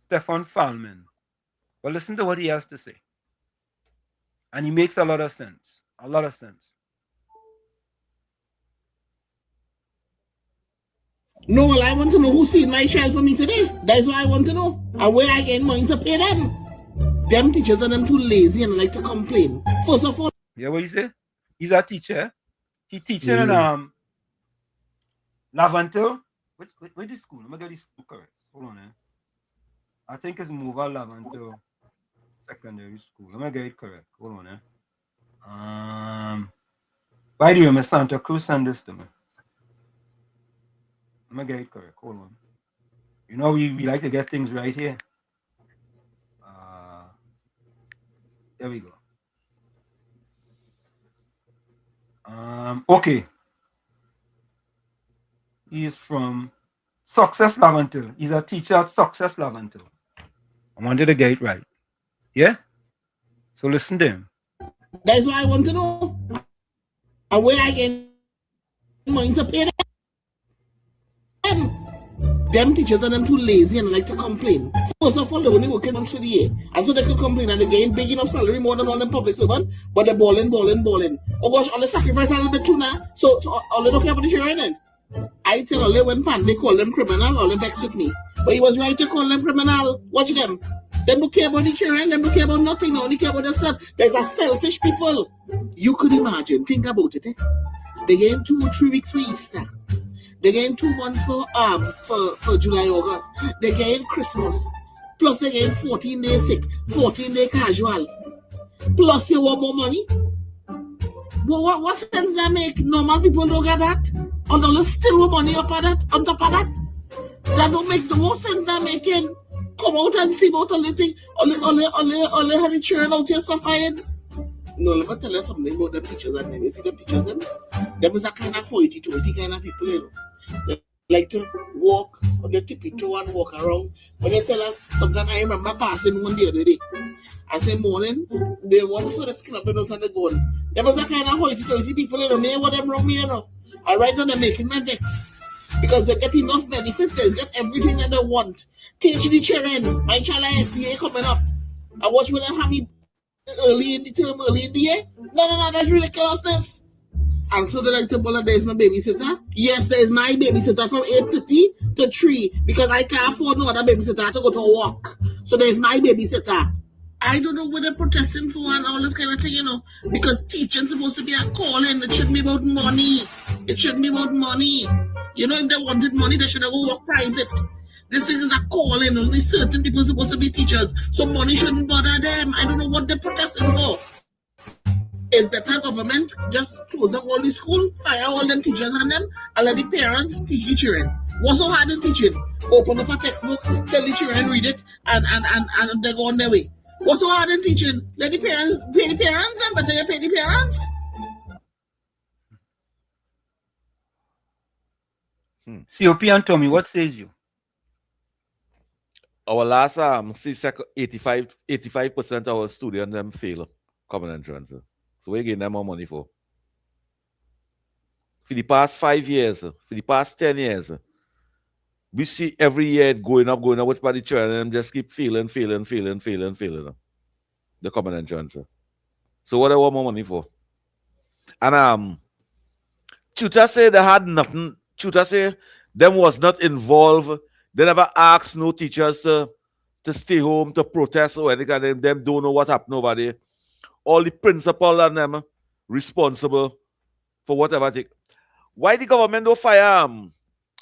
Stefan Fallman. But listen to what he has to say. And he makes a lot of sense. A lot of sense. No, well, I want to know who seen my child for me today. That's what I want to know. And where I get money to pay them. Them teachers and them too lazy and like to complain. First of all. Yeah, what you say? He's a teacher. He teaches in Lavantil. Which is school? Let me get this school correct. Hold on, I think it's Mova Lavantil Secondary School. Let me get it correct. Hold on, By the way, my Santa Cruz sent this to me. Let me get it correct. Hold on. You know, we like to get things right here. There we go. Okay. He is from Success Lavantil. He's a teacher at Success Lavantil. I wanted to get it right. Yeah? So listen to him. That's what I want to know. And where I get money to pay them. Them teachers and them too lazy and like to complain. First of all, they only working once for the year. And so they could complain and they gain big enough salary more than all them public servants, but they're balling. Oh gosh, all they sacrifice a little bit too now. So all they don't care about the children then. I tell all they when pan they call them criminal, all they vex with me. But he was right to call them criminal. Watch them. They don't care about the children, they don't care about nothing, they only care about themselves. There's a selfish people. You could imagine, think about it. They gain 2 or 3 weeks for Easter. They gain 2 months for July, August. They gain Christmas. Plus they gain 14 days sick, 14 day casual. Plus you want more money. But what sense that make? Normal people don't get that. And all still want money up on that, on top of that. That don't make the most sense that making. Come out and see about all the thing. Only had the children out here suffering. No, let me tell you something about the pictures and them. You see the pictures them? Them is a kind of hoity-toity kind of people, you know. They like to walk on the tippy toe and walk around. When they tell us, sometimes I remember passing one the other day. I say morning, they want to skin up the nose and the gun. There was a kind of hoity-toity people, you know. Me what them wrong me, you know. And right now they're making my vex. Because they get enough benefits, they get everything that they want. Teach the children. My child SCA coming up. I watch when they have me early in the term, early in the year. No, that's ridiculousness. And so they like to bother there is no babysitter. Yes, there is my babysitter from 8:30 to 3 because I can't afford no other babysitter. I have to go to work. So there is my babysitter. I don't know what they're protesting for and all this kind of thing, you know, because teaching's supposed to be a calling. It shouldn't be about money. It shouldn't be about money. You know, if they wanted money, they should have go work private. This thing is a calling. Only certain people are supposed to be teachers. So money shouldn't bother them. I don't know what they're protesting for. Is better government just close down all the school, fire all them teachers and them, and let the parents teach the children. What's so hard in teaching? Open up a textbook, tell the children read it, and they go on their way. What's so hard in teaching? Let the parents pay the parents, and better you pay the parents. COP and Tommy, what says you? Our last 85% of our students them fail common entrance. So we getting them more money for. For the past 5 years, for the past 10 years, we see every year going up, which by the children and just keep failing. The common entrance. So what I want more money for? And tutor say they had nothing. Tutor say them was not involved. They never asked no teachers to stay home to protest or anything. Them don't know what happened over there. All the principal and them responsible for whatever thing. Why the government don't fire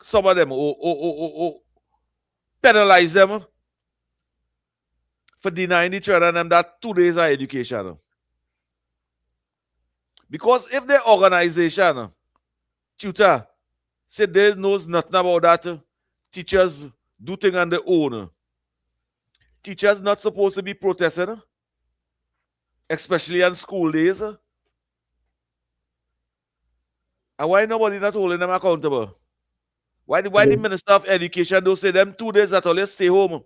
some of them or penalize them for denying the children them that 2 days of education? Because if the organization, tutor, say they knows nothing about that, teachers do things on their own. Teachers not supposed to be protesting, especially on school days. And why nobody not holding them accountable? Why the Minister of Education don't say them 2 days that all stay home?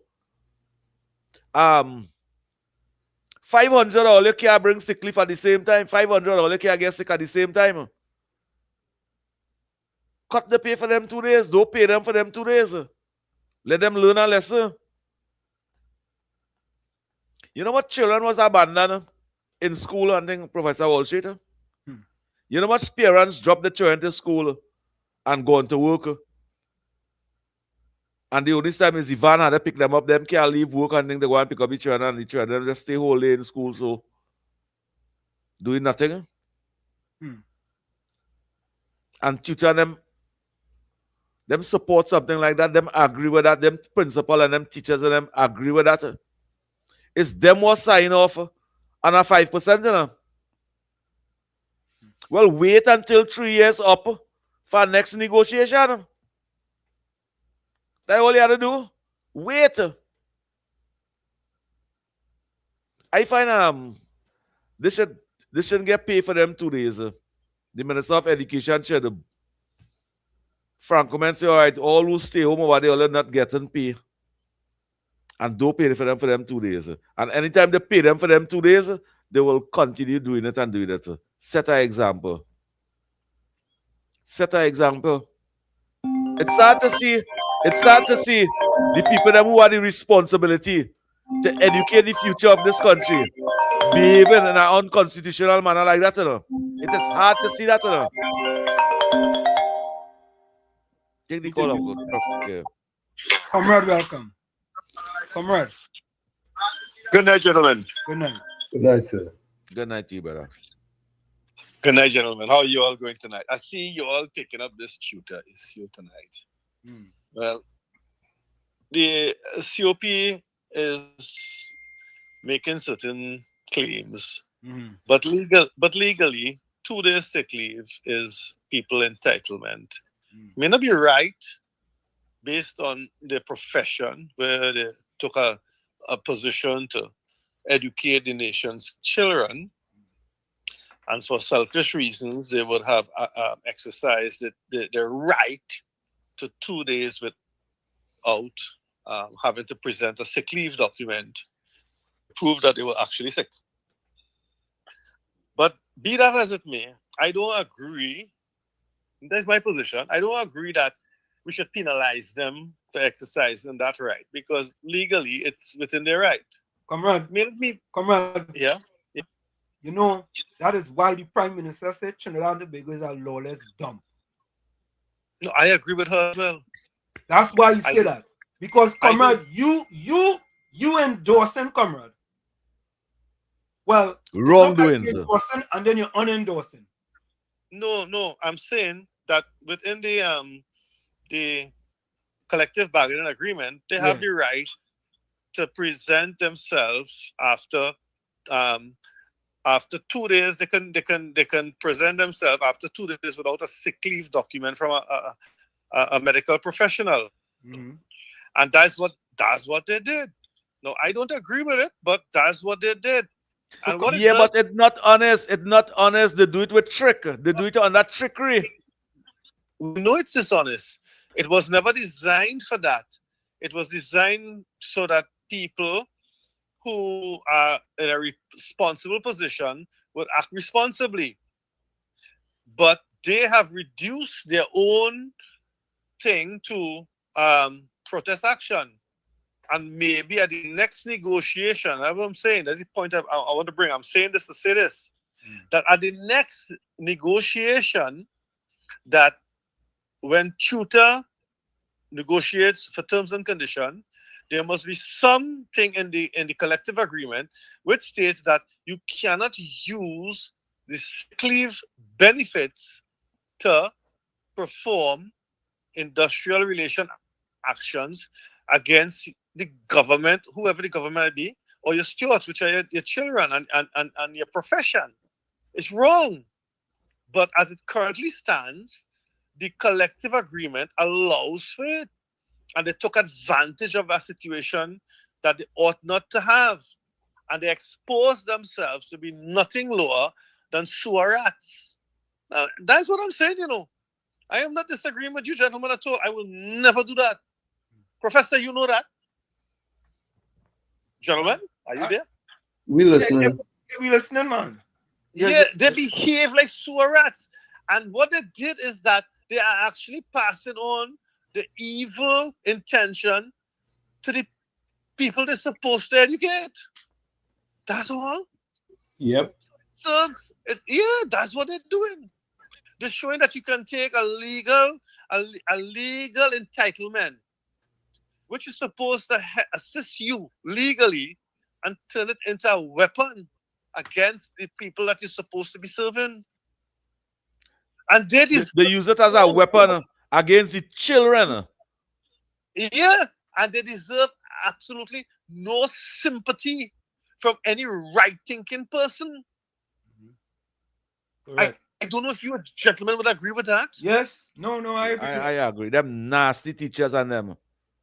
$500 you can't bring sick leave at the same time. $500 you can't get sick at the same time. Cut the pay for them 2 days. Don't pay them for them 2 days. Let them learn a lesson. You know what children was abandoned in school and thing, Professor Wall Street? You know what parents drop the children to school and go on to work? And the only time is the van had to pick them up. Them can't leave work and then they go and pick up the children and the children just stay whole day in school. So doing nothing. And tutor them support something like that. Them agree with that. Them principal and them teachers and them agree with that. It's them who sign off on a 5%, you know. Well, wait until 3 years up for next negotiation. That's all you have to do. Wait. I find they shouldn't get paid for them 2 days. The Minister of Education should frankly say, all right, all who stay home over there are not getting pay. And don't pay for them 2 days. And anytime they pay them for them 2 days, they will continue doing it and doing it. Set an example. Set an example. It's sad to see the people that who have the responsibility to educate the future of this country behaving in an unconstitutional manner like that, you know. It is hard to see that, you know. Take the call, Uncle. Okay. Comrade, welcome. Comrade. Good night, gentlemen. Good night. Good night, sir. Good night to you, brother. Good night, gentlemen. How are you all going tonight? I see you all picking up this tutor issue tonight. Well, the COP is making certain claims, but legally, 2 days sick leave is people entitlement. May not be right based on their profession, where they took a position to educate the nation's children. And for selfish reasons, they would have exercised their right to 2 days without having to present a sick leave document to prove that they were actually sick. But be that as it may, I don't agree. That's my position. I don't agree that we should penalize them for exercising that right, because legally it's within their right. Comrade. Comrade. Comrade. Yeah. You know, that is why the Prime Minister said Trinidad and Tobago is a lawless dump. No, I agree with her as well. That's why he said that. Because, comrade, you endorsing, comrade. Well, wrongdoing, you're endorsing and then you're unendorsing. No, I'm saying that within the collective bargaining agreement, they have the right to present themselves after 2 days. They can present themselves after 2 days without a sick leave document from a medical professional, and that's what they did. No, I don't agree with it, but that's what they did. And what but it's not honest. It's not honest. They do it with trick. They do it on that trickery. We know it's dishonest. It was never designed for that. It was designed so that people who are in a responsible position would act responsibly. But they have reduced their own thing to protest action. And maybe at the next negotiation, that's what I'm saying, that's the point I want to bring. I'm saying this to say this, that at the next negotiation, that when tutor negotiates for terms and conditions, there must be something in the collective agreement which states that you cannot use the sick leave benefits to perform industrial relation actions against the government, whoever the government may be, or your stewards, which are your children and your profession. It's wrong. But as it currently stands, the collective agreement allows for it. And they took advantage of a situation that they ought not to have. And they exposed themselves to be nothing lower than sewer rats. That's what I'm saying, you know. I am not disagreeing with you, gentlemen, at all. I will never do that. Professor, you know that. Gentlemen, are you there? We listening. Yeah, we listening, man. Yeah, they behave like sewer rats. And what they did is that they are actually passing on the evil intention to the people they're supposed to educate. That's all. Yep. So, that's what they're doing. They're showing that you can take a legal entitlement, which is supposed to assist you legally, and turn it into a weapon against the people that you're supposed to be serving. And they use it as a weapon against the children. Yeah, and they deserve absolutely no sympathy from any right-thinking person. I don't know if you gentlemen would agree with that. Yes. No, I agree. I agree. Them nasty teachers and them.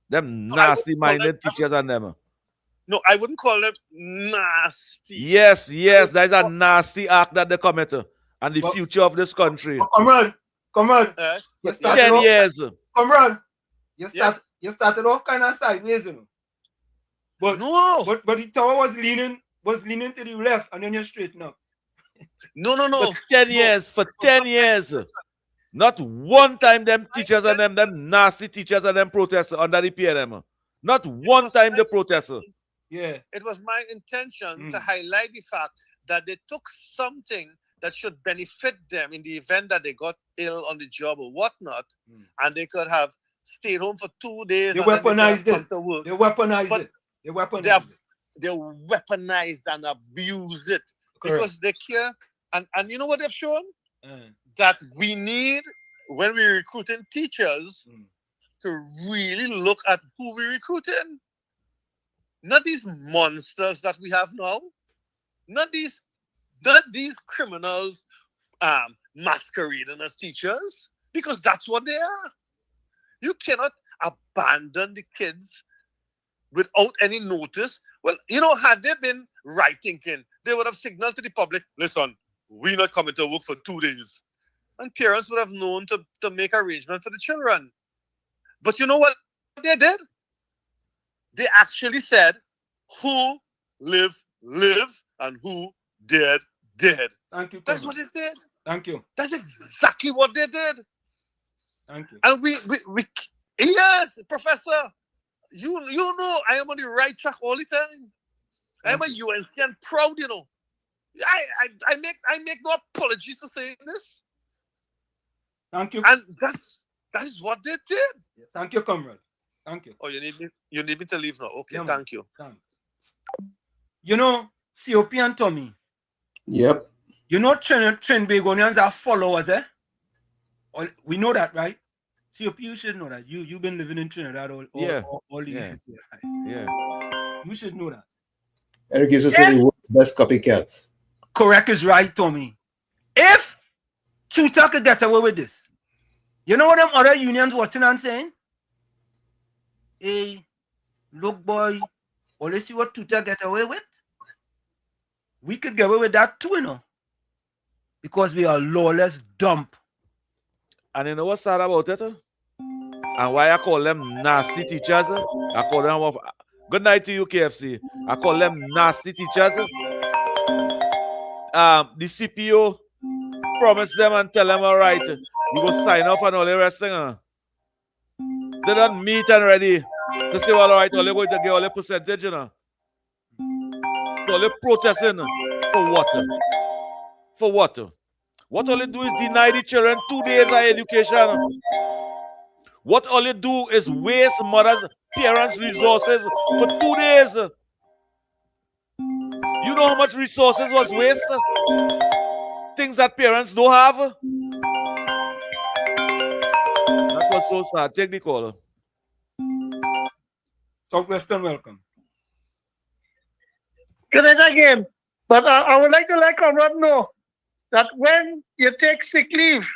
Them nasty-minded teachers and them. No, I wouldn't call them nasty. Yes. That is a nasty act that they commit. And the future of this country. Comrade. 10 years. Comrade. You started off kind of sideways, you know. But the tower was leaning to the left, and then you straighten up. No. For 10 years. For 10 years. Not one time them teachers and them nasty teachers and them protest under the PNM. Not one time they protest. Yeah. It was my intention to highlight the fact that they took something that should benefit them in the event that they got ill on the job or whatnot, and they could have stayed home for 2 days. They weaponized it. They weaponized it. They weaponized and abused it. Correct. Because they care. And you know what they've shown? That we need, when we're recruiting teachers, to really look at who we're recruiting. Not these monsters that we have now. Not these criminals masquerading as teachers, because that's what they are. You cannot abandon the kids without any notice. Well, you know, had they been right thinking, they would have signaled to the public, listen, we're not coming to work for 2 days. And parents would have known to make arrangements for the children. But you know what they did? They actually said, who live, and who dead. Thank you. That's what they did. Thank you. That's exactly what they did. Thank you. And we yes, Professor, you know I am on the right track all the time. I am a UNC and proud, you know. I make no apologies for saying this. Thank you. And that is what they did. Thank you, comrade. Thank you. Oh, you need me to leave now. Okay, Yeah, thank you. Thanks. You know, COP and Tommy. Yep. You know Trinbagonians are followers, eh? We know that, right? COP, you should know that. You've been living in Trinidad all the years. Yeah. You should know that. Eric used to say the world's best copycats. Correct is right, Tommy. If Chuta could get away with this, you know what them other unions watching and saying? Hey, look, boy, only see what Chuta get away with. We could get away with that too, you know. Because we are lawless dump. And you know what's sad about it? And why I call them nasty teachers? I call them good night to you, KFC. I call them nasty teachers. The CPO promised them and tell them, all right, you go sign up and all the rest. They don't meet and ready to say, well, all right, all they're going to get all the percentage, you know. So they're protesting for what? For what? What all they do is deny the children 2 days of education. What all you do is waste mothers, parents' resources for 2 days. You know how much resources was wasted? Things that parents don't have. That was so sad. Take the call. Southwestern, welcome. Good night again. But I would like to let Comrade know that when you take sick leave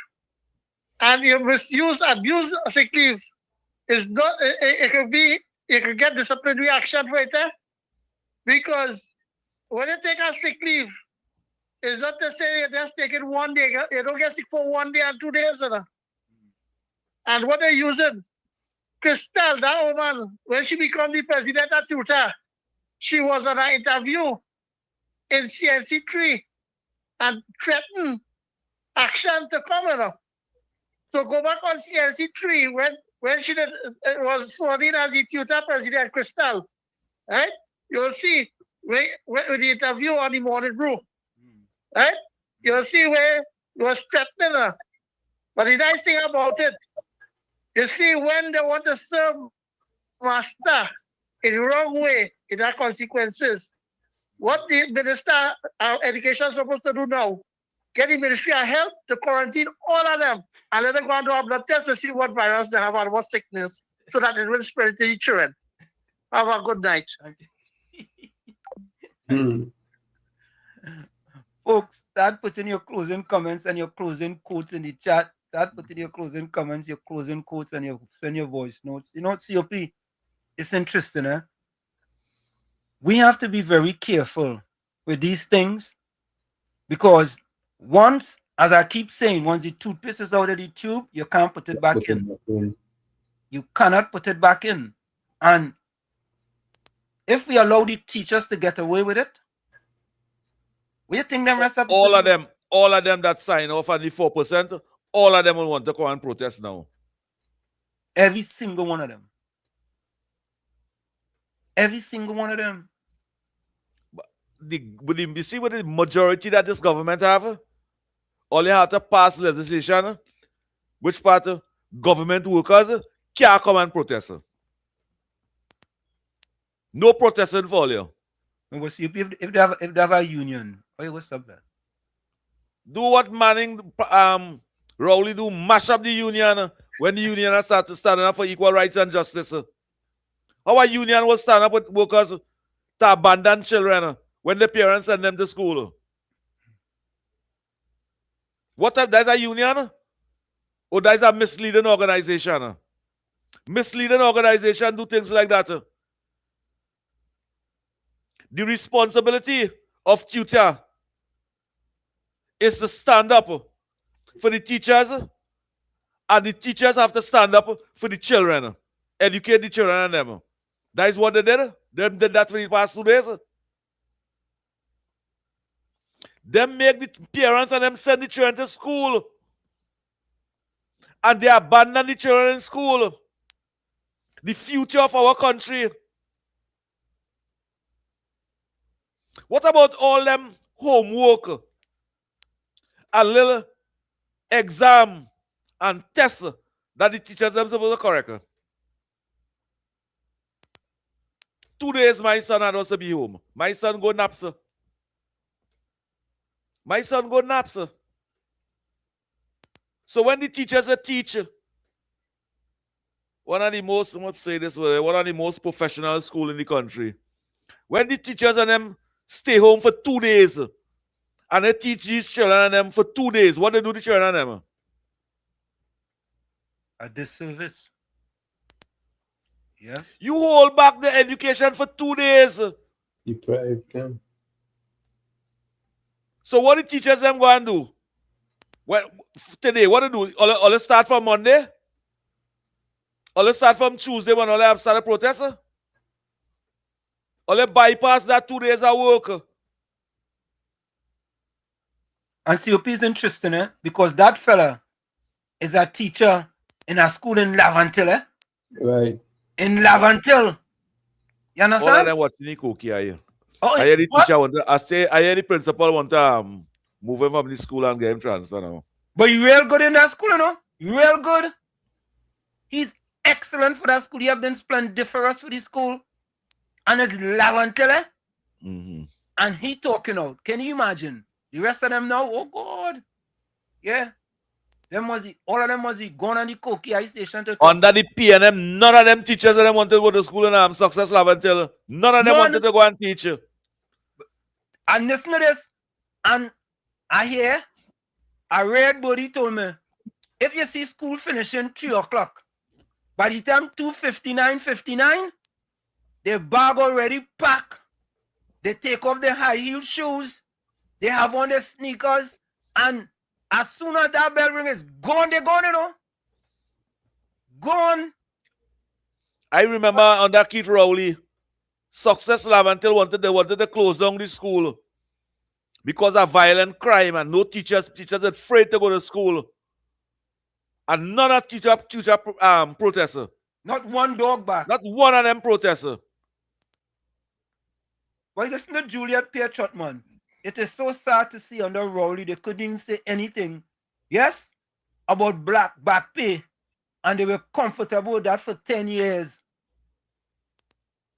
and you abuse sick leave, it's not. You can get disciplinary action for it, because when you take a sick leave, it's not to say you're just taking 1 day. You don't get sick for 1 day and 2 days, And what they're using, Crystal, that woman, when she became the president at Tuta, she was on an interview in CNC3 and threatened action to come. So go back on CNC3 when she was sworn in as the Tuta president, Crystal, right? You'll see with the interview on the morning brew, right? You'll see where it was threatening her. But the nice thing about it, you see, when they want to serve master in the wrong way, it has consequences. What the Minister of Education is supposed to do now, get the Ministry of Health to quarantine all of them and let them go and do a blood test to see what virus they have and what sickness, so that it will spread to the children. Have a good night. Folks, start putting your closing comments and your closing quotes in the chat. Start putting your closing comments, your closing quotes, and send your voice notes. You know, COP, it's interesting, eh? We have to be very careful with these things, because once, as I keep saying, once the toothpaste is out of the tube, you can't put it back in. You cannot put it back in. And if we allow the teachers to get away with it, what do you think them rest of all of them that sign off on the 4%, all of them will want to come and protest now. Every single one of them. Every single one of them. But you see what the majority that this government have? All you have to pass legislation, which part of government workers can't come and protest. No protesting for all you. If they have a union, what's up there? Do what Manning Rowley do, mash up the union when the union start standing up for equal rights and justice. Our union will stand up with workers to abandon children when the parents send them to school. What if there's a union? Or there's a misleading organization? Misleading organization do things like that. The responsibility of tutor is to stand up for the teachers, and the teachers have to stand up for the children, educate the children and them. That is what they did. They did that for the past 2 days. They make the parents and them send the children to school, and they abandon the children in school. The future of our country. What about all them homework, a little exam and test that the teachers them supposed to correct. 2 days my son had also be home. My son go nap, sir. My son go nap, sir. So when the teachers teach, one of the most, I must say this way, one of the most professional school in the country. When the teachers and them stay home for 2 days and they teach these children and them for 2 days, what they do to children and them? A disservice. Yeah. You hold back the education for 2 days. Deprive them. So what the teachers them go and do? Well, today, what they do? All they start from Monday? All they start from Tuesday when all they have started protest? All they bypass that 2 days of work? And COP is interesting, because that fella is a teacher in a school in Lavantil, Right. In Lavantil. You understand? All of them watching the cookie here. Oh, I hear the teacher want to, I hear the principal want to move him from the school and get him transferred now. But you real good in that school, you know? You real good. He's excellent for that school. He have been splendiferous for the school. And it's Lavantil, And he talking out. Can you imagine? The rest of them now, oh God. Yeah. All of them was going on the Koki High Station to talk. Under the PNM, none of them teachers that wanted to go to school in Success Lavantil. None of them wanted to go and teach. And listen to this. And I hear a red body told me, if you see school finishing 3 o'clock, by the time 2:59, their bag already packed. They take off their high heel shoes. They have on their sneakers. And as soon as that bell ring is gone, they're gone, you know. Gone. I remember under Keith Rowley, Success Lavantil wanted to close down the school because of violent crime and no teachers are afraid to go to school. And none of teacher protester. Not one dog back. Not one of them protester. But listen to Juliet Patriot, man. It is so sad to see under Rowley they couldn't say anything, yes, about back pay. And they were comfortable with that for 10 years.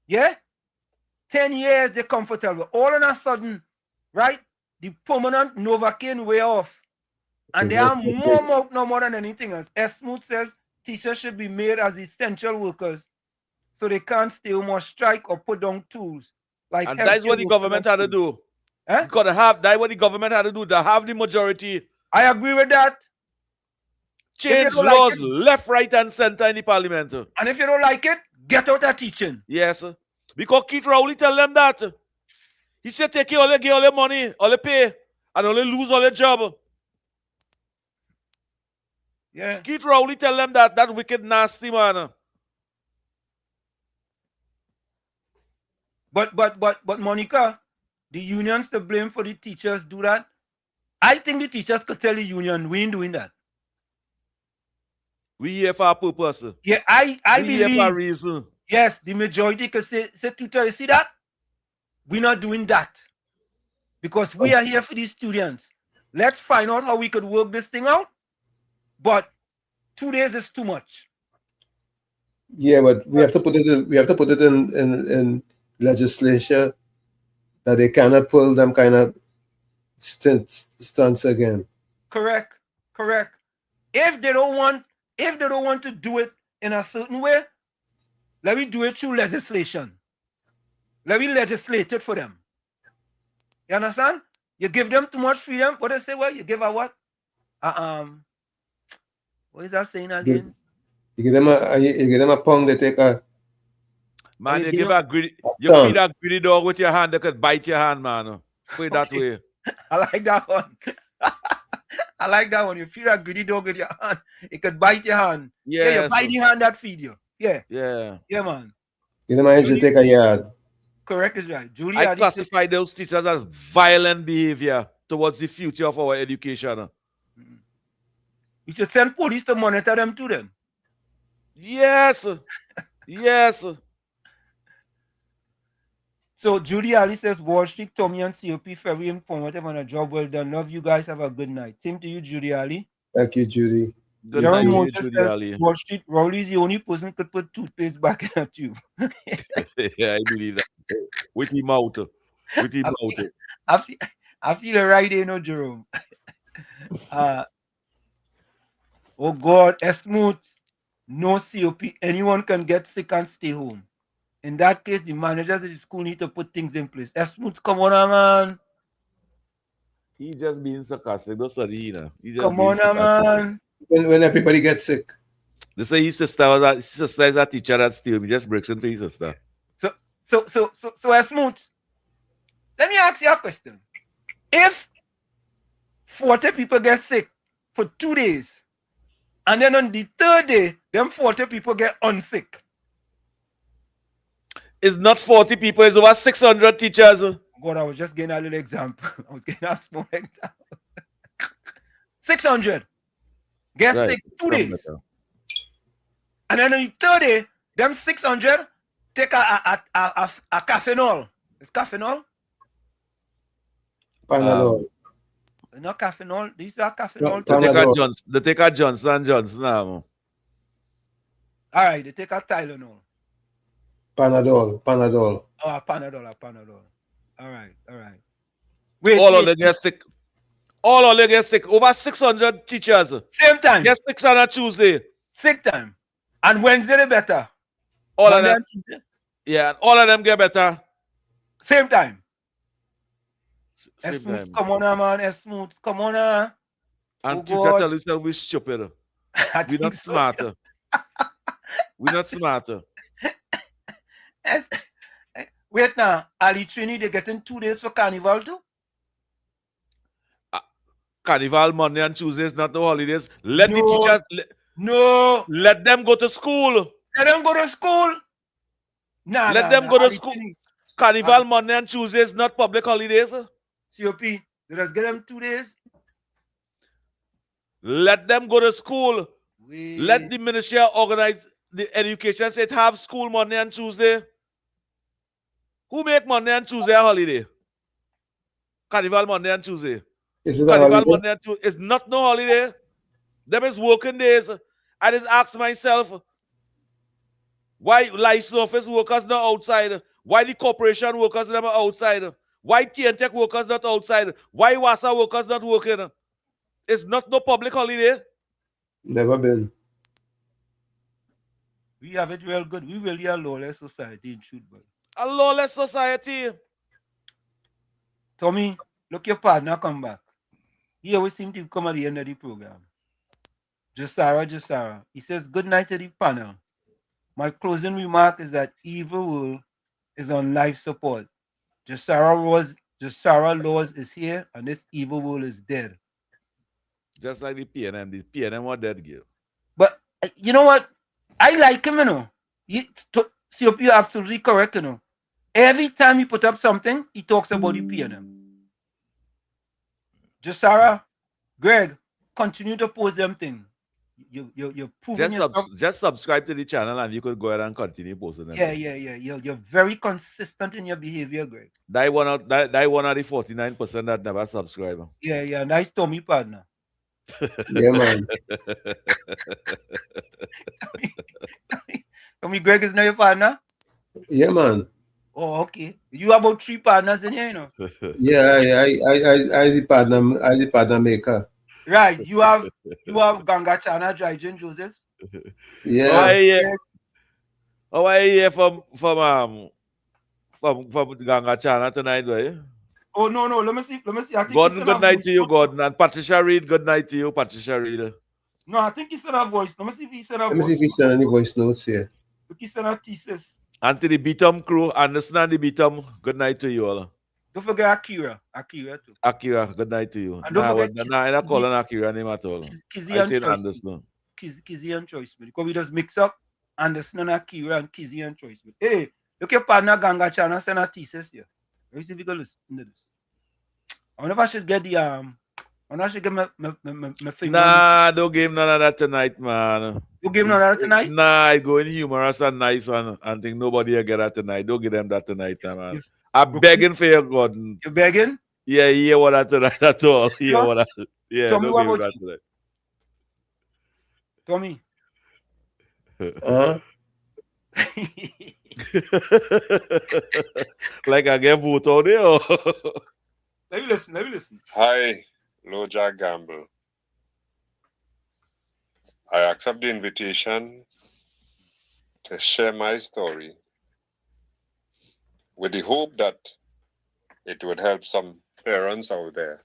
Yeah? 10 years they're comfortable. All of a sudden, right, the permanent Novocaine way off. And they are no more than anything else. S. Smoot says teachers should be made as essential workers so they can't stay home or strike or put down tools. Like, and that's what the government had to do. Eh? That's what the government had to do, to have the majority. I agree with that. Change laws left, right, and center in the parliament. And if you don't like it, get out of teaching. Yes. Because Keith Rowley tell them that. He said take all the money, all the pay, and only lose all the job. Yeah. Keith Rowley tell them that wicked nasty man. But Monica, the unions to blame for the teachers do that. I think the teachers could tell the union we ain't doing that. We here for a purpose. Yeah, I we believe. Here for a reason. Yes, the majority could say tutor, you see that? We're not doing that. Because we are here for these students. Let's find out how we could work this thing out. But 2 days is too much. Yeah, but we have to put it in legislation that they cannot pull them kind of stunts again. Correct. If they don't want to do it in a certain way, let me do it through legislation. Let me legislate it for them. You understand? You give them too much freedom. What they say? Well, you give a what? What is that saying again? You give them a pound, they take a. Man, you feed a greedy dog with your hand, they could bite your hand, man. Put it that way. I like that one. I like that one. You feed a greedy dog with your hand, it could bite your hand. Yeah, you bite the hand that feed you. Yeah, man. Give them a hand to take a yard. Correct is right. I classify those teachers as violent behavior towards the future of our education. We should send police to monitor them to them. Yes. So Judy Ali says Wall Street, Tommy and COP very informative on a job well done. Love you guys. Have a good night. Same to you, Judy Ali. Thank you, Judy. Good Jerome night, Moses Judy says Ali. Wall Street, Rowley's the only person who could put toothpaste back in a tube. Yeah, I believe that. With him out. With him out. I feel it right there, no, Jerome. Oh God, Smooth, no COP. Anyone can get sick and stay home. In that case, the managers of the school need to put things in place. Smooth, come on, man. He just being sarcastic. Don't study, you know. He just Come being on, sarcastic. man. When everybody gets sick. They say his sister is a teacher at still. He just breaks into his sister. So Smooth, let me ask you a question. If 40 people get sick for 2 days, and then on the third day, them 40 people get unsick. It's not 40 people, it's over 600 teachers. God, I was just getting a little example. I was getting a small example. 600 get sick 2 days. Better. And then on the third day, them 600 take a caffeinol. It's caffeinol? Panadol. Not caffeinol. These are caffeinol. They take a Johnson & Johnson now. All right, they take a Tylenol. Panadol. Oh, a Panadol. All right. Wait, all of them get sick. All of them get sick. Over 600 teachers. Same time. Get sick on a Tuesday. Sick time. And Wednesday they better. All of them. Yeah, and all of them get better. Same time. Smooth, come on, man. Smooth, come on. And teacher tell yourself we're stupid. We're not smarter. We're not smarter. Wait now, Ali Trini, they're getting 2 days for Carnival too? Carnival Monday and Tuesday is not the holidays. Let the teachers... Let them go to school. Let them go to school? Let them go to school. Carnival Monday and Tuesday is not public holidays. COP, let us get them 2 days. Let them go to school. Let the ministry organize the education. Say it have school Monday and Tuesday. Who make Monday and Tuesday a holiday? Carnival Monday and Tuesday. Is it Carnival a holiday? Monday and Tuesday. It's not no holiday. Them is working days. I just ask myself, why license office workers not outside? Why the corporation workers never outside? Why TNTech workers not outside? Why WASA workers not working? It's not no public holiday. Never been. We have it real good. We really are a lawless society in truth, but a lawless society. Tommy, look your partner come back. He always seems to come at the end of the program. Jasara. He says, good night to the panel. My closing remark is that Evil World is on life support. Jasara Laws is here, and this Evil World is dead. Just like the PNM. The PNM are dead, Gil. But you know what? I like him, you know. COP, you're absolutely correct, you know. Every time he put up something, he talks about the PNM. Jasara, Greg, continue to post them things. You're proving yourself. Just subscribe to the channel and you could go ahead and continue posting them. Yeah. You're very consistent in your behavior, Greg. That one of the 49% that never subscribe. Yeah. Nice Tommy partner. Yeah, man. Tommy, Greg is now your partner? Yeah, man. Oh, okay. You have about 3 partners in here, you know. Yeah, I the partner maker. Right. You have Ganga Chana, Drygen Joseph. Yeah. How are you here from Ganga Chana tonight, right? Oh no, let me see. I think Gordon, good night to you, Gordon. And Patricia Reed, good night to you, Patricia Reed. No, I think he sent a voice. Let me see if he sent a voice. Let me see if he sent any voice notes here. Look, he sent a thesis. And to the Beatum crew, Anderson and the Beatum, good night to you all. Don't forget Akira too. Akira, good night to you. And don't forget I'm not calling Akira name at all. Kizzy and Choice. Anderson. Kizzy and Choice. Because we just mix up Anderson and Akira and Kizzy and Choice. Hey, look your partner Ganga Chana send a thesis here. Let me see if you can listen to this. I wonder if I should get the I wonder if I should get my favorite. Nah, don't give none of that tonight, man. Don't give none of that tonight? Nah, I go in humorous and nice and think nobody will get that tonight. Don't give them that tonight, man. I'm begging for your God. You begging? Yeah, you hear what I tonight at all. You hear what I yeah, Tommy, don't what give me about that tonight. Tommy. Like I get vote on there. Let me listen. Hi, Loja Gamble. I accept the invitation to share my story with the hope that it would help some parents out there.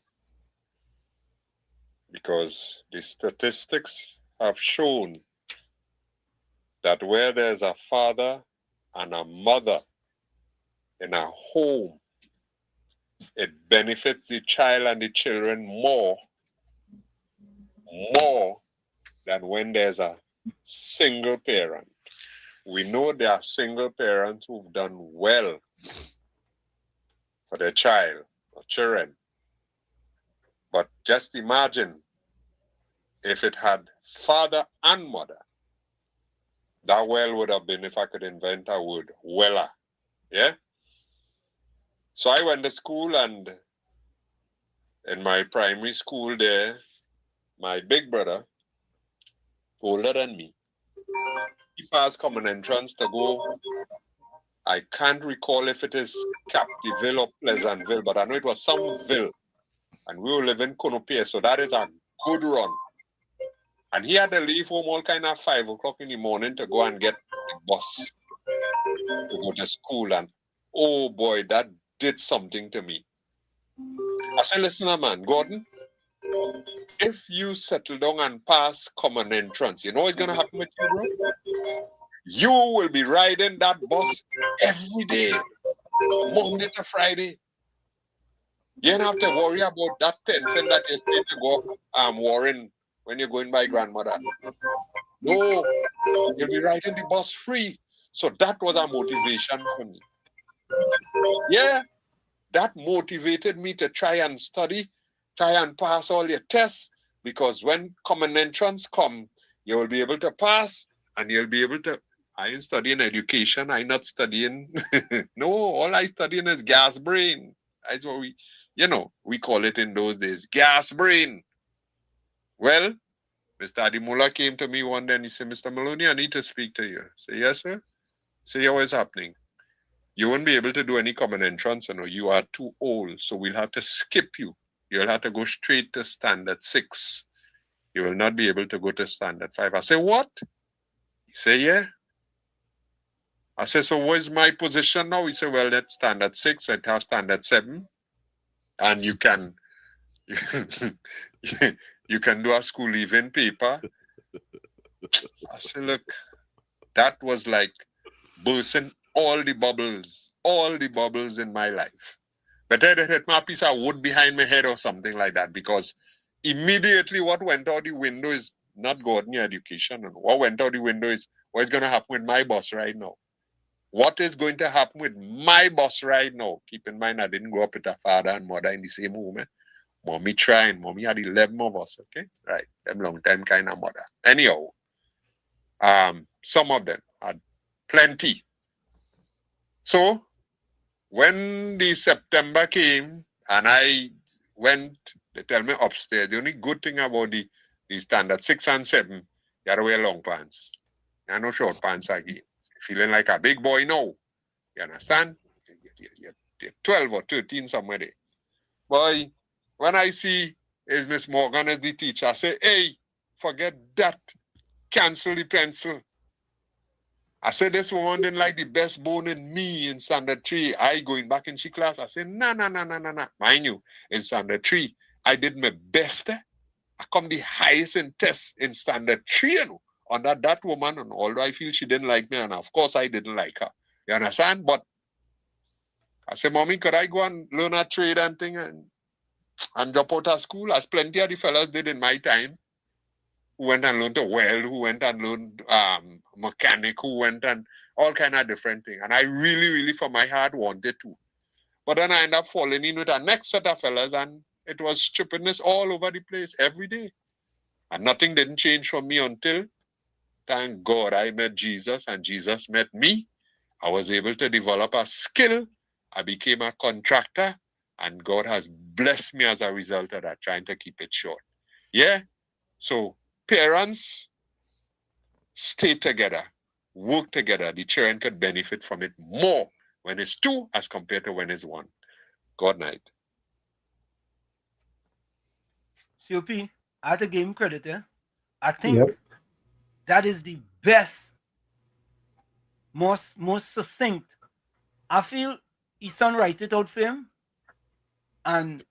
Because the statistics have shown that where there's a father and a mother in a home, it benefits the child and the children more than when there's a single parent. We know there are single parents who've done well for their child or children. But just imagine if it had father and mother. That well would have been, if I could invent a word, weller. Yeah? So I went to school, and in my primary school there, my big brother, older than me, he passed common entrance to go. I can't recall if it is Captiville or Pleasantville, but I know it was some ville. And we were living in Konopia, so that is a good run. And he had to leave home all kind of 5 o'clock in the morning to go and get the bus to go to school. And oh boy, that did something to me. I said, listen, man, Gordon, if you settle down and pass common entrance, you know what's going to happen with you, bro? You will be riding that bus every day, Monday to Friday. You don't have to worry about that pension that you pay to go Warren when you're going by grandmother. No, you'll be riding the bus free. So that was a motivation for me. Yeah, that motivated me to try and study, try and pass all your tests, because when common entrance come, you will be able to pass, and you'll be able to. I ain't studying education. I'm not studying. No, all I studying is gas brain. That's what we call it in those days, gas brain. Well, Mr. Adimola came to me one day and he said, Mr. Maloney, I need to speak to you. I say, yes, sir. Say, what's happening? You won't be able to do any common entrance, you are too old, so we'll have to skip you. You'll have to go straight to standard 6. You will not be able to go to standard 5. I say, what? He say, yeah. I say, so what is my position now? He said, well, that's standard 6, I have standard 7. And you can you can do a school leaving paper. I said, look, that was like bursting all the bubbles in my life. But I had my piece of wood behind my head or something like that, because immediately what went out the window is not Gordon education. What went out the window is what's going to happen with my boss right now. What is going to happen with my boss right now? Keep in mind, I didn't grow up with a father and mother in the same home. Mommy trying. Mommy had 11 of us, okay? Right. Them long time kind of mother. Anyhow, some of them had plenty. So, when the September came and I went, they tell me upstairs, the only good thing about the standard 6 and 7, you gotta wear long pants. You no short pants again. Feeling like a big boy now. You understand? You're 12 or 13 somewhere there. Boy, when I see is Miss Morgan as the teacher, I say, hey, forget that. Cancel the pencil. I said, this woman didn't like the best bone in me in standard 3. I going back in she class. I said, no. Mind you, in standard 3, I did my best. I come the highest in tests in standard 3, under that woman, and although I feel she didn't like me, and of course I didn't like her. You understand? But I said, Mommy, could I go and learn a trade and thing and drop out of school, as plenty of the fellas did in my time, who went and learned to weld, who went and learned mechanic, who went and all kind of different things. And I really, really, from my heart, wanted to. But then I ended up falling in with the next set of fellas, and it was stupidness all over the place every day. And nothing didn't change for me until, thank God, I met Jesus and Jesus met me. I was able to develop a skill. I became a contractor, and God has blessed me as a result of that, trying to keep it short. Yeah? So parents, stay together, work together. The children could benefit from it more when it's two as compared to when it's one. Good night. COP, I have to give him credit, yeah? I think that is the best, most succinct. I feel his son write it out for him, and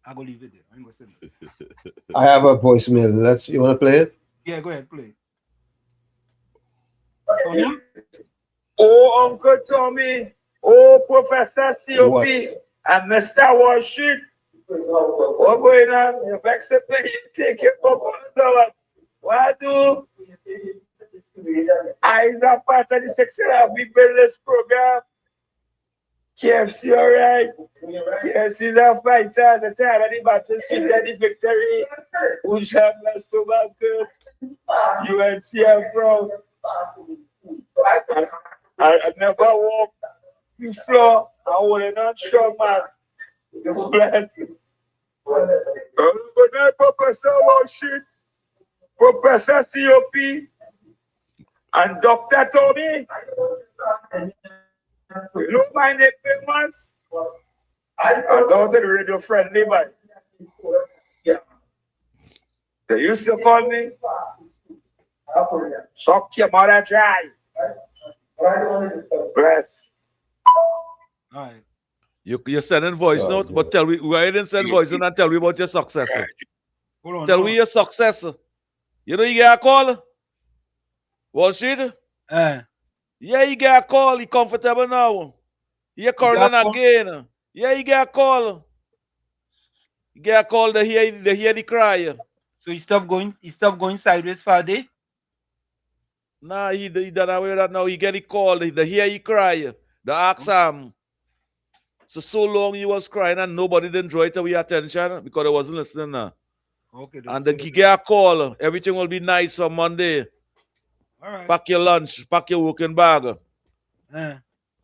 I go leave it there. I ain't gonna say that. I have a voicemail. You want to play it? Yeah, go ahead, play. Oh, Uncle Tommy. Oh, Professor COP. And Mr. Washington. What going on? You vex the play, you take your $400. What do? Eyes are part of the section of we build this program. KFC, all right. KFC is a fighter. The side of the battle, sweet of the victory. Who shall bless to Banker? UNCF, bro. I never walk the floor. I will not show man. It's blessed. Good night, Professor Washington, Professor COP, and Dr. Tommy. You know my name famous? I don't the radio friendly, but they used to call me Suck Your Mother Dry. Bless. All right. You're sending voice note, but tell me why you didn't send voice note and tell me about your successor. Tell me your successor. You know you get a call? Wall Street? Yeah, you get a call. You comfortable now. You're calling again. Yeah, you get a call. You get a call to hear the cry. So he stopped going sideways for a day? Nah, he done away with that now. He get the call. They hear you cry. They ask him. So long he was crying and nobody didn't draw it away attention because they wasn't listening now. Okay. And then he get a call. Everything will be nice on Monday. All right. Pack your lunch. Pack your working bag.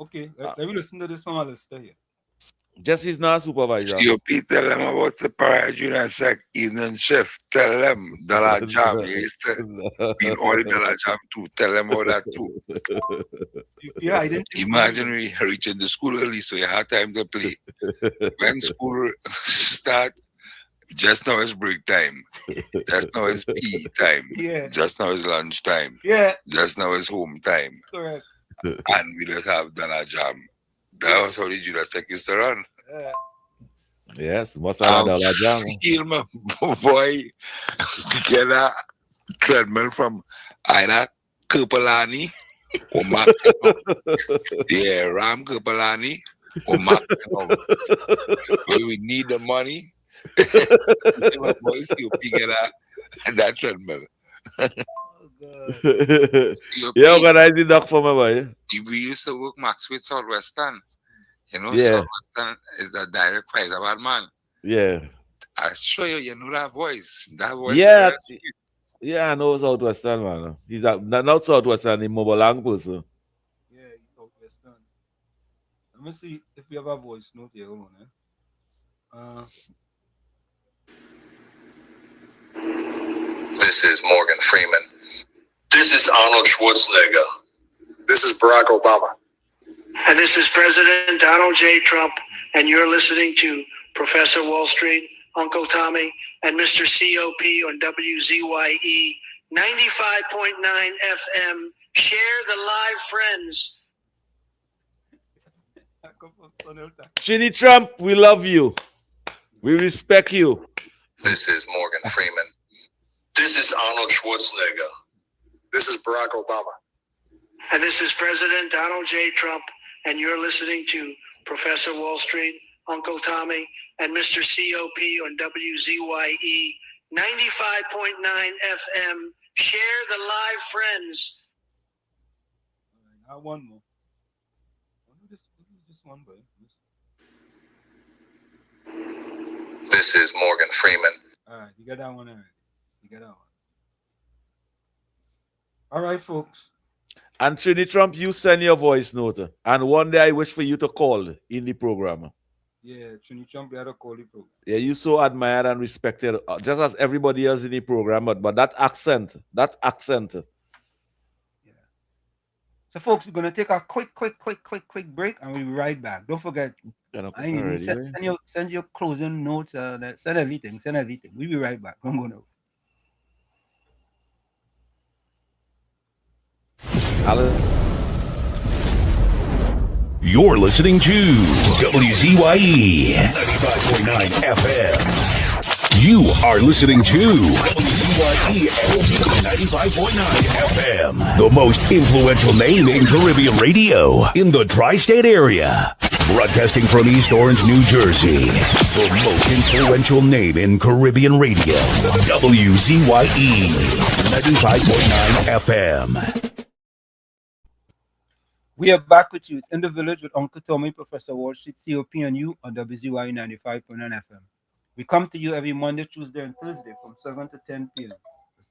Okay. Let me listen to this from our listener here. Jesse's not a supervisor. COP, tell them about the Para Junior Sec evening shift. Tell them Dollar Jam. He used to be in all the Dollar Jam too. Tell them all that too. Yeah, I didn't. Imagine we reaching the school early, so you had time to play. When school start, just now is break time. Just now is PE time. Yeah. Just now is lunch time. Yeah. Just now is home time. Correct. And we just have Dollar Jam. That was how the Junior Sec used to run. Yes, must have Dollar Jam. Feel my boy get a treadmill from either Kirpalani or Max. Yeah, Ram Kirpalani or Max. We need the money. My boy still get that treadmill. You organize the doc for me, boy. We used to work Max with Southwestern. You know, Yeah. Southwestern is the direct price of that man. Yeah. I show you, you know that voice. That voice Yeah. is very sweet. Yeah, I know Southwestern, man. He's not Southwestern, he's Mobalang person. Yeah, he's Southwestern. Let me see if we have a voice note here. Hold on, This is Morgan Freeman. This is Arnold Schwarzenegger. This is Barack Obama. And this is President Donald J. Trump, and you're listening to Professor Wall Street, Uncle Tommy, and Mr. COP on WZYE 95.9 FM. Share the live friends. Chinny Trump, we love you. We respect you. This is Morgan Freeman. This is Arnold Schwarzenegger. This is Barack Obama. And this is President Donald J. Trump, and you're listening to Professor Wall Street, Uncle Tommy, and Mr. COP on WZYE 95.9 FM. Share the live friends. Now one more. Just one, boy. This is Morgan Freeman. All right, you got that one already. You got that one. All right, folks. And Trini Trump, you send your voice note. And one day I wish for you to call in the program. Yeah, Trini Trump, you had to call the program. Yeah, you so admired and respected, just as everybody else in the program. But that accent. So, folks, we're gonna take a quick break, and we'll be right back. Don't forget, I need already, send your closing notes. Send everything. We'll be right back. Don't go now. You're listening to WZYE 95.9 FM. You are listening to WZYE 95.9 FM, the most influential name in Caribbean radio in the tri-state area. Broadcasting from East Orange, New Jersey, the most influential name in Caribbean radio, WZYE 95.9 FM. We are back with you. It's In the Village with Uncle Tommy, Professor Wall Street, COP, and you on WZYE 95.9 FM. We come to you every Monday, Tuesday, and Thursday from 7 to 10 p.m.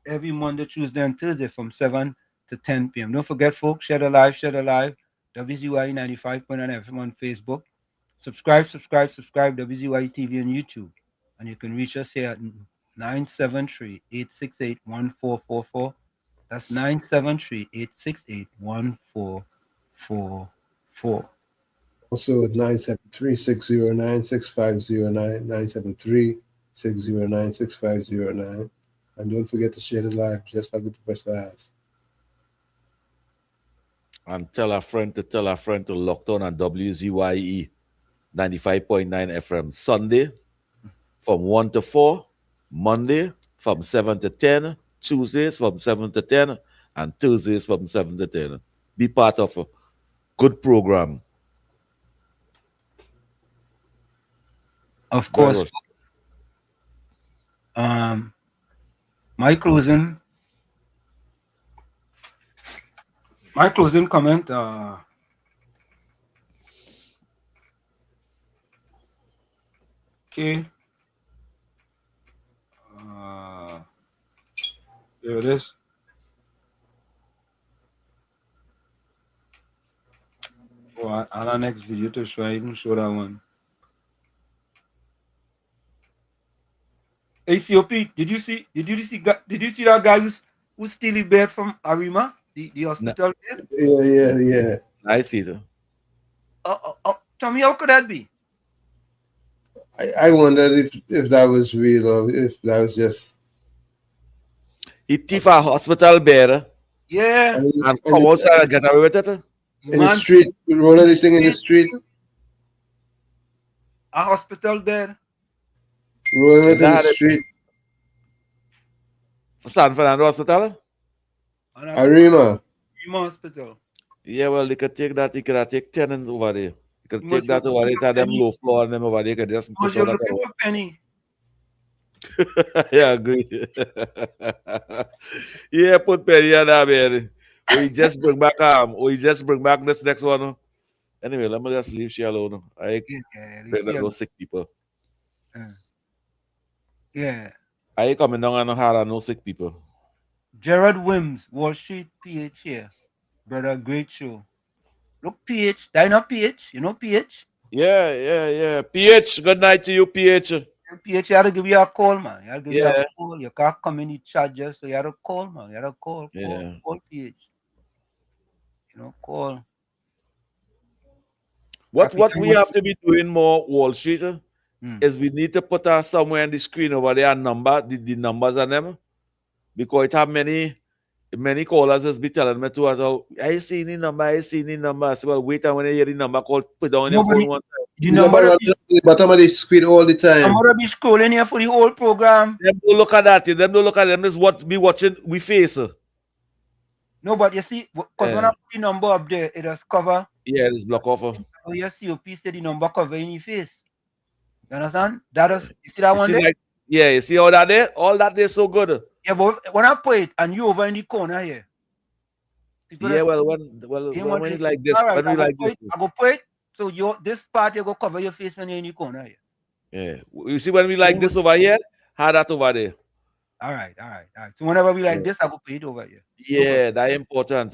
Every Monday, Tuesday, and Thursday from 7 to 10 p.m. Don't forget, folks, share the live. WZYE 95.9 FM on Facebook. Subscribe, WZYE TV on YouTube. And you can reach us here at 973-868-1444. That's 973-868-1444. Also 973-609-6509, 973-609-6509. And don't forget to share the live, just like the professor asked. And tell a friend to lock on WZYE 95.9 FM Sunday from 1 to 4, Monday from 7 to 10, Tuesdays from 7 to 10, and Thursdays from 7 to 10. Be part of a good program. Of course. My closing comment. Okay. There it is. Oh, on our next video to show, I even show that one. ACOP, did you see that guy who steal the bed from Arima, the hospital bed? Yeah. I see that. Tommy, how could that be? I wondered if that was real or if that was just. He thief a hospital bed. Yeah. And come outside and get away with it. In the street, roll anything in the street. A hospital bed. Roll it in the street. For San Fernando Hospital? Arima Hospital. Yeah, well, they could take that. They could take tenants over there. They could take that over there. Tell them low floor and them over there. Could just Because you're looking for Penny. Yeah, agree. Yeah, put Penny on that, man. We just bring back this next one. Anyway, let me just leave she alone. I bring those sick people. Yeah. I ain't coming down and hard on no sick people. Gerard Wims, Wall Street PH here. Brother, great show. Look, PH. That not PH. You know PH? Yeah. PH, good night to you, PH. PH, you have to give you a call, man. You have to give you a call. You can't come in the charges, so you have to call, man. You have to call PH. Call. What we have to be doing more, Wall Street, is we need to put somewhere on the screen over there the numbers on them, because it have many callers just be telling me to us, I see the number. I say, well, wait, and when you hear the number call, put down your phone one time. The number at the bottom of the screen all the time. I'm gonna be scrolling here for the whole program. Them don't look at that. Them don't look at them. Is what be watching we face. No, but you see, because when I put the number up there, it does cover. Yeah, it's block off. So your COP said the number cover in your face. You understand? That is, you see that one there? Yeah, you see all that there? All that there so good. Yeah, but when I put it and you over in the corner here. Yeah, when it's like this, right, when we like this. I go put it, so this part you go cover your face when you're in the corner here. Yeah. You see when we like this over here, how that over there. All right. So whenever we like this, I go put it over here. Yeah, that's important.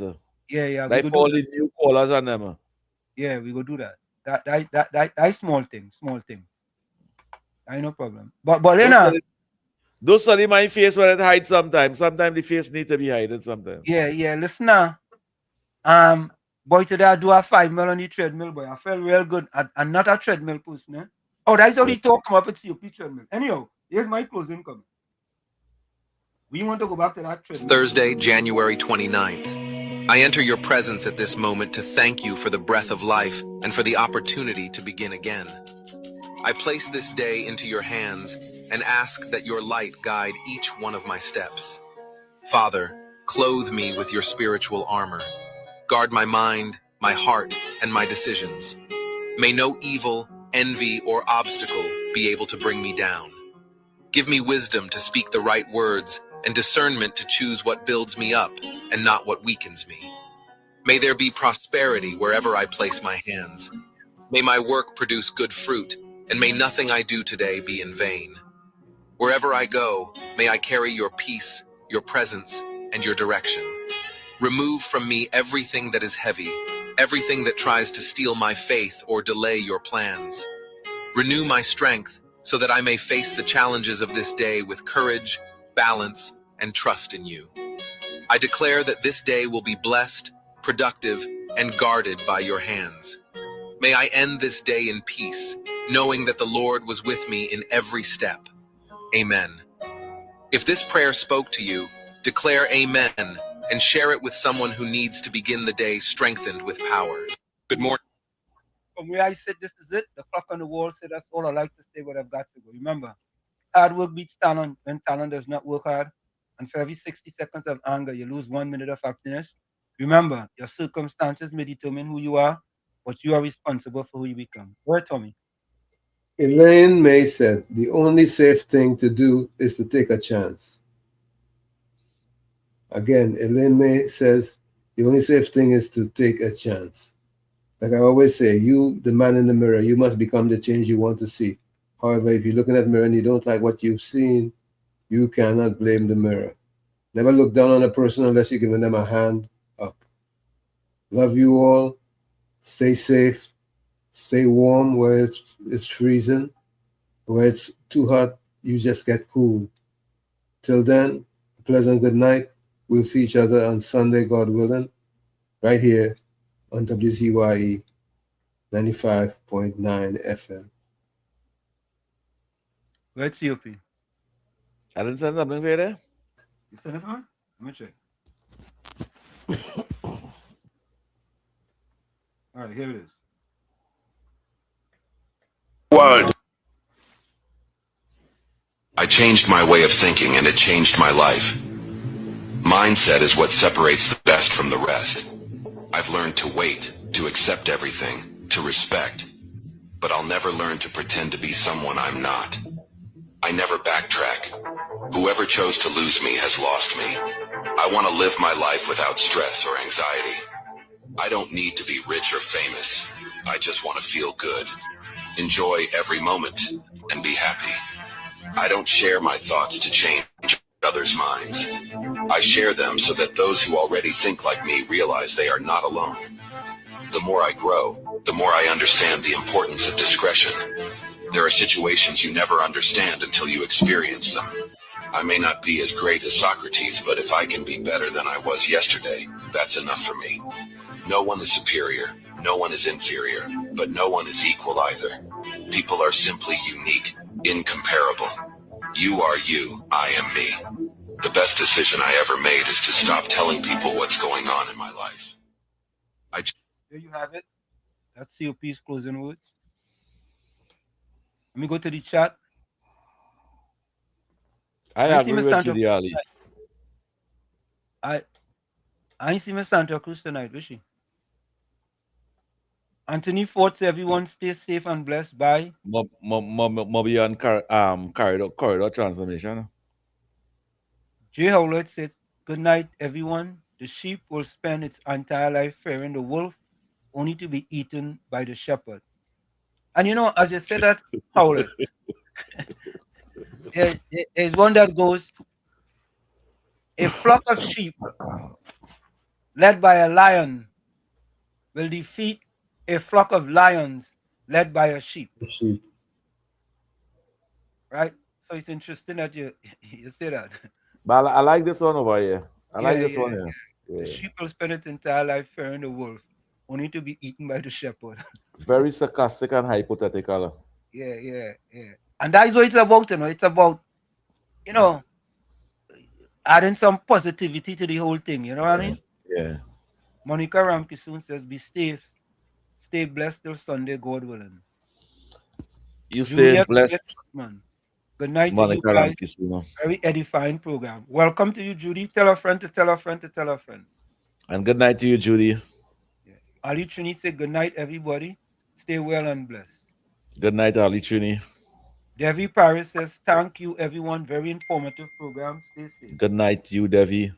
Yeah, we Like go for all do the new callers and them. Yeah, we go do that. That small thing. I no problem. But you know, Those study my face when it hides sometimes. Sometimes the face need to be hidden sometimes. yeah, listen now. Boy, today I do a 5 mile on the treadmill, boy. I felt real good. I'm not a treadmill person, eh? Oh, that's how they talk about it, COP treadmill. Anyhow, here's my closing comment. We want to go back to that treadmill. Thursday, January 29th. I enter your presence at this moment to thank you for the breath of life and for the opportunity to begin again. I place this day into your hands and ask that your light guide each one of my steps. Father, clothe me with your spiritual armor. Guard my mind, my heart, and my decisions. May no evil, envy, or obstacle be able to bring me down. Give me wisdom to speak the right words and discernment to choose what builds me up and not what weakens me. May there be prosperity wherever I place my hands. May my work produce good fruit, and may nothing I do today be in vain. Wherever I go, may I carry your peace, your presence, and your direction. Remove from me everything that is heavy, everything that tries to steal my faith or delay your plans. Renew my strength so that I may face the challenges of this day with courage, balance, and trust in you. I declare that this day will be blessed, productive, and guarded by your hands. May I end this day in peace, knowing that the Lord was with me in every step. Amen. If this prayer spoke to you, declare amen and share it with someone who needs to begin the day strengthened with power. Good morning. From where I said this is it, the clock on the wall said that's all I like to stay where I've got to go. Remember, hard work beats talent when talent does not work hard. And for every 60 seconds of anger, you lose 1 minute of happiness. Remember, your circumstances may determine who you are, but you are responsible for who you become. Where, Tommy? Elaine May said, the only safe thing to do is to take a chance. Again, Elaine May says, the only safe thing is to take a chance. Like I always say, you, the man in the mirror, you must become the change you want to see. However, if you're looking at the mirror and you don't like what you've seen, you cannot blame the mirror. Never look down on a person unless you're giving them a hand up. Love you all. Stay safe. Stay warm where it's freezing. Where it's too hot, you just get cool. Till then, a pleasant good night. We'll see each other on Sunday, God willing, right here on WZYE 95.9 FM. Where's COP? I didn't send something for there. You sent it on? Let me check. All right, here it is. Word. I changed my way of thinking and it changed my life. Mindset is what separates the best from the rest. I've learned to wait, to accept everything, to respect. But I'll never learn to pretend to be someone I'm not. I never backtrack. Whoever chose to lose me has lost me. I want to live my life without stress or anxiety. I don't need to be rich or famous. I just want to feel good. Enjoy every moment and be happy. I don't share my thoughts to change others' minds. I share them so that those who already think like me realize they are not alone. The more I grow, the more I understand the importance of discretion. There are situations you never understand until you experience them. I may not be as great as Socrates, but if I can be better than I was yesterday, that's enough for me. No one is superior, no one is inferior, but no one is equal either. People are simply unique, incomparable. You are you, I am me. The best decision I ever made is to stop telling people what's going on in my life. There you have it. That's COP's closing words. Let me go to the chat. I agree with you, Ali. I ain't see Miss Santa Cruz tonight, is she? Anthony Ford, everyone stay safe and blessed. Bye. Maybe on corridor transformation. Jay Howlett says, good night, everyone. The sheep will spend its entire life fearing the wolf, only to be eaten by the shepherd. And you know, as you said that, Howlett, there's one that goes, a flock of sheep led by a lion will defeat a flock of lions led by a sheep. Right? So it's interesting that you you say that. But I like this one over here. I like Yeah, this yeah. one here. The Yeah. sheep will spend its entire life fearing the wolf, only to be eaten by the shepherd. Very sarcastic and hypothetical. Yeah, yeah, yeah. And that is what it's about, you know. It's about, you know, adding some positivity to the whole thing, you know what I mean? Yeah. Monica Ramke soon says, be safe, stay blessed till Sunday, God willing. You stay Juliet, blessed, man. Good night to you Monica guys. Ramkisuna. Very edifying program. Welcome to you, Judy. Tell a friend to tell a friend to tell a friend. And good night to you, Judy. Ali Trini say good night, everybody. Stay well and blessed. Good night, Ali Trini. Devi Paris says, thank you, everyone. Very informative program. Stay safe. Good night to you, Devi.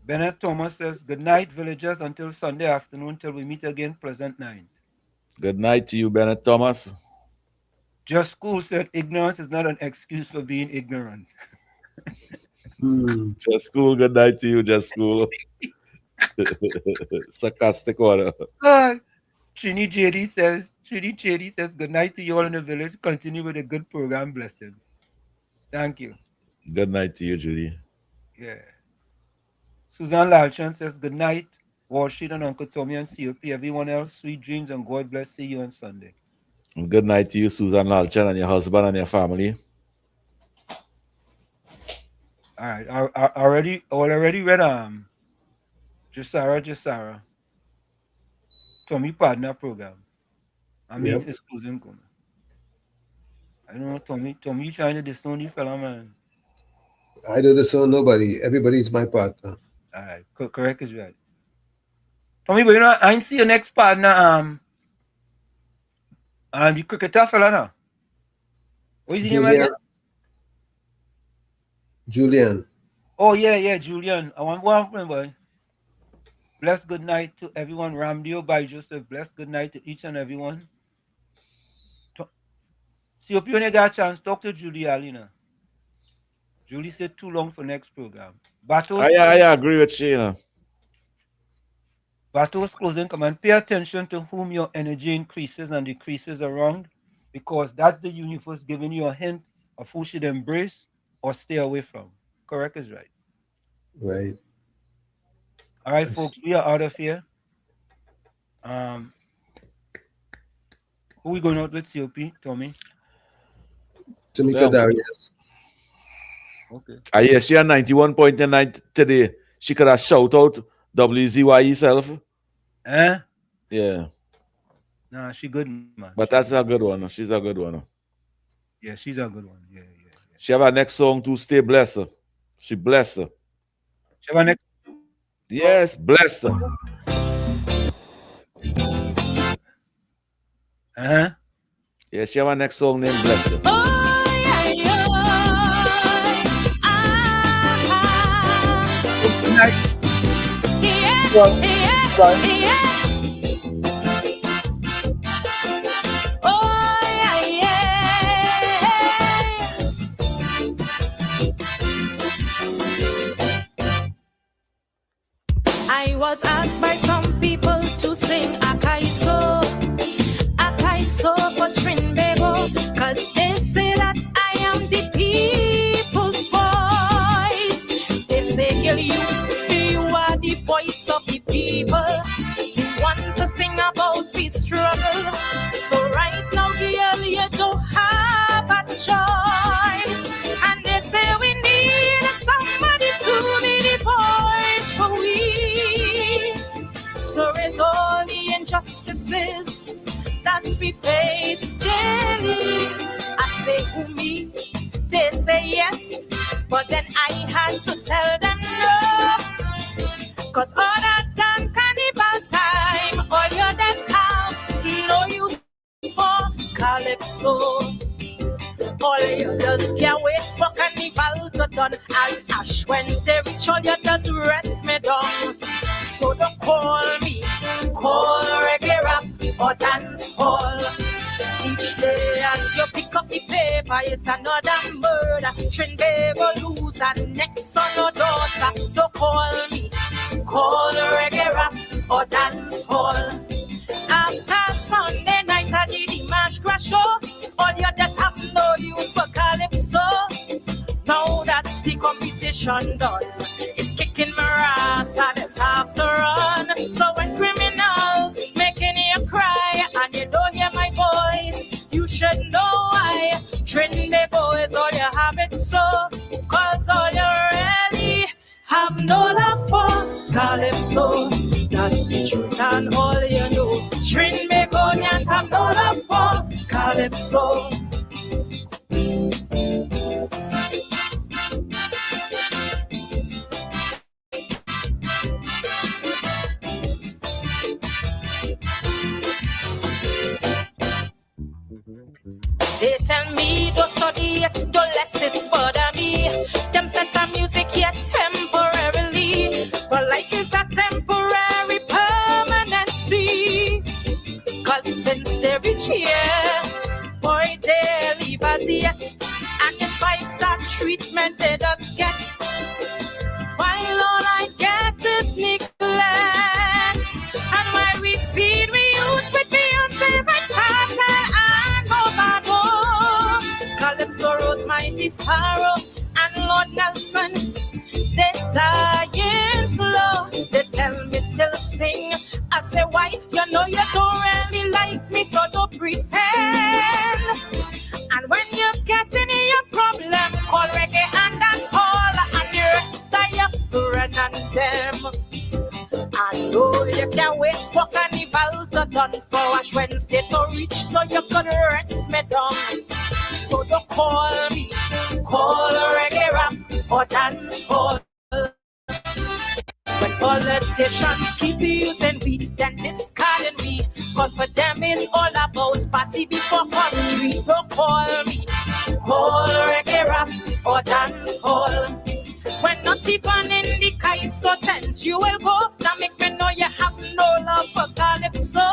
Bennett Thomas says, good night, villagers, until Sunday afternoon, till we meet again, pleasant night. Good night to you, Bennett Thomas. Just School said, ignorance is not an excuse for being ignorant. Just School, good night to you, Just School. Sarcastic order. Trini JD says, good night to you all in the village. Continue with a good program. Blessings. Thank you. Good night to you, Judy. Yeah. Suzanne Lalchan says, good night, Wall Street and Uncle Tommy and COP. Everyone else, sweet dreams and God bless. See you on Sunday. And good night to you, Susan Lalchan, and your husband and your family. All right. I already read Jasara. Tommy partner program. I mean, Yep. it's closing. I don't know, Tommy, you trying to disown the fella, man. I don't disown nobody. Everybody's my partner. All right, correct is right. Tommy, but you know, I ain't see your next partner. The cricketer fella now. What is his name again? Julian. Oh yeah, Julian. I want one boy. Bless good night to everyone. Ramdio by Joseph. Bless good night to each and everyone. See if you only got a chance, talk to Julie Alina. Julie said too long for next program. I agree with Sheena. Bato's closing command. Pay attention to whom your energy increases and decreases around, because that's the universe giving you a hint of who should embrace or stay away from. Correct is right. Right. All right, folks, we are out of here. Who we going out with, COP, Tommy? Tamika Darius. Okay. I she had 91.9 today. She could have shout out WZYE self. Eh? Yeah. Nah, she good, man. But that's a good one. She's a good one. Yeah, she's a good one. Yeah. She have her next song to Stay Blessed. She blessed her. She have her next. Yes, blessed her. Uh-huh. Yeah, she have her next song named Blessed Her. Good night. I was asked by some people to sing Akaiso for Trinbago, cause they say that I am the people's voice. They say, girl, you are the voice of the people, the one to sing about the struggle. So right now, girl, you don't have a choice. And they say we need somebody to be the voice for we. So raise all the injustices that we face daily. I say who me, they say yes, but then I had to tell them no. Cause other than carnival time, all your dance have no use for calypso. All you just can't wait for carnival to done. As Ash Wednesday reach, all you just rest me down. So don't call me, call reggae rap or dance hall. Each day as you pick up the paper, it's another murder. Trinbago lose and next son or daughter. Don't call me, call reggae rap or dance hall. After Sunday night I did the mash crash show. All you just have no use for calypso. Now that the competition done, it's kicking my ass and it's have to run. So when criminals making you cry and you don't hear my voice, you should know I train the boys all you have it so. Cause all you really have no love for calypso. That's the truth and all you know. String begonias have no love for calypso. They tell me don't study it, don't let it bother me. Them set of music here temporarily, but like it's a temporary permanency. Cause since they reach here, boy they leave us yet. And this 5-star treatment they just get, while all I get is neglect. And while we feed we youth with Beyonce, Calypso, Rose, Mighty Sparrow, and Lord Nelson, they dying slow. They tell me still sing. I say why? You know you don't really like me, so don't pretend. And when you get in your problem, call reggae and dance hall, and the rest of your friend and them. I know you can't wait for carnival to done for Ash Wednesday to reach, so you could rest me down. So don't call me, call reggae rap or dance hall. When politicians keep using me, then discarding me. Cause for them it's all about party before country. Don't call me, call reggae rap or dance hall. When not even in the Kaiso tent you will go. Now make me know you have no love for calypso.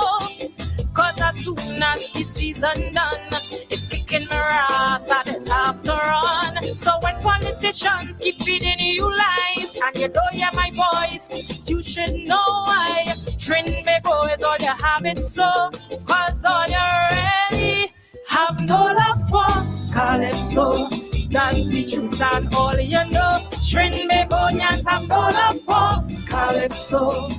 Cause as soon as the season done, it's kicking my ass and it's have to run. So when politicians keep feeding you lies and you don't hear my voice, you should know I train me boys all you have it so. Cause all you really have no love for calypso. That's the truth and all you know. Train begonias have no love for calypso.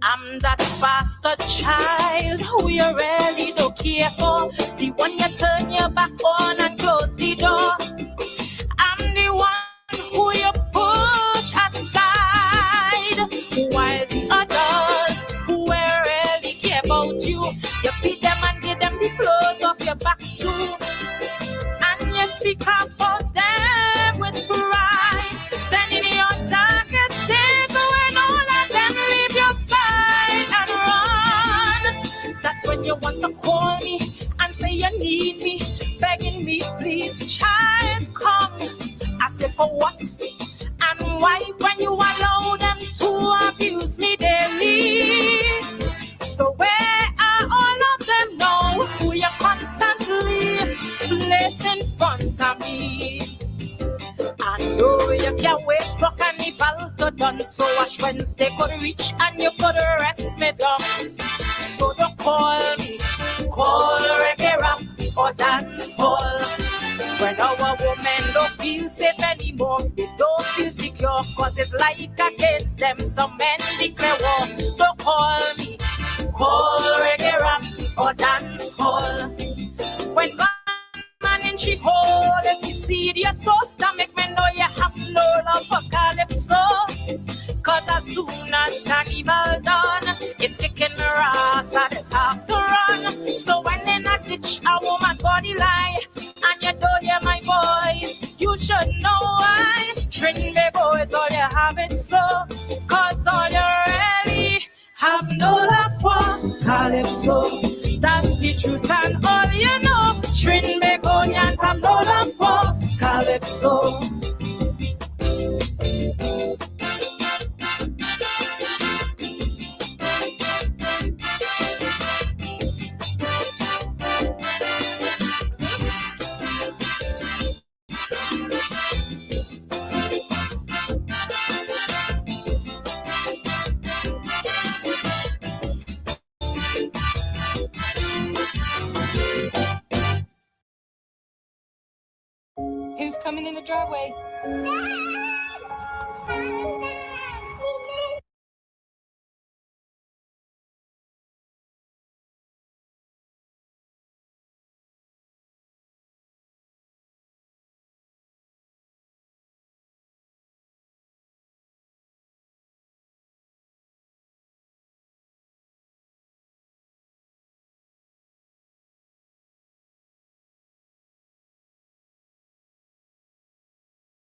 I'm that bastard child who you really don't care for. The one you turn your back on and close the door. I'm the one who you push aside, while the others who really care about you, you feed them and give them the clothes off your back too. And you speak about them with pride. Then in your darkest days, when all of them leave your side and run, that's when you want to call me and say you need me, begging me, please, child, come. I say for what and why when you allow them to abuse me daily? So where are all of them now who you constantly place in front of me? I know you can't wait for carnival to done, so Ash Wednesday could reach and you could rest me down. So don't call me, call reggae rap or dance hall. When our women don't feel safe anymore, they don't feel secure, cause it's like against them some men declare war. Don't call me, call reggae rap or dance hall. When man in she hole is the seed your soul, that make me know you have no love for calypso. Cause as soon as carnival done, it's kicking my ass and it's have to run. So when in a ditch a woman body lie and you don't hear my voice, you should know I train the boys all you have it so. Cause all you really have no love for calypso. That's the truth and all you know. Train begonias have no love for calypso. who's coming in the driveway.